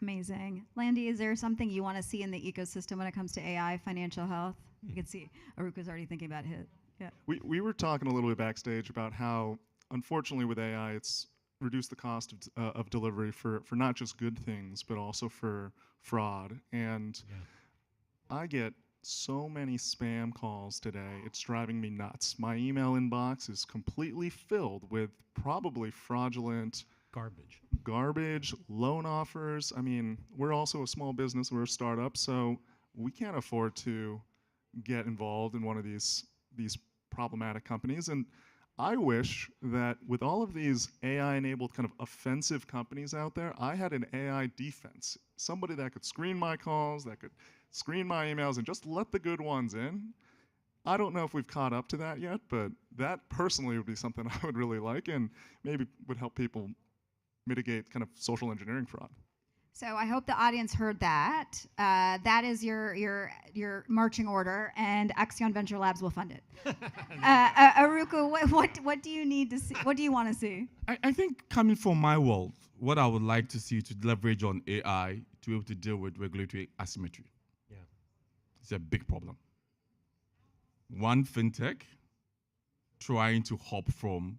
Amazing. Landy, is there something you want to see in the ecosystem when it comes to AI financial health? You can see Aruka's already thinking about We were talking a little bit backstage about how, unfortunately, with AI, it's reduced the cost of delivery for not just good things, but also for fraud. And I get so many spam calls today. It's driving me nuts. My email inbox is completely filled with probably fraudulent garbage, loan offers. I mean, we're also a small business, we're a startup, so we can't afford to get involved in one of these problematic companies. And I wish that with all of these AI-enabled kind of offensive companies out there, I had an AI defense. Somebody that could screen my calls, that could screen my emails, and just let the good ones in. I don't know if we've caught up to that yet, but that personally would be something I would really like, and maybe would help people mitigate kind of social engineering fraud. So I hope the audience heard that. That is your marching order, and Axion Venture Labs will fund it. Aruku, what do you need to see? What do you want to see? I think coming from my world, what I would like to see to leverage on AI to be able to deal with regulatory asymmetry. Yeah. It's a big problem. One fintech trying to hop from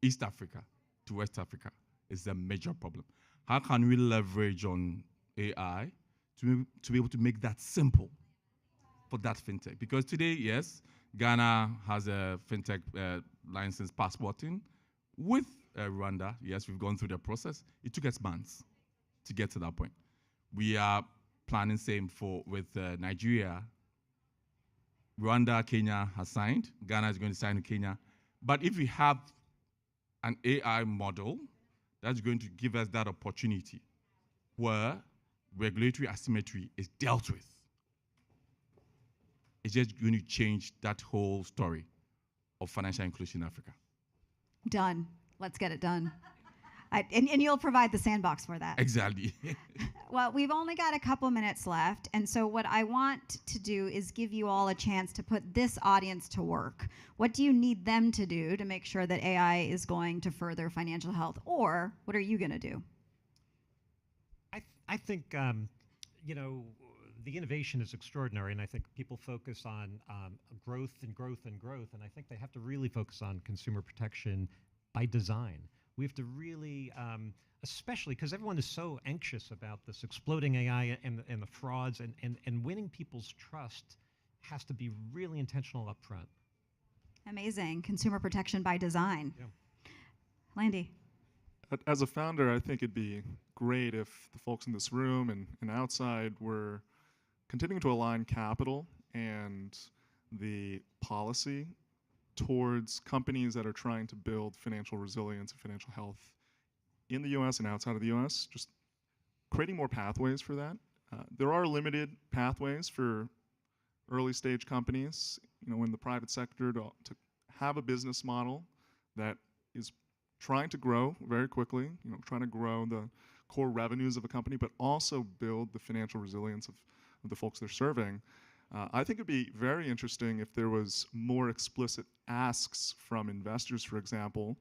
East Africa to West Africa is a major problem. How can we leverage on AI to be able to make that simple for that fintech? Because today, yes, Ghana has a fintech license passporting. With Rwanda, yes, we've gone through the process. It took us months to get to that point. We are planning same with Nigeria. Rwanda, Kenya has signed. Ghana is going to sign with Kenya. But if we have an AI model, that's going to give us that opportunity where regulatory asymmetry is dealt with. It's just going to change that whole story of financial inclusion in Africa. Done. Let's get it done. And you'll provide the sandbox for that. Exactly. Well, we've only got a couple minutes left, and so what I want to do is give you all a chance to put this audience to work. What do you need them to do to make sure that AI is going to further financial health, or what are you going to do? I think, you know, the innovation is extraordinary, and I think people focus on growth and growth and growth, and I think they have to really focus on consumer protection by design. We have to really, especially because everyone is so anxious about this exploding AI and the frauds, and winning people's trust has to be really intentional up front. Amazing. Consumer protection by design. Yeah. Landy. As a founder, I think it'd be great if the folks in this room and outside were continuing to align capital and the policy towards companies that are trying to build financial resilience and financial health in the US and outside of the US, just creating more pathways for that. There are limited pathways for early stage companies, you know, in the private sector to have a business model that is trying to grow very quickly, you know, trying to grow the core revenues of a company, but also build the financial resilience of the folks they're serving. I think it'd be very interesting if there was more explicit asks from investors, for example,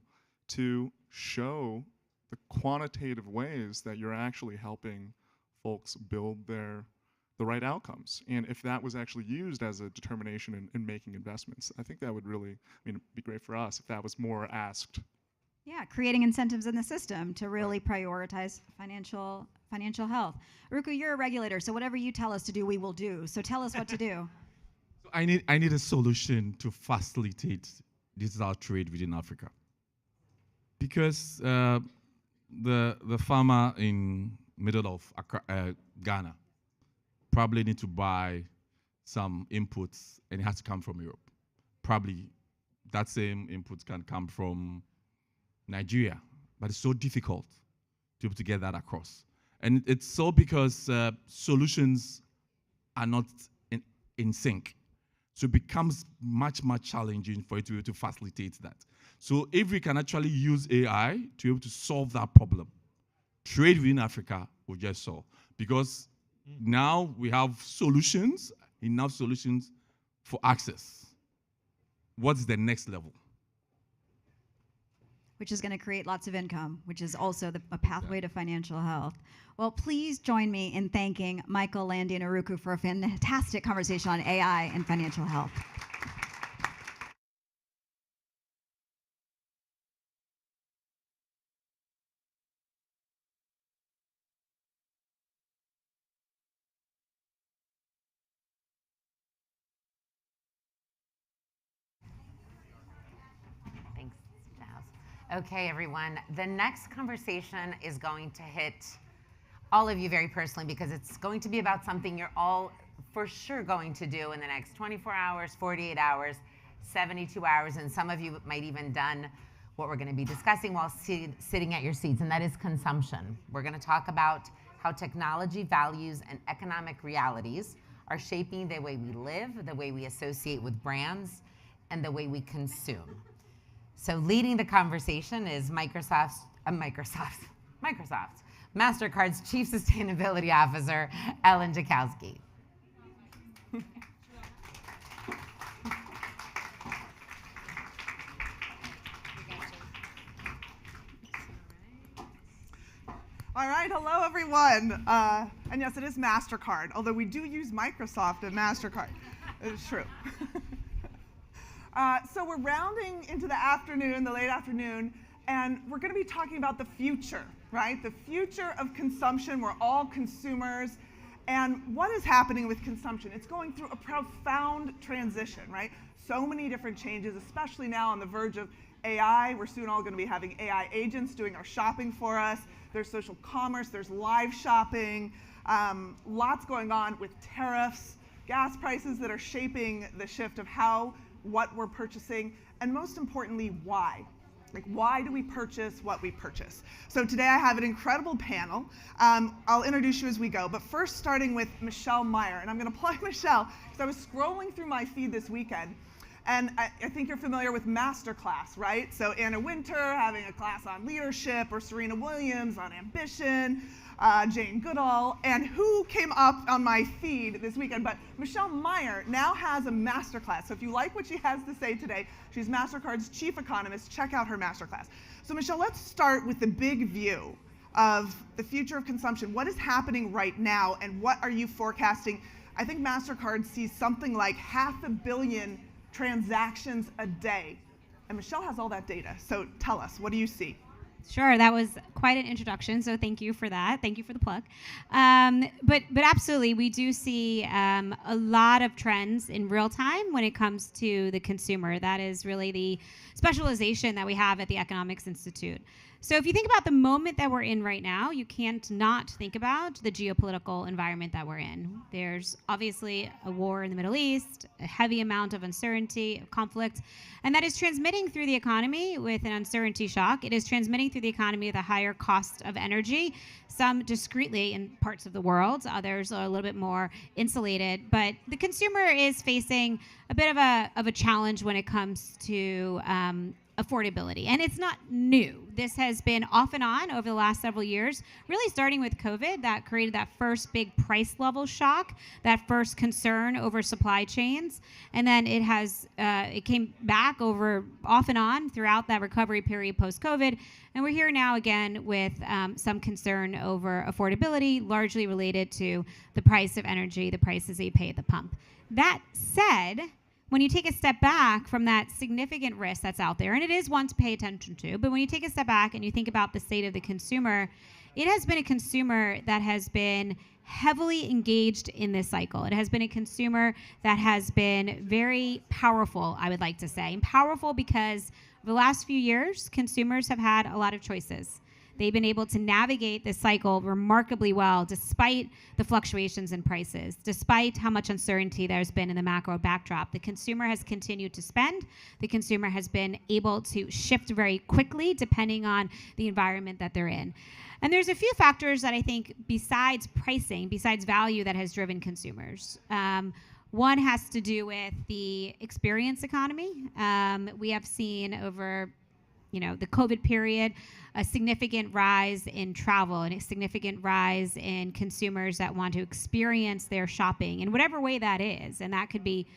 to show the quantitative ways that you're actually helping folks build the right outcomes. And if that was actually used as a determination in making investments, I think that would really, it'd be great for us if that was more asked. Yeah, creating incentives in the system to really prioritize financial health. Ruku, you're a regulator, so whatever you tell us to do, we will do. So tell us what to do. So I need a solution to facilitate digital trade within Africa. Because the farmer in middle of Ghana probably need to buy some inputs, and it has to come from Europe. Probably that same inputs can come from Nigeria, but it's so difficult to be able to get that across. And it's so because solutions are not in sync. So it becomes much more challenging for you to be able to facilitate that. So if we can actually use AI to be able to solve that problem, trade within Africa will just solve. Because now we have solutions, enough solutions for access. What's the next level? Which is going to create lots of income, which is also a pathway to financial health. Well, please join me in thanking Michael, Landy, and Aruku for a fantastic conversation on AI and financial health. Okay, everyone. The next conversation is going to hit all of you very personally because it's going to be about something you're all for sure going to do in the next 24 hours, 48 hours, 72 hours, and some of you might even done what we're going to be discussing while sitting at your seats, and that is consumption. We're going to talk about how technology, values, and economic realities are shaping the way we live, the way we associate with brands, and the way we consume. So leading the conversation is Microsoft's Mastercard's Chief Sustainability Officer, Ellen Jakowski. All right, hello everyone. And yes, it is Mastercard, although we do use Microsoft at Mastercard. It is true. So we're rounding into the afternoon, the late afternoon, and we're going to be talking about the future, right? The future of consumption. We're all consumers. And what is happening with consumption? It's going through a profound transition, right? So many different changes, especially now on the verge of AI. We're soon all going to be having AI agents doing our shopping for us. There's social commerce. There's live shopping. Lots going on with tariffs, gas prices that are shaping the shift of what we're purchasing, and most importantly, why. Like, why do we purchase what we purchase? So today I have an incredible panel. I'll introduce you as we go, but first starting with Michelle Meyer. And I'm going to plug Michelle because I was scrolling through my feed this weekend, and I think you're familiar with Masterclass, right? So Anna Wintour having a class on leadership, or Serena Williams on ambition, Jane Goodall, and who came up on my feed this weekend? But Michelle Meyer now has a masterclass. So if you like what she has to say today, she's Mastercard's chief economist. Check out her masterclass. So Michelle, let's start with the big view of the future of consumption. What is happening right now, and what are you forecasting? I think Mastercard sees something like 500 million transactions a day. And Michelle has all that data. So tell us, what do you see? Sure, that was quite an introduction, so thank you for that. Thank you for the plug. But absolutely, we do see a lot of trends in real time when it comes to the consumer. That is really the specialization that we have at the Economics Institute. So if you think about the moment that we're in right now, you can't not think about the geopolitical environment that we're in. There's obviously a war in the Middle East, a heavy amount of uncertainty, of conflict, and that is transmitting through the economy with an uncertainty shock. It is transmitting through the economy with a higher cost of energy, some discreetly in parts of the world, others are a little bit more insulated. But the consumer is facing a bit of a challenge when it comes to affordability. And it's not new. This has been off and on over the last several years, really starting with COVID, that created that first big price level shock, that first concern over supply chains. And then it came back over off and on throughout that recovery period post-COVID. And we're here now again with some concern over affordability, largely related to the price of energy, the prices that you pay at the pump. That said, when you take a step back from that significant risk that's out there, and it is one to pay attention to, but when you take a step back and you think about the state of the consumer, it has been a consumer that has been heavily engaged in this cycle. It has been a consumer that has been very powerful, I would like to say. And powerful because over the last few years, consumers have had a lot of choices. They've been able to navigate this cycle remarkably well, despite the fluctuations in prices, despite how much uncertainty there's been in the macro backdrop. The consumer has continued to spend. The consumer has been able to shift very quickly depending on the environment that they're in. And there's a few factors that I think, besides pricing, besides value, that has driven consumers. One has to do with the experience economy. We have seen over the COVID period, a significant rise in travel and a significant rise in consumers that want to experience their shopping in whatever way that is. And that could be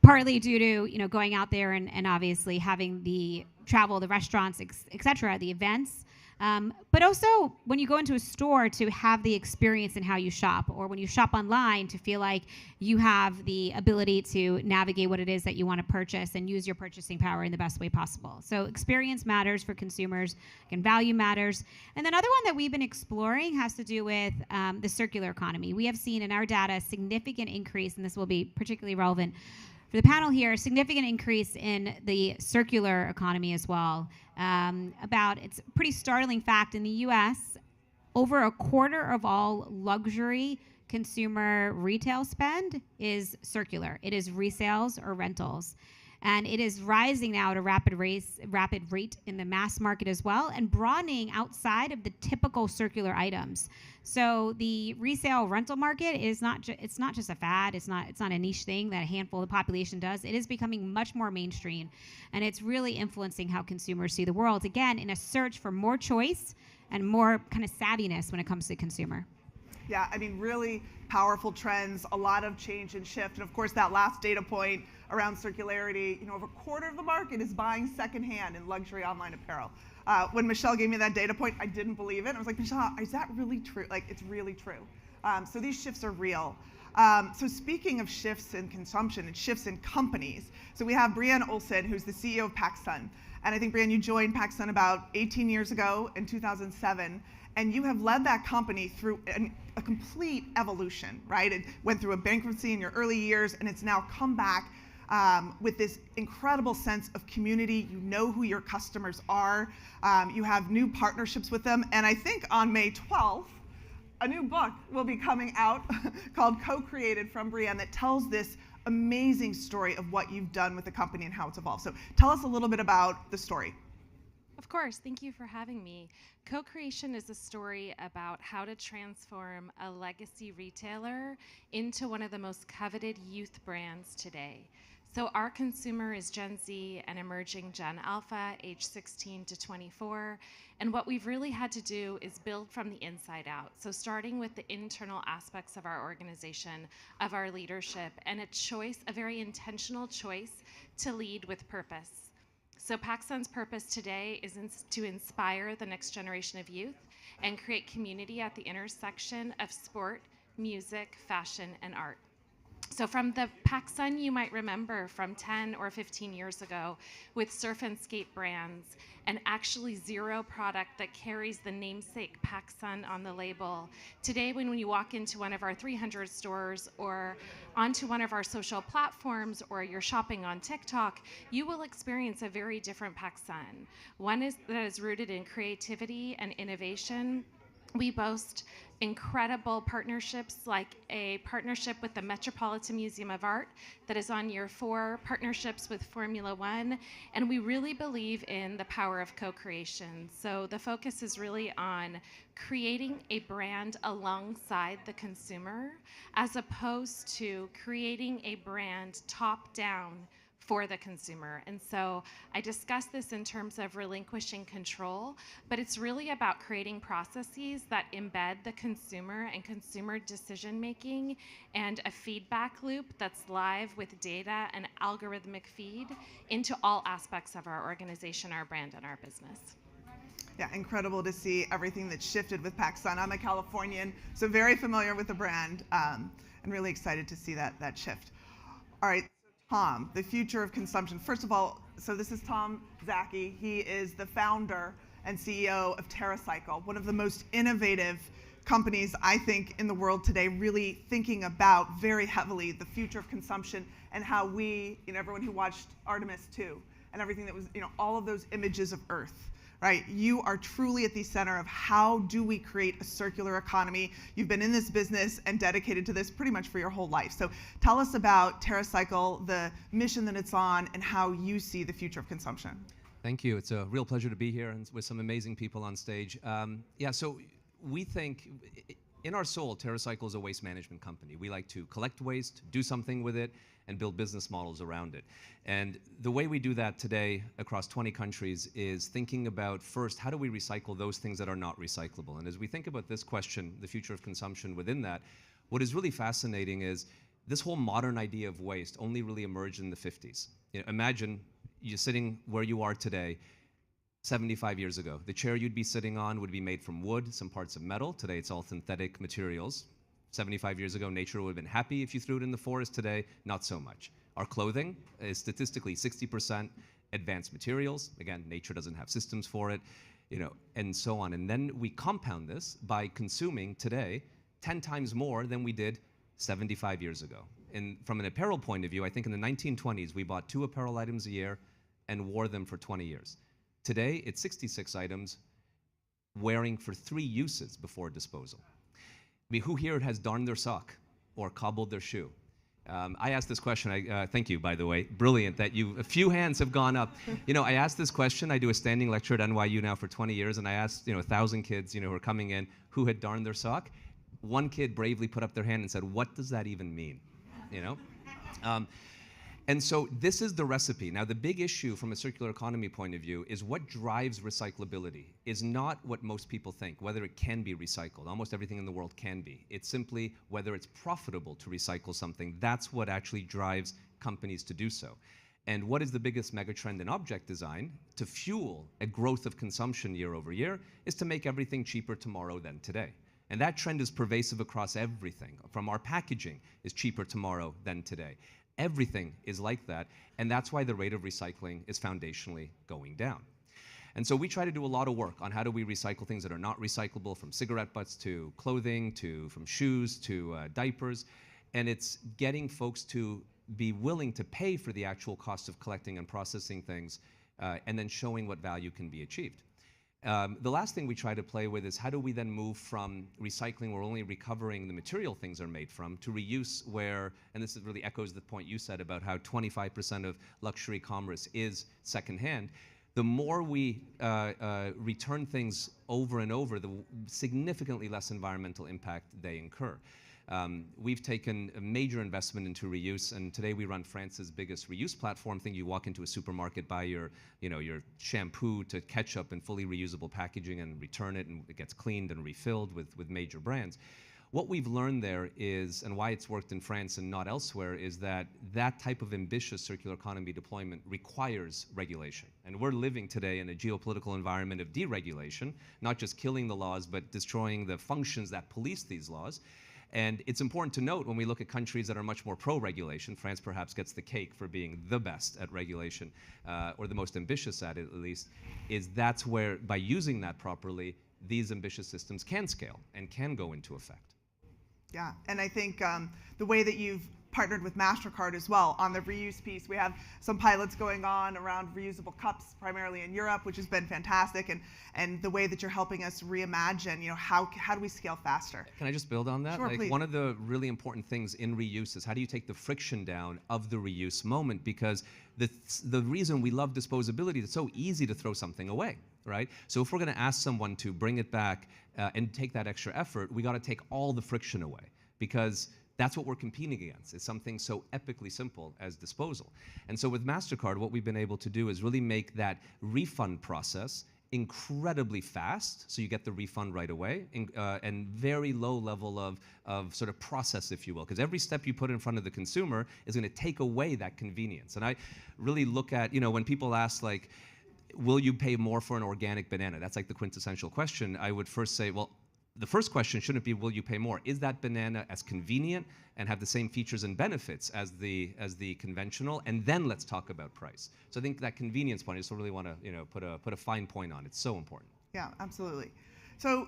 partly due to, going out there and obviously having the travel, the restaurants, et cetera, the events. But also when you go into a store to have the experience in how you shop, or when you shop online to feel like you have the ability to navigate what it is that you want to purchase and use your purchasing power in the best way possible. So experience matters for consumers, and value matters. And another one that we've been exploring has to do with the circular economy. We have seen in our data a significant increase, and this will be particularly relevant for the panel here, significant increase in the circular economy as well. It's a pretty startling fact in the US, over a quarter of all luxury consumer retail spend is circular. It is resales or rentals. And it is rising now at a rapid rate in the mass market as well, and broadening outside of the typical circular items. So the resale rental market is it's not just a fad. It's not a niche thing that a handful of the population does. It is becoming much more mainstream, and it's really influencing how consumers see the world. Again, in a search for more choice and more kind of savviness when it comes to consumer. Yeah, I mean, really powerful trends, a lot of change and shift. And of course, that last data point around circularity, over a quarter of the market is buying secondhand in luxury online apparel. When Michelle gave me that data point, I didn't believe it. I was like, Michelle, is that really true? Like, it's really true. So these shifts are real. So speaking of shifts in consumption and shifts in companies, so we have Brianne Olsen, who's the CEO of PacSun. And I think, Brianne, you joined PacSun about 18 years ago in 2007. And you have led that company through a complete evolution, right? It went through a bankruptcy in your early years, and it's now come back with this incredible sense of community. You know who your customers are. You have new partnerships with them. And I think on May 12th, a new book will be coming out called Co-Created from Brianne that tells this amazing story of what you've done with the company and how it's evolved. So tell us a little bit about the story. Of course, thank you for having me. Co-creation is a story about how to transform a legacy retailer into one of the most coveted youth brands today. So our consumer is Gen Z and emerging Gen Alpha, age 16 to 24. And what we've really had to do is build from the inside out. So starting with the internal aspects of our organization, of our leadership, and a very intentional choice to lead with purpose. So PacSun's purpose today is to inspire the next generation of youth and create community at the intersection of sport, music, fashion, and art. So from the PacSun you might remember from 10 or 15 years ago with surf and skate brands and actually zero product that carries the namesake PacSun on the label. Today when you walk into one of our 300 stores or onto one of our social platforms or you're shopping on TikTok, you will experience a very different PacSun. One that is rooted in creativity and innovation. We boast incredible partnerships like a partnership with the Metropolitan Museum of Art that is on year 4, partnerships with Formula One, and we really believe in the power of co-creation. So the focus is really on creating a brand alongside the consumer as opposed to creating a brand top-down for the consumer. And so I discuss this in terms of relinquishing control, but it's really about creating processes that embed the consumer and consumer decision making and a feedback loop that's live with data and algorithmic feed into all aspects of our organization, our brand, and our business. Yeah, incredible to see everything that's shifted with PacSun. I'm a Californian, so very familiar with the brand, and really excited to see that shift. All right. Tom, the future of consumption. First of all, so this is Tom Zaki. He is the founder and CEO of TerraCycle, one of the most innovative companies, I think, in the world today, really thinking about very heavily the future of consumption and how we, everyone who watched Artemis 2 and everything that was, all of those images of Earth, right? You are truly at the center of how do we create a circular economy. You've been in this business and dedicated to this pretty much for your whole life. So tell us about TerraCycle, the mission that it's on, and how you see the future of consumption. Thank you. It's a real pleasure to be here and with some amazing people on stage. So we think, in our soul, TerraCycle is a waste management company. We like to collect waste, do something with it, and build business models around it. And the way we do that today across 20 countries is thinking about, first, how do we recycle those things that are not recyclable? And as we think about this question, the future of consumption within that, what is really fascinating is this whole modern idea of waste only really emerged in the 50s. Imagine you're sitting where you are today, 75 years ago. The chair you'd be sitting on would be made from wood, some parts of metal. Today it's all synthetic materials. 75 years ago, nature would have been happy if you threw it in the forest. Today, not so much. Our clothing is statistically 60% advanced materials. Again, nature doesn't have systems for it, and so on. And then we compound this by consuming today 10 times more than we did 75 years ago. And from an apparel point of view, I think in the 1920s, we bought 2 apparel items a year and wore them for 20 years. Today, it's 66 items wearing for 3 uses before disposal. I mean, who here has darned their sock or cobbled their shoe? I asked this question, thank you, by the way, brilliant that a few hands have gone up. You know, I asked this question, I do a standing lecture at NYU now for 20 years, and I asked, 1,000 kids, who are coming in, who had darned their sock. One kid bravely put up their hand and said, what does that even mean? And so this is the recipe. Now, the big issue from a circular economy point of view is what drives recyclability is not what most people think, whether it can be recycled. Almost everything in the world can be. It's simply whether it's profitable to recycle something. That's what actually drives companies to do so. And what is the biggest megatrend in object design to fuel a growth of consumption year over year is to make everything cheaper tomorrow than today. And that trend is pervasive across everything. From our packaging is cheaper tomorrow than today. Everything is like that, and that's why the rate of recycling is foundationally going down. And so we try to do a lot of work on how do we recycle things that are not recyclable, from cigarette butts to clothing, from shoes to diapers, and it's getting folks to be willing to pay for the actual cost of collecting and processing things, and then showing what value can be achieved. The last thing we try to play with is how do we then move from recycling where only recovering the material things are made from to reuse where, and this really echoes the point you said about how 25% of luxury commerce is secondhand. The more we return things over and over, the significantly less environmental impact they incur. We've taken a major investment into reuse, and today we run France's biggest reuse platform. You walk into a supermarket, buy your shampoo to ketchup in fully reusable packaging and return it, and it gets cleaned and refilled with major brands. What we've learned there is, and why it's worked in France and not elsewhere, is that that type of ambitious circular economy deployment requires regulation. And we're living today in a geopolitical environment of deregulation, not just killing the laws, but destroying the functions that police these laws. And it's important to note when we look at countries that are much more pro-regulation, France perhaps gets the cake for being the best at regulation, or the most ambitious at it at least, is that's where, by using that properly, these ambitious systems can scale and can go into effect. Yeah, and I think the way that you've partnered with Mastercard as well on the reuse piece. We have some pilots going on around reusable cups, primarily in Europe, which has been fantastic, and the way that you're helping us reimagine, how do we scale faster? Can I just build on that? Sure, please. One of the really important things in reuse is how do you take the friction down of the reuse moment, because the reason we love disposability is it's so easy to throw something away, right? So if we're going to ask someone to bring it back and take that extra effort, we got to take all the friction away, because that's what we're competing against. It's something so epically simple as disposal. And so with Mastercard, what we've been able to do is really make that refund process incredibly fast, so you get the refund right away, and very low level of sort of process, if you will, because every step you put in front of the consumer is going to take away that convenience. And I really look at, when people ask, like, will you pay more for an organic banana? That's like the quintessential question. I would first say, well, the first question shouldn't be, will you pay more? Is that banana as convenient and have the same features and benefits as the conventional? And then let's talk about price. So I think that convenience point, I just really want to put a fine point on. It's so important. Yeah, absolutely. So,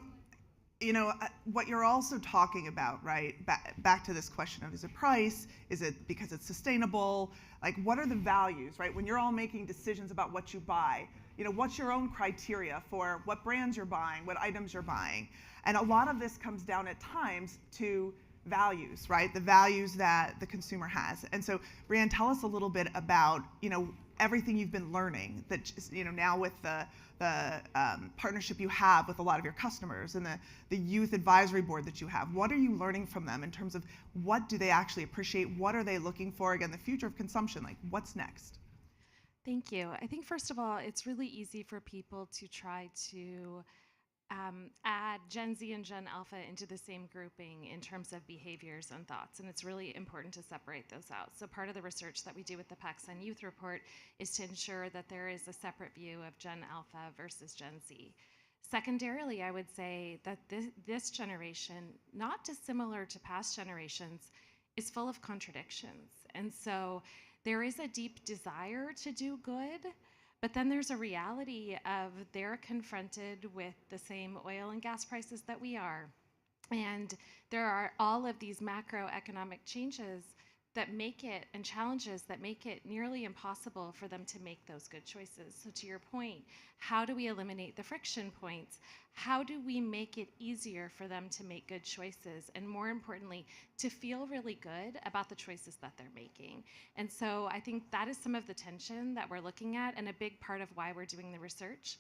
what you're also talking about, right? Back to this question of, is it price? Is it because it's sustainable? Like, what are the values, right? When you're all making decisions about what you buy, what's your own criteria for what brands you're buying, what items you're buying? And a lot of this comes down at times to values, right? The values that the consumer has. And so, Rand, tell us a little bit about, everything you've been learning that, now with the partnership you have with a lot of your customers and the youth advisory board that you have. What are you learning from them in terms of what do they actually appreciate? What are they looking for? Again, the future of consumption, like what's next? Thank you. I think, first of all, it's really easy for people to try to add Gen Z and Gen Alpha into the same grouping in terms of behaviors and thoughts, and it's really important to separate those out. So part of the research that we do with the PacSun Youth Report is to ensure that there is a separate view of Gen Alpha versus Gen Z. Secondarily, I would say that this generation, not dissimilar to past generations, is full of contradictions. And so there is a deep desire to do good, but then there's a reality of they're confronted with the same oil and gas prices that we are. And there are all of these macroeconomic changes that make it, and challenges that make it nearly impossible for them to make those good choices. So to your point, how do we eliminate the friction points? How do we make it easier for them to make good choices? And more importantly, to feel really good about the choices that they're making. And so I think that is some of the tension that we're looking at, and a big part of why we're doing the research.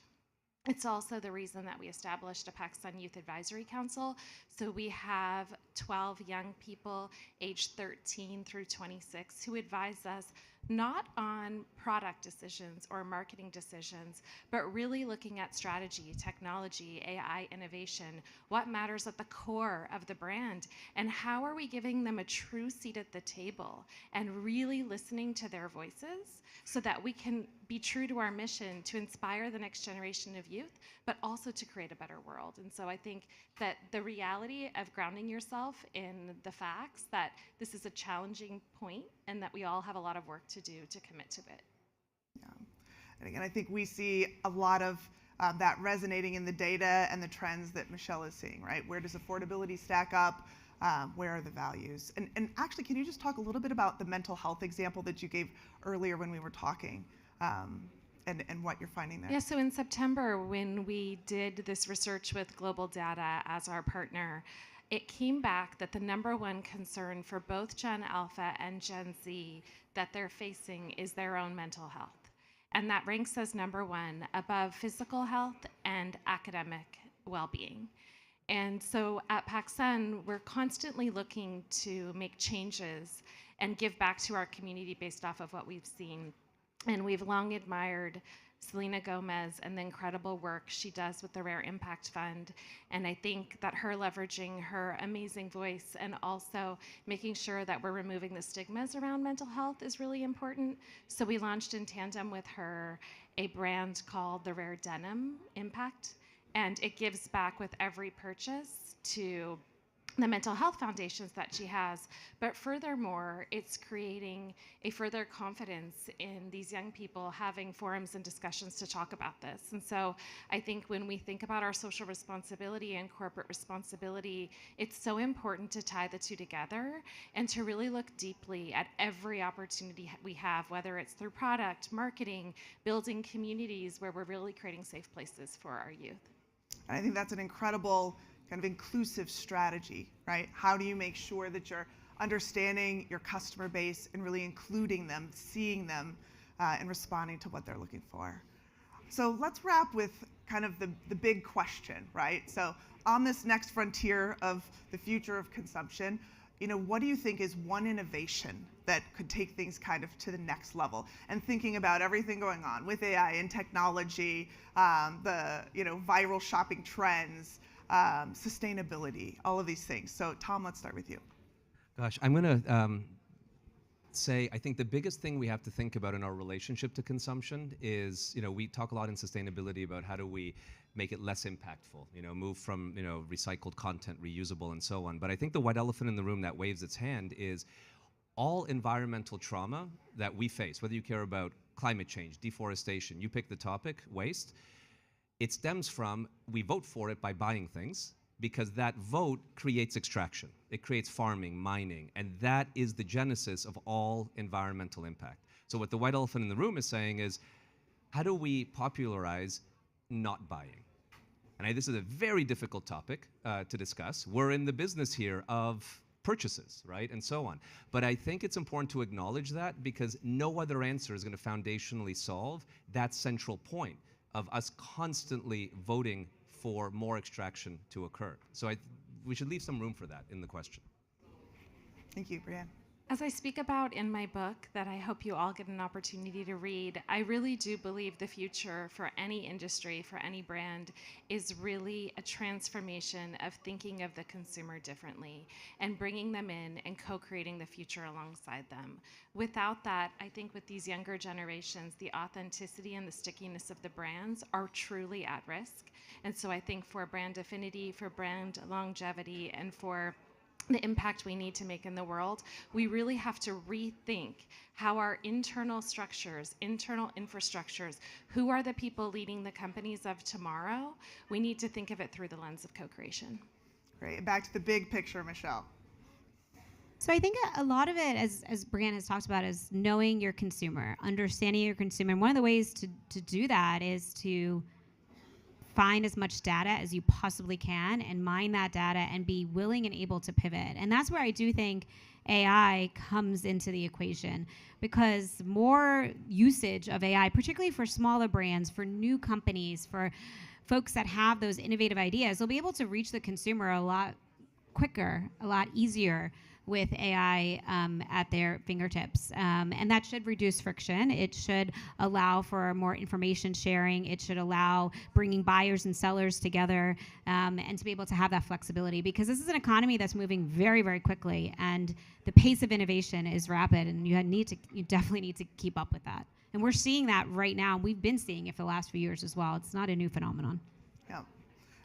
It's also the reason that we established a PacSun Youth Advisory Council. So we have 12 young people aged 13 through 26 who advise us not on product decisions or marketing decisions, but really looking at strategy, technology, AI innovation, what matters at the core of the brand, and how are we giving them a true seat at the table and really listening to their voices so that we can be true to our mission to inspire the next generation of youth, but also to create a better world. And so I think that the reality of grounding yourself in the facts that this is a challenging point and that we all have a lot of work to do to commit to it. Yeah. And again, I think we see a lot of that resonating in the data and the trends that Michelle is seeing, right? Where does affordability stack up? Where are the values? And actually, can you just talk a little bit about the mental health example that you gave earlier when we were talking, and what you're finding there? Yeah, so in September, when we did this research with Global Data as our partner, it came back that the #1 concern for both Gen Alpha and Gen Z that they're facing is their own mental health. And that ranks as #1 above physical health and academic well-being. And so at PacSun, we're constantly looking to make changes and give back to our community based off of what we've seen. And we've long admired Selena Gomez and the incredible work she does with the Rare Impact Fund. And I think that her leveraging her amazing voice and also making sure that we're removing the stigmas around mental health is really important. So we launched in tandem with her a brand called the Rare Denim Impact. And it gives back with every purchase to the mental health foundations that she has. But furthermore, it's creating a further confidence in these young people having forums and discussions to talk about this. And so I think when we think about our social responsibility and corporate responsibility, it's so important to tie the two together and to really look deeply at every opportunity we have, whether it's through product, marketing, building communities where we're really creating safe places for our youth. And I think that's an incredible kind of inclusive strategy, right? How do you make sure that you're understanding your customer base and really including them, seeing them, and responding to what they're looking for? So let's wrap with kind of the big question, right? So on this next frontier of the future of consumption, what do you think is one innovation that could take things kind of to the next level? And thinking about everything going on with AI and technology, the viral shopping trends, sustainability, all of these things. So Tom, let's start with you. Gosh, I'm going to say I think the biggest thing we have to think about in our relationship to consumption is, we talk a lot in sustainability about how do we make it less impactful, move from, recycled content, reusable, and so on. But I think the white elephant in the room that waves its hand is all environmental trauma that we face, whether you care about climate change, deforestation, you pick the topic, waste, it stems from we vote for it by buying things because that vote creates extraction. It creates farming, mining, and that is the genesis of all environmental impact. So what the white elephant in the room is saying is, how do we popularize not buying? And this is a very difficult topic to discuss. We're in the business here of purchases, right, and so on. But I think it's important to acknowledge that because no other answer is going to foundationally solve that central point of us constantly voting for more extraction to occur. So we should leave some room for that in the question. Thank you, Brianne. As I speak about in my book that I hope you all get an opportunity to read, I really do believe the future for any industry, for any brand, is really a transformation of thinking of the consumer differently and bringing them in and co-creating the future alongside them. Without that, I think with these younger generations, the authenticity and the stickiness of the brands are truly at risk. And so I think for brand affinity, for brand longevity, and for the impact we need to make in the world, we really have to rethink how our internal structures, internal infrastructures, who are the people leading the companies of tomorrow, we need to think of it through the lens of co-creation. Great. Back to the big picture, Michelle. So I think a lot of it, as Brianne has talked about, is knowing your consumer, understanding your consumer. And one of the ways to do that is to find as much data as you possibly can and mine that data and be willing and able to pivot. And that's where I do think AI comes into the equation, because more usage of AI, particularly for smaller brands, for new companies, for folks that have those innovative ideas, they'll be able to reach the consumer a lot quicker, a lot easier with AI at their fingertips. And that should reduce friction. It should allow for more information sharing. It should allow bringing buyers and sellers together, and to be able to have that flexibility, because this is an economy that's moving very, very quickly, and the pace of innovation is rapid, and you definitely need to keep up with that. And we're seeing that right now. We've been seeing it for the last few years as well. It's not a new phenomenon. Yeah.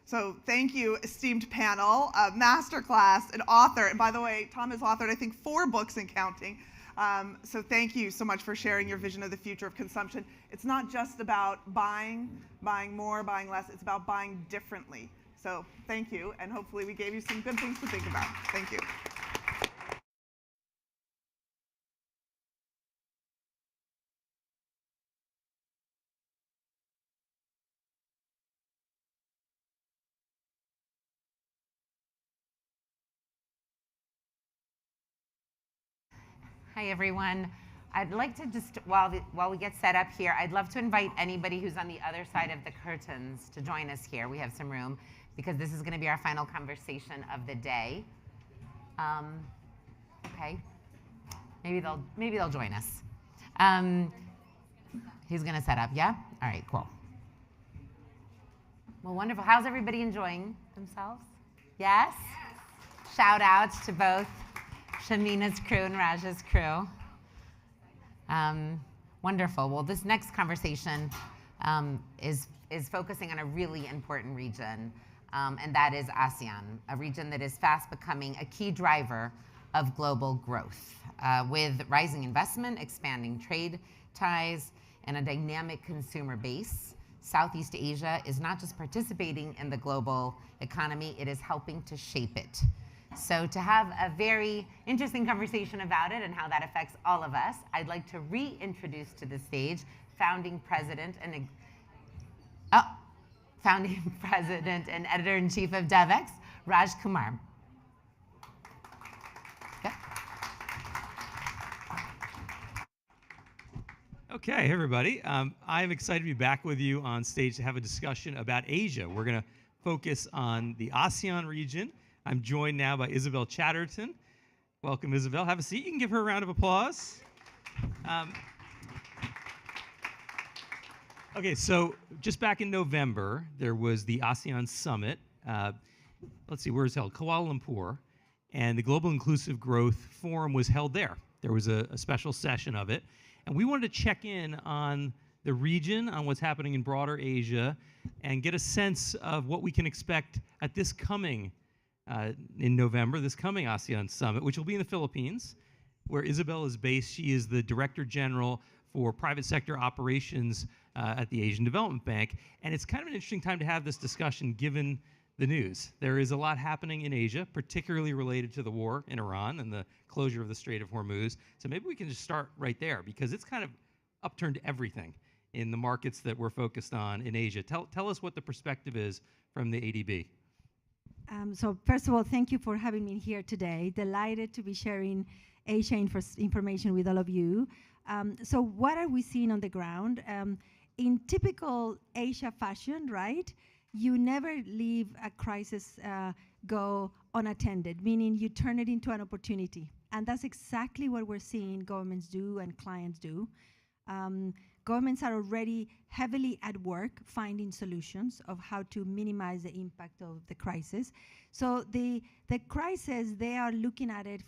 So thank you, esteemed panel, masterclass, an author. And by the way, Tom has authored, I think, 4 books and counting. So thank you so much for sharing your vision of the future of consumption. It's not just about buying more, buying less. It's about buying differently. So thank you, and hopefully we gave you some good things to think about. Thank you. Hi, everyone. I'd like to just, while we get set up here, I'd love to invite anybody who's on the other side of the curtains to join us here. We have some room, because this is going to be our final conversation of the day. Okay. Maybe they'll join us. He's going to set up, yeah? All right, cool. Well, wonderful. How's everybody enjoying themselves? Yes? Shout outs to both Shamina's crew and Raja's crew. Wonderful. Well, this next conversation is focusing on a really important region, and that is ASEAN, a region that is fast becoming a key driver of global growth. With rising investment, expanding trade ties, and a dynamic consumer base, Southeast Asia is not just participating in the global economy, it is helping to shape it. So to have a very interesting conversation about it and how that affects all of us, I'd like to reintroduce to the stage founding president and editor-in-chief of DevEx, Raj Kumar. Okay, hey everybody. I'm excited to be back with you on stage to have a discussion about Asia. We're going to focus on the ASEAN region. I'm joined now by Isabel Chatterton. Welcome, Isabel. Have a seat. You can give her a round of applause. Okay, so just back in November, there was the ASEAN Summit. Let's see, where is it held? Kuala Lumpur. And the Global Inclusive Growth Forum was held there. There was a special session of it. And we wanted to check in on the region, on what's happening in broader Asia, and get a sense of what we can expect at this coming in November, this coming ASEAN Summit, which will be in the Philippines, where Isabel is based. She is the Director General for Private Sector Operations at the Asian Development Bank. And it's kind of an interesting time to have this discussion given the news. There is a lot happening in Asia, particularly related to the war in Iran and the closure of the Strait of Hormuz. So maybe we can just start right there, because it's kind of upturned everything in the markets that we're focused on in Asia. Tell us what the perspective is from the ADB. So first of all, thank you for having me here today. Delighted to be sharing Asia information with all of you. So what are we seeing on the ground? In typical Asia fashion, right? You never leave a crisis go unattended, meaning you turn it into an opportunity. And that's exactly what we're seeing governments do and clients do. Governments are already heavily at work finding solutions of how to minimize the impact of the crisis. So the crisis, they are looking at it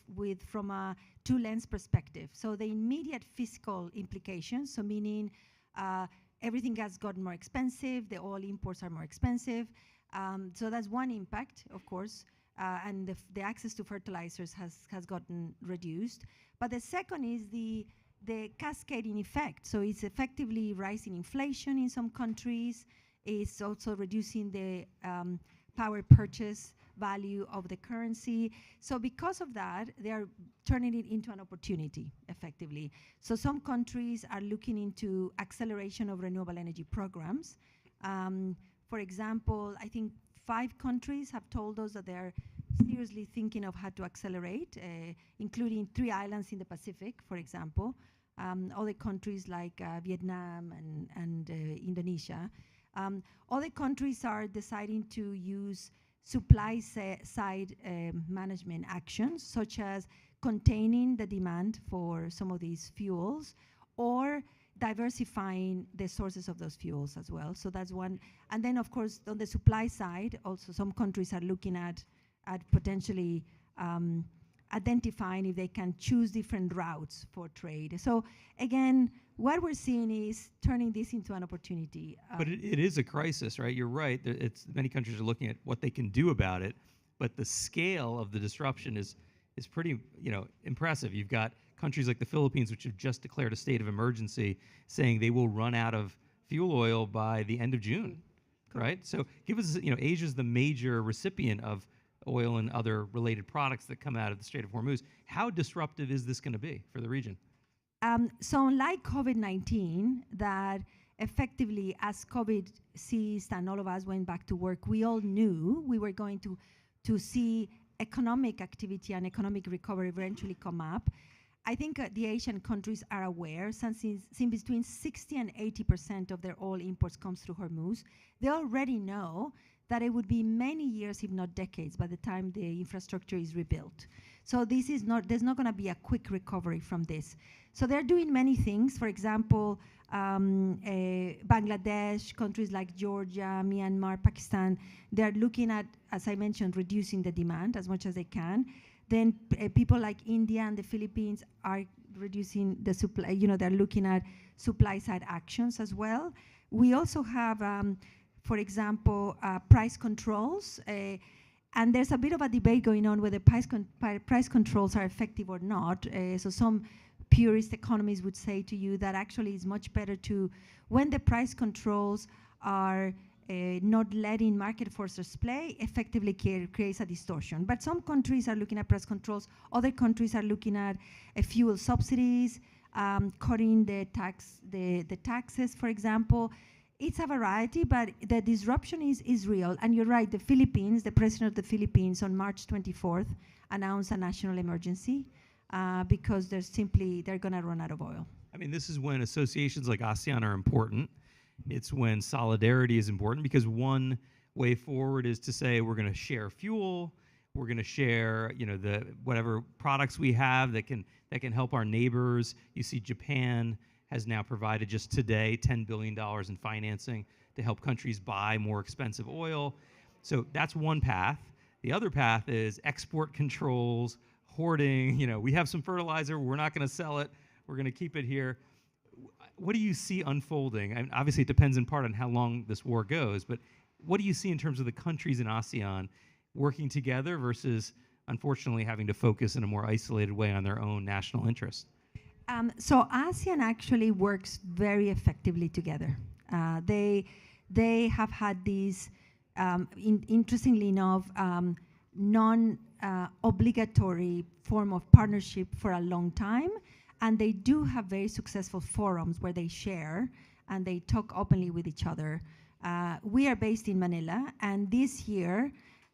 from a two-lens perspective. So the immediate fiscal implications, so meaning everything has gotten more expensive, the oil imports are more expensive. So that's one impact, of course, and the access to fertilizers has gotten reduced. But the second is the cascading effect. So it's effectively rising inflation in some countries. It's also reducing the power purchase value of the currency. So because of that, they are turning it into an opportunity, effectively. So some countries are looking into acceleration of renewable energy programs. For example, I think 5 countries have told us that they're seriously thinking of how to accelerate, including 3 islands in the Pacific, for example. Other countries like Vietnam and Indonesia. Other countries are deciding to use supply side management actions, such as containing the demand for some of these fuels, or diversifying the sources of those fuels as well. So that's one. And then, of course, on the supply side, also some countries are looking at potentially identifying if they can choose different routes for trade. So again, what we're seeing is turning this into an opportunity. But it is a crisis, right? You're right. Many countries are looking at what they can do about it, but the scale of the disruption is pretty, impressive. You've got countries like the Philippines, which have just declared a state of emergency, saying they will run out of fuel oil by the end of June, right? So give us, Asia's the major recipient of oil and other related products that come out of the Strait of Hormuz. How disruptive is this going to be for the region? So unlike COVID-19, that effectively, as COVID ceased and all of us went back to work, we all knew we were going to see economic activity and economic recovery eventually come up. I think the Asian countries are aware, since between 60 and 80% of their oil imports comes through Hormuz. They already know that it would be many years, if not decades, by the time the infrastructure is rebuilt. So there's not going to be a quick recovery from this. So they're doing many things. For example, Bangladesh, countries like Georgia, Myanmar, Pakistan, they're looking at, as I mentioned, reducing the demand as much as they can. Then people like India and the Philippines are reducing the supply, they're looking at supply side actions as well. We also have, for example, price controls. And there's a bit of a debate going on whether price controls are effective or not. So some purist economies would say to you that actually it's much better to, when the price controls are not letting market forces play, effectively creates a distortion. But some countries are looking at price controls. Other countries are looking at fuel subsidies, cutting the taxes, for example. It's a variety, but the disruption is real. And you're right, the Philippines, the president of the Philippines on March 24th announced a national emergency because they're going to run out of oil. I mean, this is when associations like ASEAN are important. It's when solidarity is important, because one way forward is to say we're going to share fuel, we're going to share, the whatever products we have that can help our neighbors. You see, Japan has now provided just today $10 billion in financing to help countries buy more expensive oil. So that's one path. The other path is export controls, hoarding. We have some fertilizer, we're not going to sell it, we're going to keep it here. What do you see unfolding? I mean, obviously, it depends in part on how long this war goes, but what do you see in terms of the countries in ASEAN working together versus, unfortunately, having to focus in a more isolated way on their own national interests? So ASEAN actually works very effectively together. They have had these, interestingly enough, non-obligatory form of partnership for a long time. And they do have very successful forums where they share and they talk openly with each other. We are based in Manila, and this year,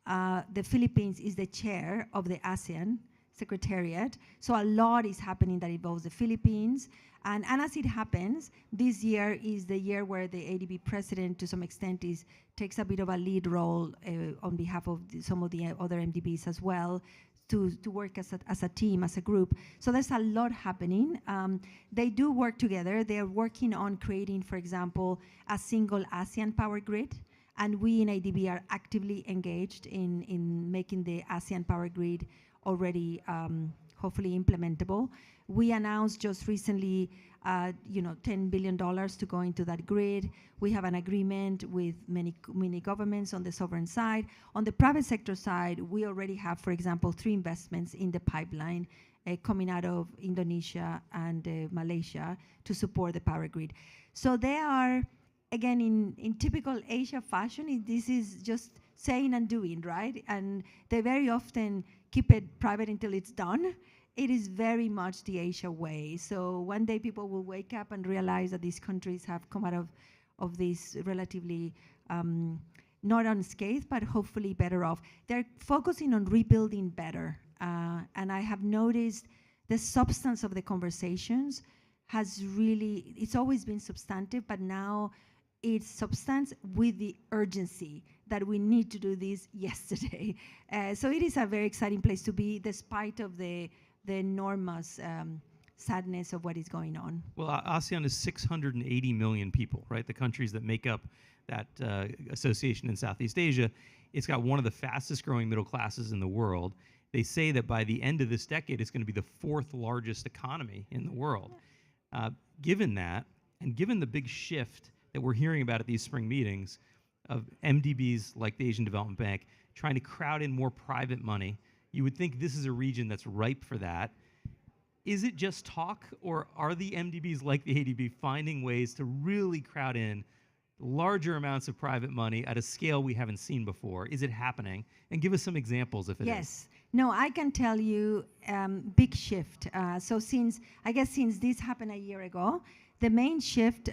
the Philippines is the chair of the ASEAN Secretariat. So a lot is happening that involves the Philippines. And as it happens, this year is the year where the ADB president, to some extent, takes a bit of a lead role on behalf of some of the other MDBs as well, to work as a team, as a group. So there's a lot happening. They do work together. They're working on creating, for example, a single ASEAN power grid. And we in ADB are actively engaged in making the ASEAN power grid already hopefully implementable. We announced just recently $10 billion to go into that grid. We have an agreement with many governments on the sovereign side. On the private sector side, we already have, for example, 3 investments in the pipeline coming out of Indonesia and Malaysia to support the power grid. So they are, again, in typical Asia fashion, this is just saying and doing, right? And they very often keep it private until it's done. It is very much the Asia way. So one day people will wake up and realize that these countries have come out of this relatively not unscathed, but hopefully better off. They're focusing on rebuilding better. And I have noticed the substance of the conversations has really, it's always been substantive, but now it's substance with the urgency that we need to do this yesterday. So it is a very exciting place to be, despite of the enormous sadness of what is going on. Well, ASEAN is 680 million people, right? The countries that make up that association in Southeast Asia. It's got one of the fastest growing middle classes in the world. They say that by the end of this decade, it's going to be the 4th largest economy in the world. Given that, and given the big shift that we're hearing about at these spring meetings of MDBs like the Asian Development Bank trying to crowd in more private money, you would think this is a region that's ripe for that. Is it just talk, or are the MDBs like the ADB finding ways to really crowd in larger amounts of private money at a scale we haven't seen before? Is it happening? And give us some examples if it is. Yes. No, I can tell you big shift. So since this happened a year ago, the main shift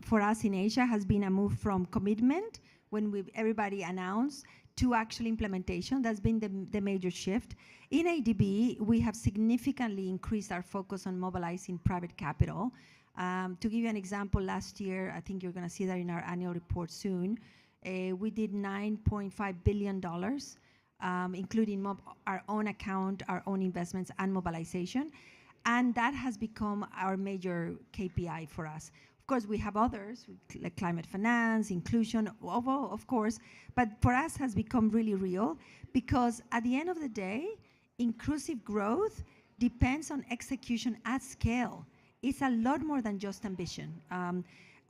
for us in Asia has been a move from commitment, when everybody announced, to actual implementation. That's been the major shift. In ADB, we have significantly increased our focus on mobilizing private capital. To give you an example, last year, I think you're going to see that in our annual report soon, we did $9.5 billion, including our own account, our own investments, and mobilization. And that has become our major KPI for us. Of course, we have others, like climate finance, inclusion, of course, but for us has become really real, because at the end of the day, inclusive growth depends on execution at scale. It's a lot more than just ambition.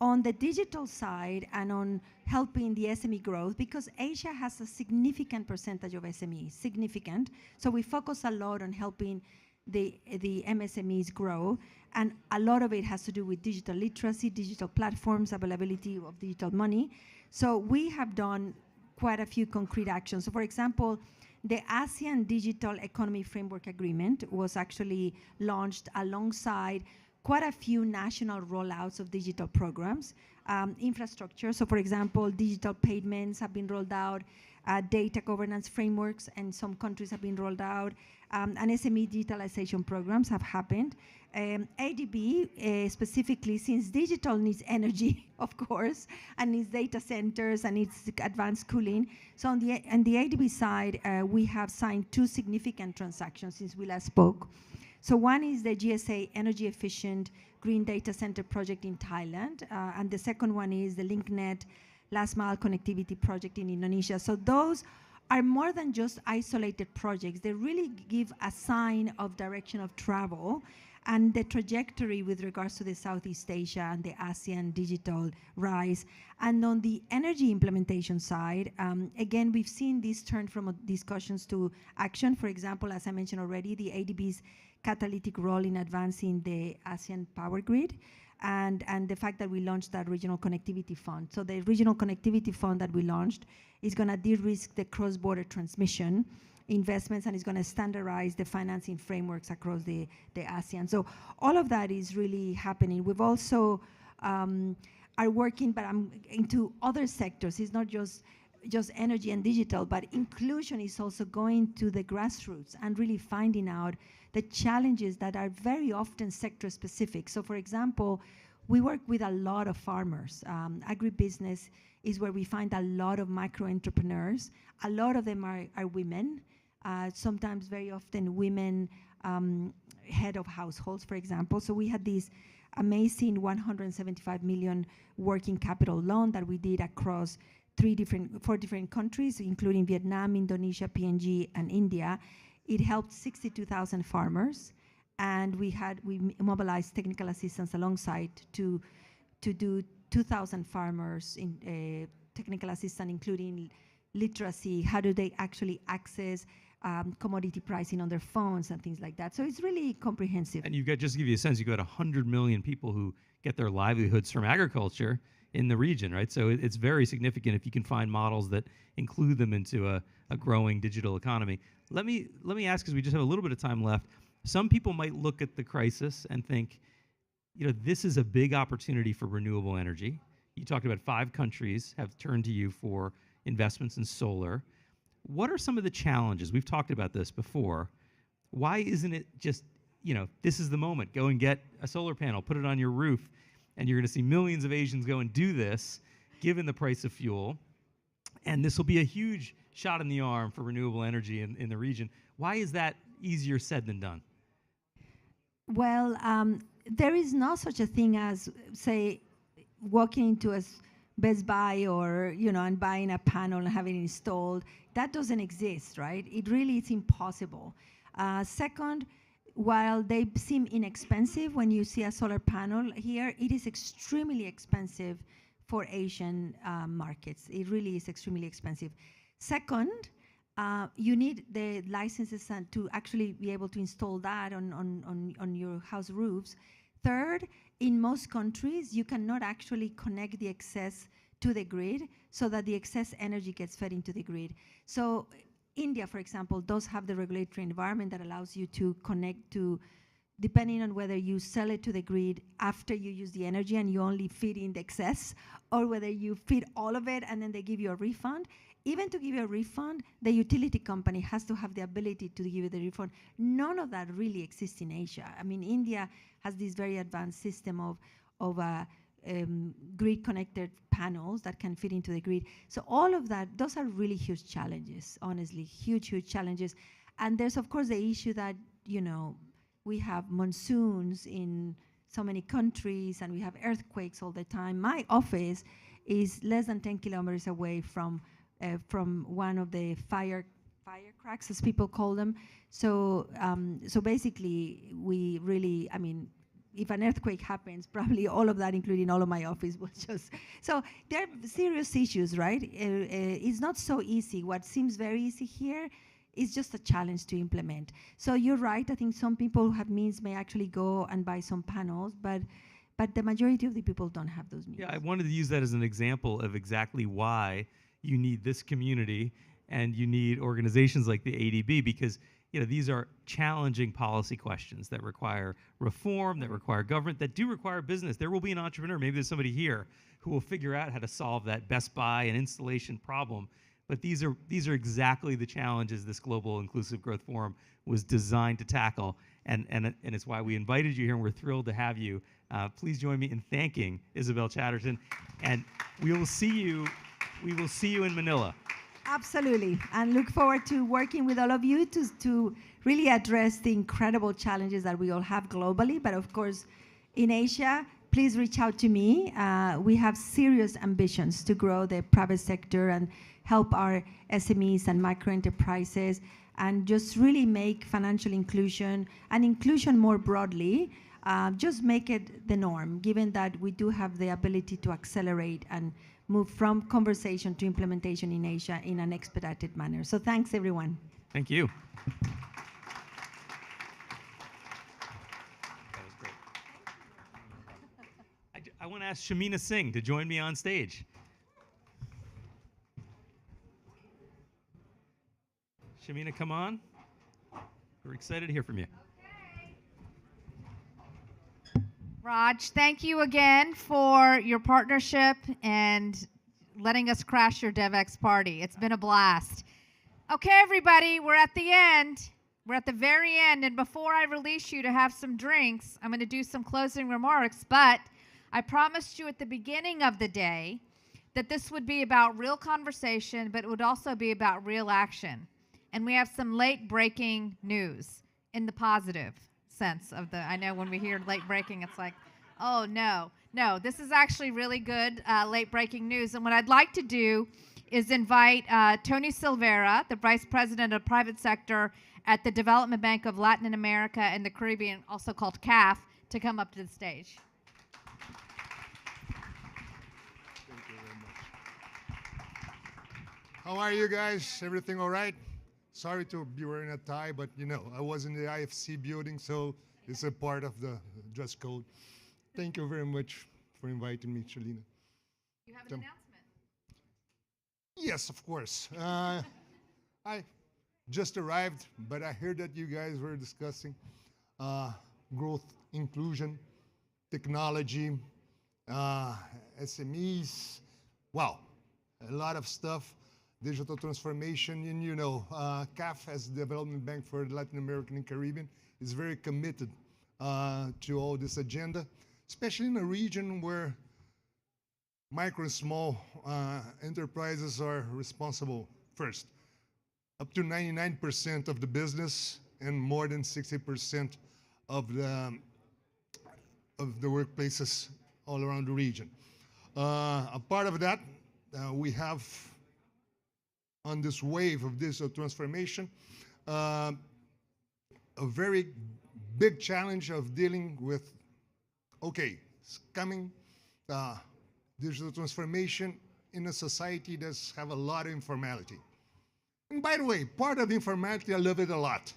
On the digital side and on helping the SME growth, because Asia has a significant percentage of SMEs, significant. So we focus a lot on helping the MSMEs grow, and a lot of it has to do with digital literacy, digital platforms, availability of digital money. So we have done quite a few concrete actions. So for example, the ASEAN Digital Economy Framework Agreement was actually launched alongside quite a few national rollouts of digital programs, infrastructure. So for example, digital payments have been rolled out, data governance frameworks in some countries have been rolled out, and SME digitalization programs have happened. ADB specifically, since digital needs energy, of course, and needs data centers and needs advanced cooling. So on the ADB side, we have signed 2 significant transactions since we last spoke. So one is the GSA Energy Efficient Green Data Center project in Thailand, and the second one is the LinkNet Last Mile Connectivity project in Indonesia. So those are more than just isolated projects. They really give a sign of direction of travel and the trajectory with regards to the Southeast Asia and the ASEAN digital rise. And on the energy implementation side, again, we've seen this turn from discussions to action. For example, as I mentioned already, the ADB's catalytic role in advancing the ASEAN power grid, and the fact that we launched that regional connectivity fund. So the regional connectivity fund that we launched is going to de-risk the cross-border transmission investments, and is going to standardize the financing frameworks across the ASEAN. So all of that is really happening. We've also are working, but into other sectors. It's not just energy and digital, but inclusion is also going to the grassroots and really finding out the challenges that are very often sector specific. So for example, we work with a lot of farmers. Agribusiness is where we find a lot of micro entrepreneurs. A lot of them are women, sometimes very often women head of households, for example. So we had this amazing 175 million working capital loan that we did across 4 different countries, including Vietnam, Indonesia, PNG, and India. It helped 62,000 farmers, and we mobilized technical assistance alongside to do 2,000 farmers in technical assistance, including literacy. How do they actually access commodity pricing on their phones and things like that? So it's really comprehensive. And you've got, just to give you a sense, you've got 100 million people who get their livelihoods from agriculture in the region, right? So it's very significant if you can find models that include them into a growing digital economy. Let me ask, because we just have a little bit of time left. Some people might look at the crisis and think, this is a big opportunity for renewable energy. You talked about 5 countries have turned to you for investments in solar. What are some of the challenges? We've talked about this before. Why isn't it just, this is the moment. Go and get a solar panel, put it on your roof, and you're going to see millions of Asians go and do this, given the price of fuel. And this will be a huge shot in the arm for renewable energy in the region. Why is that easier said than done? Well, there is no such a thing as, say, walking into a Best Buy or, and buying a panel and having it installed. That doesn't exist, right? It really is impossible. Second, while they seem inexpensive when you see a solar panel here, it is extremely expensive for Asian markets. It really is extremely expensive. Second, you need the licenses to actually be able to install that on your house roofs. Third, in most countries, you cannot actually connect the excess to the grid so that the excess energy gets fed into the grid. So India, for example, does have the regulatory environment that allows you to connect to, depending on whether you sell it to the grid after you use the energy and you only feed in the excess, or whether you feed all of it and then they give you a refund. Even to give you a refund, the utility company has to have the ability to give you the refund. None of that really exists in Asia. I mean, India has this very advanced system of grid-connected panels that can fit into the grid. So all of that, those are really huge challenges, honestly, huge, huge challenges. And there's, of course, the issue that, we have monsoons in so many countries and we have earthquakes all the time. My office is less than 10 kilometers away from one of the firecracks, as people call them. So basically, we really, if an earthquake happens, probably all of that, including all of my office, will just. So there are serious issues, right? It's not so easy. What seems very easy here is just a challenge to implement. So you're right. I think some people who have means may actually go and buy some panels, but the majority of the people don't have those means. Yeah, I wanted to use that as an example of exactly why you need this community and you need organizations like the ADB, because these are challenging policy questions that require reform, that require government, that do require business. There will be an entrepreneur, maybe there's somebody here who will figure out how to solve that Best Buy and installation problem. But these are exactly the challenges this Global Inclusive Growth Forum was designed to tackle, and it's why we invited you here, and we're thrilled to have you. Please join me in thanking Isabel Chatterton, and we will see you in Manila. Absolutely, and look forward to working with all of you to really address the incredible challenges that we all have globally, but of course, in Asia, please reach out to me. We have serious ambitions to grow the private sector and help our SMEs and micro enterprises, and just really make financial inclusion and inclusion more broadly, just make it the norm, given that we do have the ability to accelerate and move from conversation to implementation in Asia in an expedited manner. So thanks, everyone. Thank you. I want to ask Shamina Singh to join me on stage. Shamina, come on. We're excited to hear from you. Raj, thank you again for your partnership and letting us crash your DevX party. It's been a blast. Okay, everybody, we're at the end. We're at the very end, and before I release you to have some drinks, I'm going to do some closing remarks, but I promised you at the beginning of the day that this would be about real conversation, but it would also be about real action. And we have some late breaking news in the positive sense of the, I know when we hear late breaking, it's like, oh no. No, this is actually really good late breaking news. And what I'd like to do is invite Tony Silvera, the Vice President of Private Sector at the Development Bank of Latin America and the Caribbean, also called CAF, to come up to the stage. How are you guys? Everything all right? Sorry to be wearing a tie, but I was in the IFC building, so it's a part of the dress code. Thank you very much for inviting me, Shalina. You have an So- announcement. Yes, of course. I just arrived, but I heard that you guys were discussing growth, inclusion, technology, SMEs. Wow, a lot of stuff. Digital transformation, and CAF, as the Development Bank for Latin American and Caribbean, is very committed to all this agenda, especially in a region where micro and small enterprises are responsible first, up to 99% of the business and more than 60% of the workplaces all around the region. A part of that, we have on this wave of digital transformation, a very big challenge of dealing with, okay, it's coming, digital transformation in a society that's have a lot of informality. And by the way, part of informality, I love it a lot.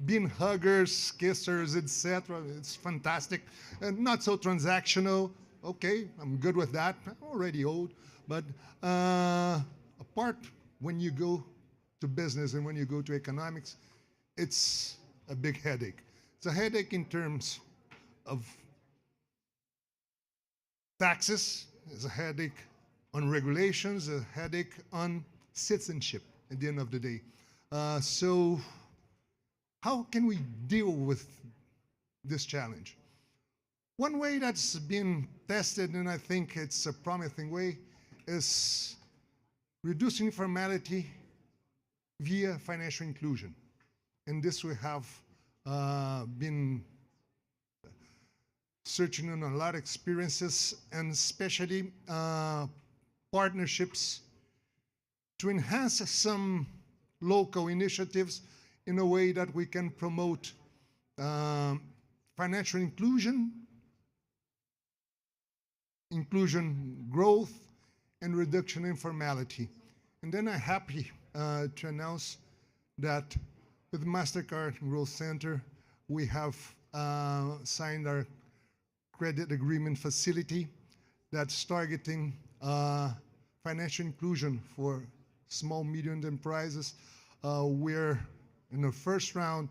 Being huggers, kissers, etc. It's fantastic. And not so transactional. Okay, I'm good with that. I'm already old. But apart, when you go to business and when you go to economics, it's a big headache. It's a headache in terms of taxes, it's a headache on regulations, a headache on citizenship at the end of the day. So how can we deal with this challenge? One way that's been tested, and I think it's a promising way, is reducing informality via financial inclusion. And this we have been searching on a lot of experiences, and especially partnerships to enhance some local initiatives in a way that we can promote financial inclusion, growth, and reduction in informality. And then I'm happy to announce that with Mastercard Growth Center, we have signed our credit agreement facility that's targeting financial inclusion for small, medium enterprises. We're in the first round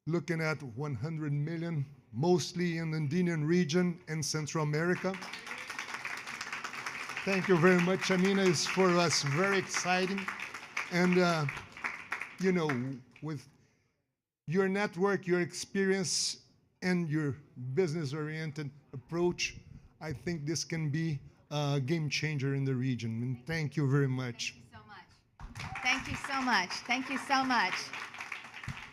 looking at 100 million, mostly in the Andean region and Central America. Thank you very much, Amina. It's for us very exciting. And, with your network, your experience, and your business-oriented approach, I think this can be a game changer in the region. And thank you very much. Thank you so much. Thank you so much.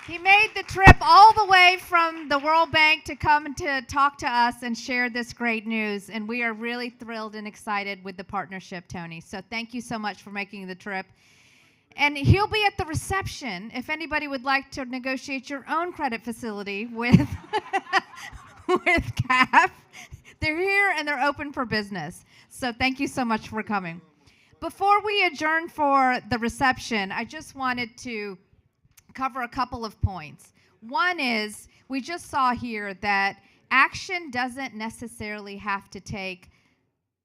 He made the trip all the way from the World Bank to come to talk to us and share this great news. And we are really thrilled and excited with the partnership, Tony. So thank you so much for making the trip. And he'll be at the reception if anybody would like to negotiate your own credit facility with, with CAF. They're here and they're open for business. So thank you so much for coming. Before we adjourn for the reception, I just wanted to cover a couple of points. One is, we just saw here that action doesn't necessarily have to take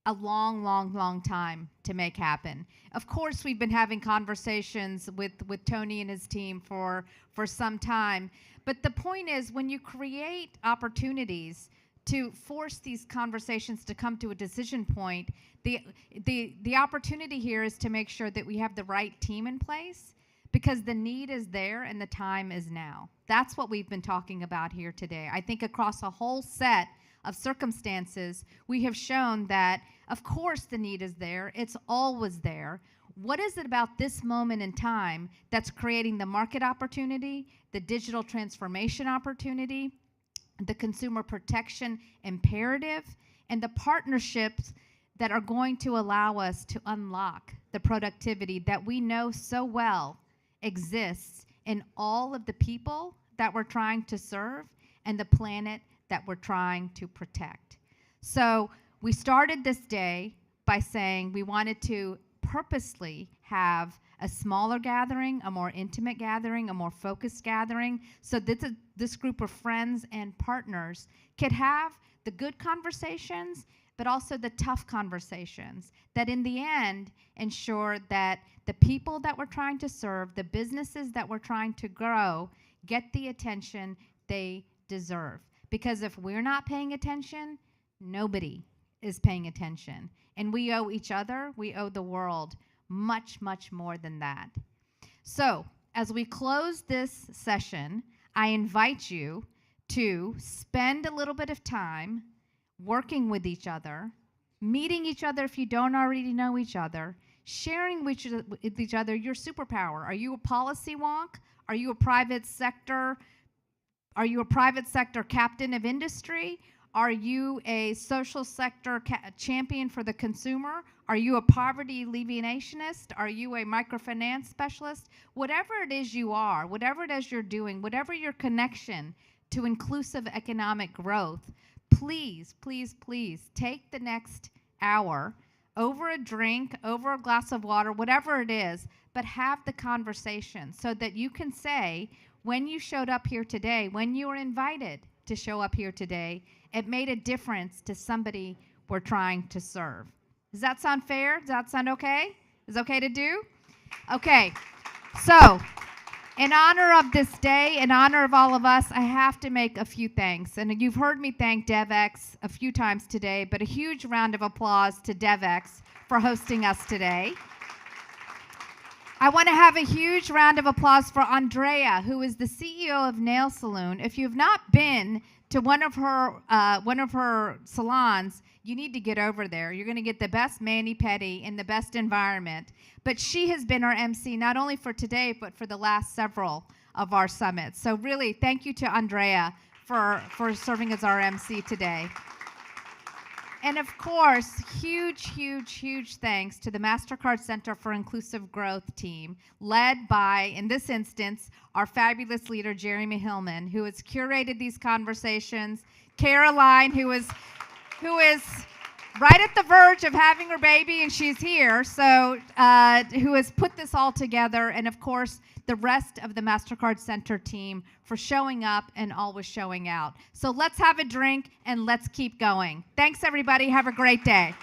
a long time to make happen. Of course, we've been having conversations with Tony and his team for some time, but the point is, when you create opportunities to force these conversations to come to a decision point, the opportunity here is to make sure that we have the right team in place, because the need is there and the time is now. That's what we've been talking about here today. I think across a whole set of circumstances, we have shown that, of course, the need is there. It's always there. What is it about this moment in time that's creating the market opportunity, the digital transformation opportunity, the consumer protection imperative, and the partnerships that are going to allow us to unlock the productivity that we know so well exists in all of the people that we're trying to serve and the planet that we're trying to protect. So we started this day by saying we wanted to purposely have a smaller gathering, a more intimate gathering, a more focused gathering, so that this group of friends and partners could have the good conversations but also the tough conversations that in the end ensure that the people that we're trying to serve, the businesses that we're trying to grow, get the attention they deserve. Because if we're not paying attention, nobody is paying attention. And we owe each other, we owe the world much, much more than that. So, as we close this session, I invite you to spend a little bit of time working with each other, meeting each other if you don't already know each other, sharing with each other your superpower. Are you a policy wonk? Are you a private sector? Are you a private sector captain of industry? Are you a social sector champion for the consumer? Are you a poverty alleviationist? Are you a microfinance specialist? Whatever it is you are, whatever it is you're doing, whatever your connection to inclusive economic growth, please, please, please take the next hour over a drink, over a glass of water, whatever it is, but have the conversation so that you can say, when you showed up here today, when you were invited to show up here today, it made a difference to somebody we're trying to serve. Does that sound fair? Does that sound okay? Is it okay to do? Okay. So, in honor of this day, in honor of all of us, I have to make a few thanks. And you've heard me thank DevX a few times today, but a huge round of applause to DevX for hosting us today. I want to have a huge round of applause for Andrea, who is the CEO of Nail Saloon. If you've not been to one of her salons, you need to get over there. You're going to get the best mani-pedi in the best environment. But she has been our MC not only for today, but for the last several of our summits. So really, thank you to Andrea for serving as our MC today. And of course, huge, huge, huge thanks to the Mastercard Center for Inclusive Growth team, led by, in this instance, our fabulous leader, Jeremy Hillman, who has curated these conversations, Caroline, who is right at the verge of having her baby, and she's here, so who has put this all together, and of course, the rest of the Mastercard Center team for showing up and always showing out. So let's have a drink and let's keep going. Thanks, everybody. Have a great day.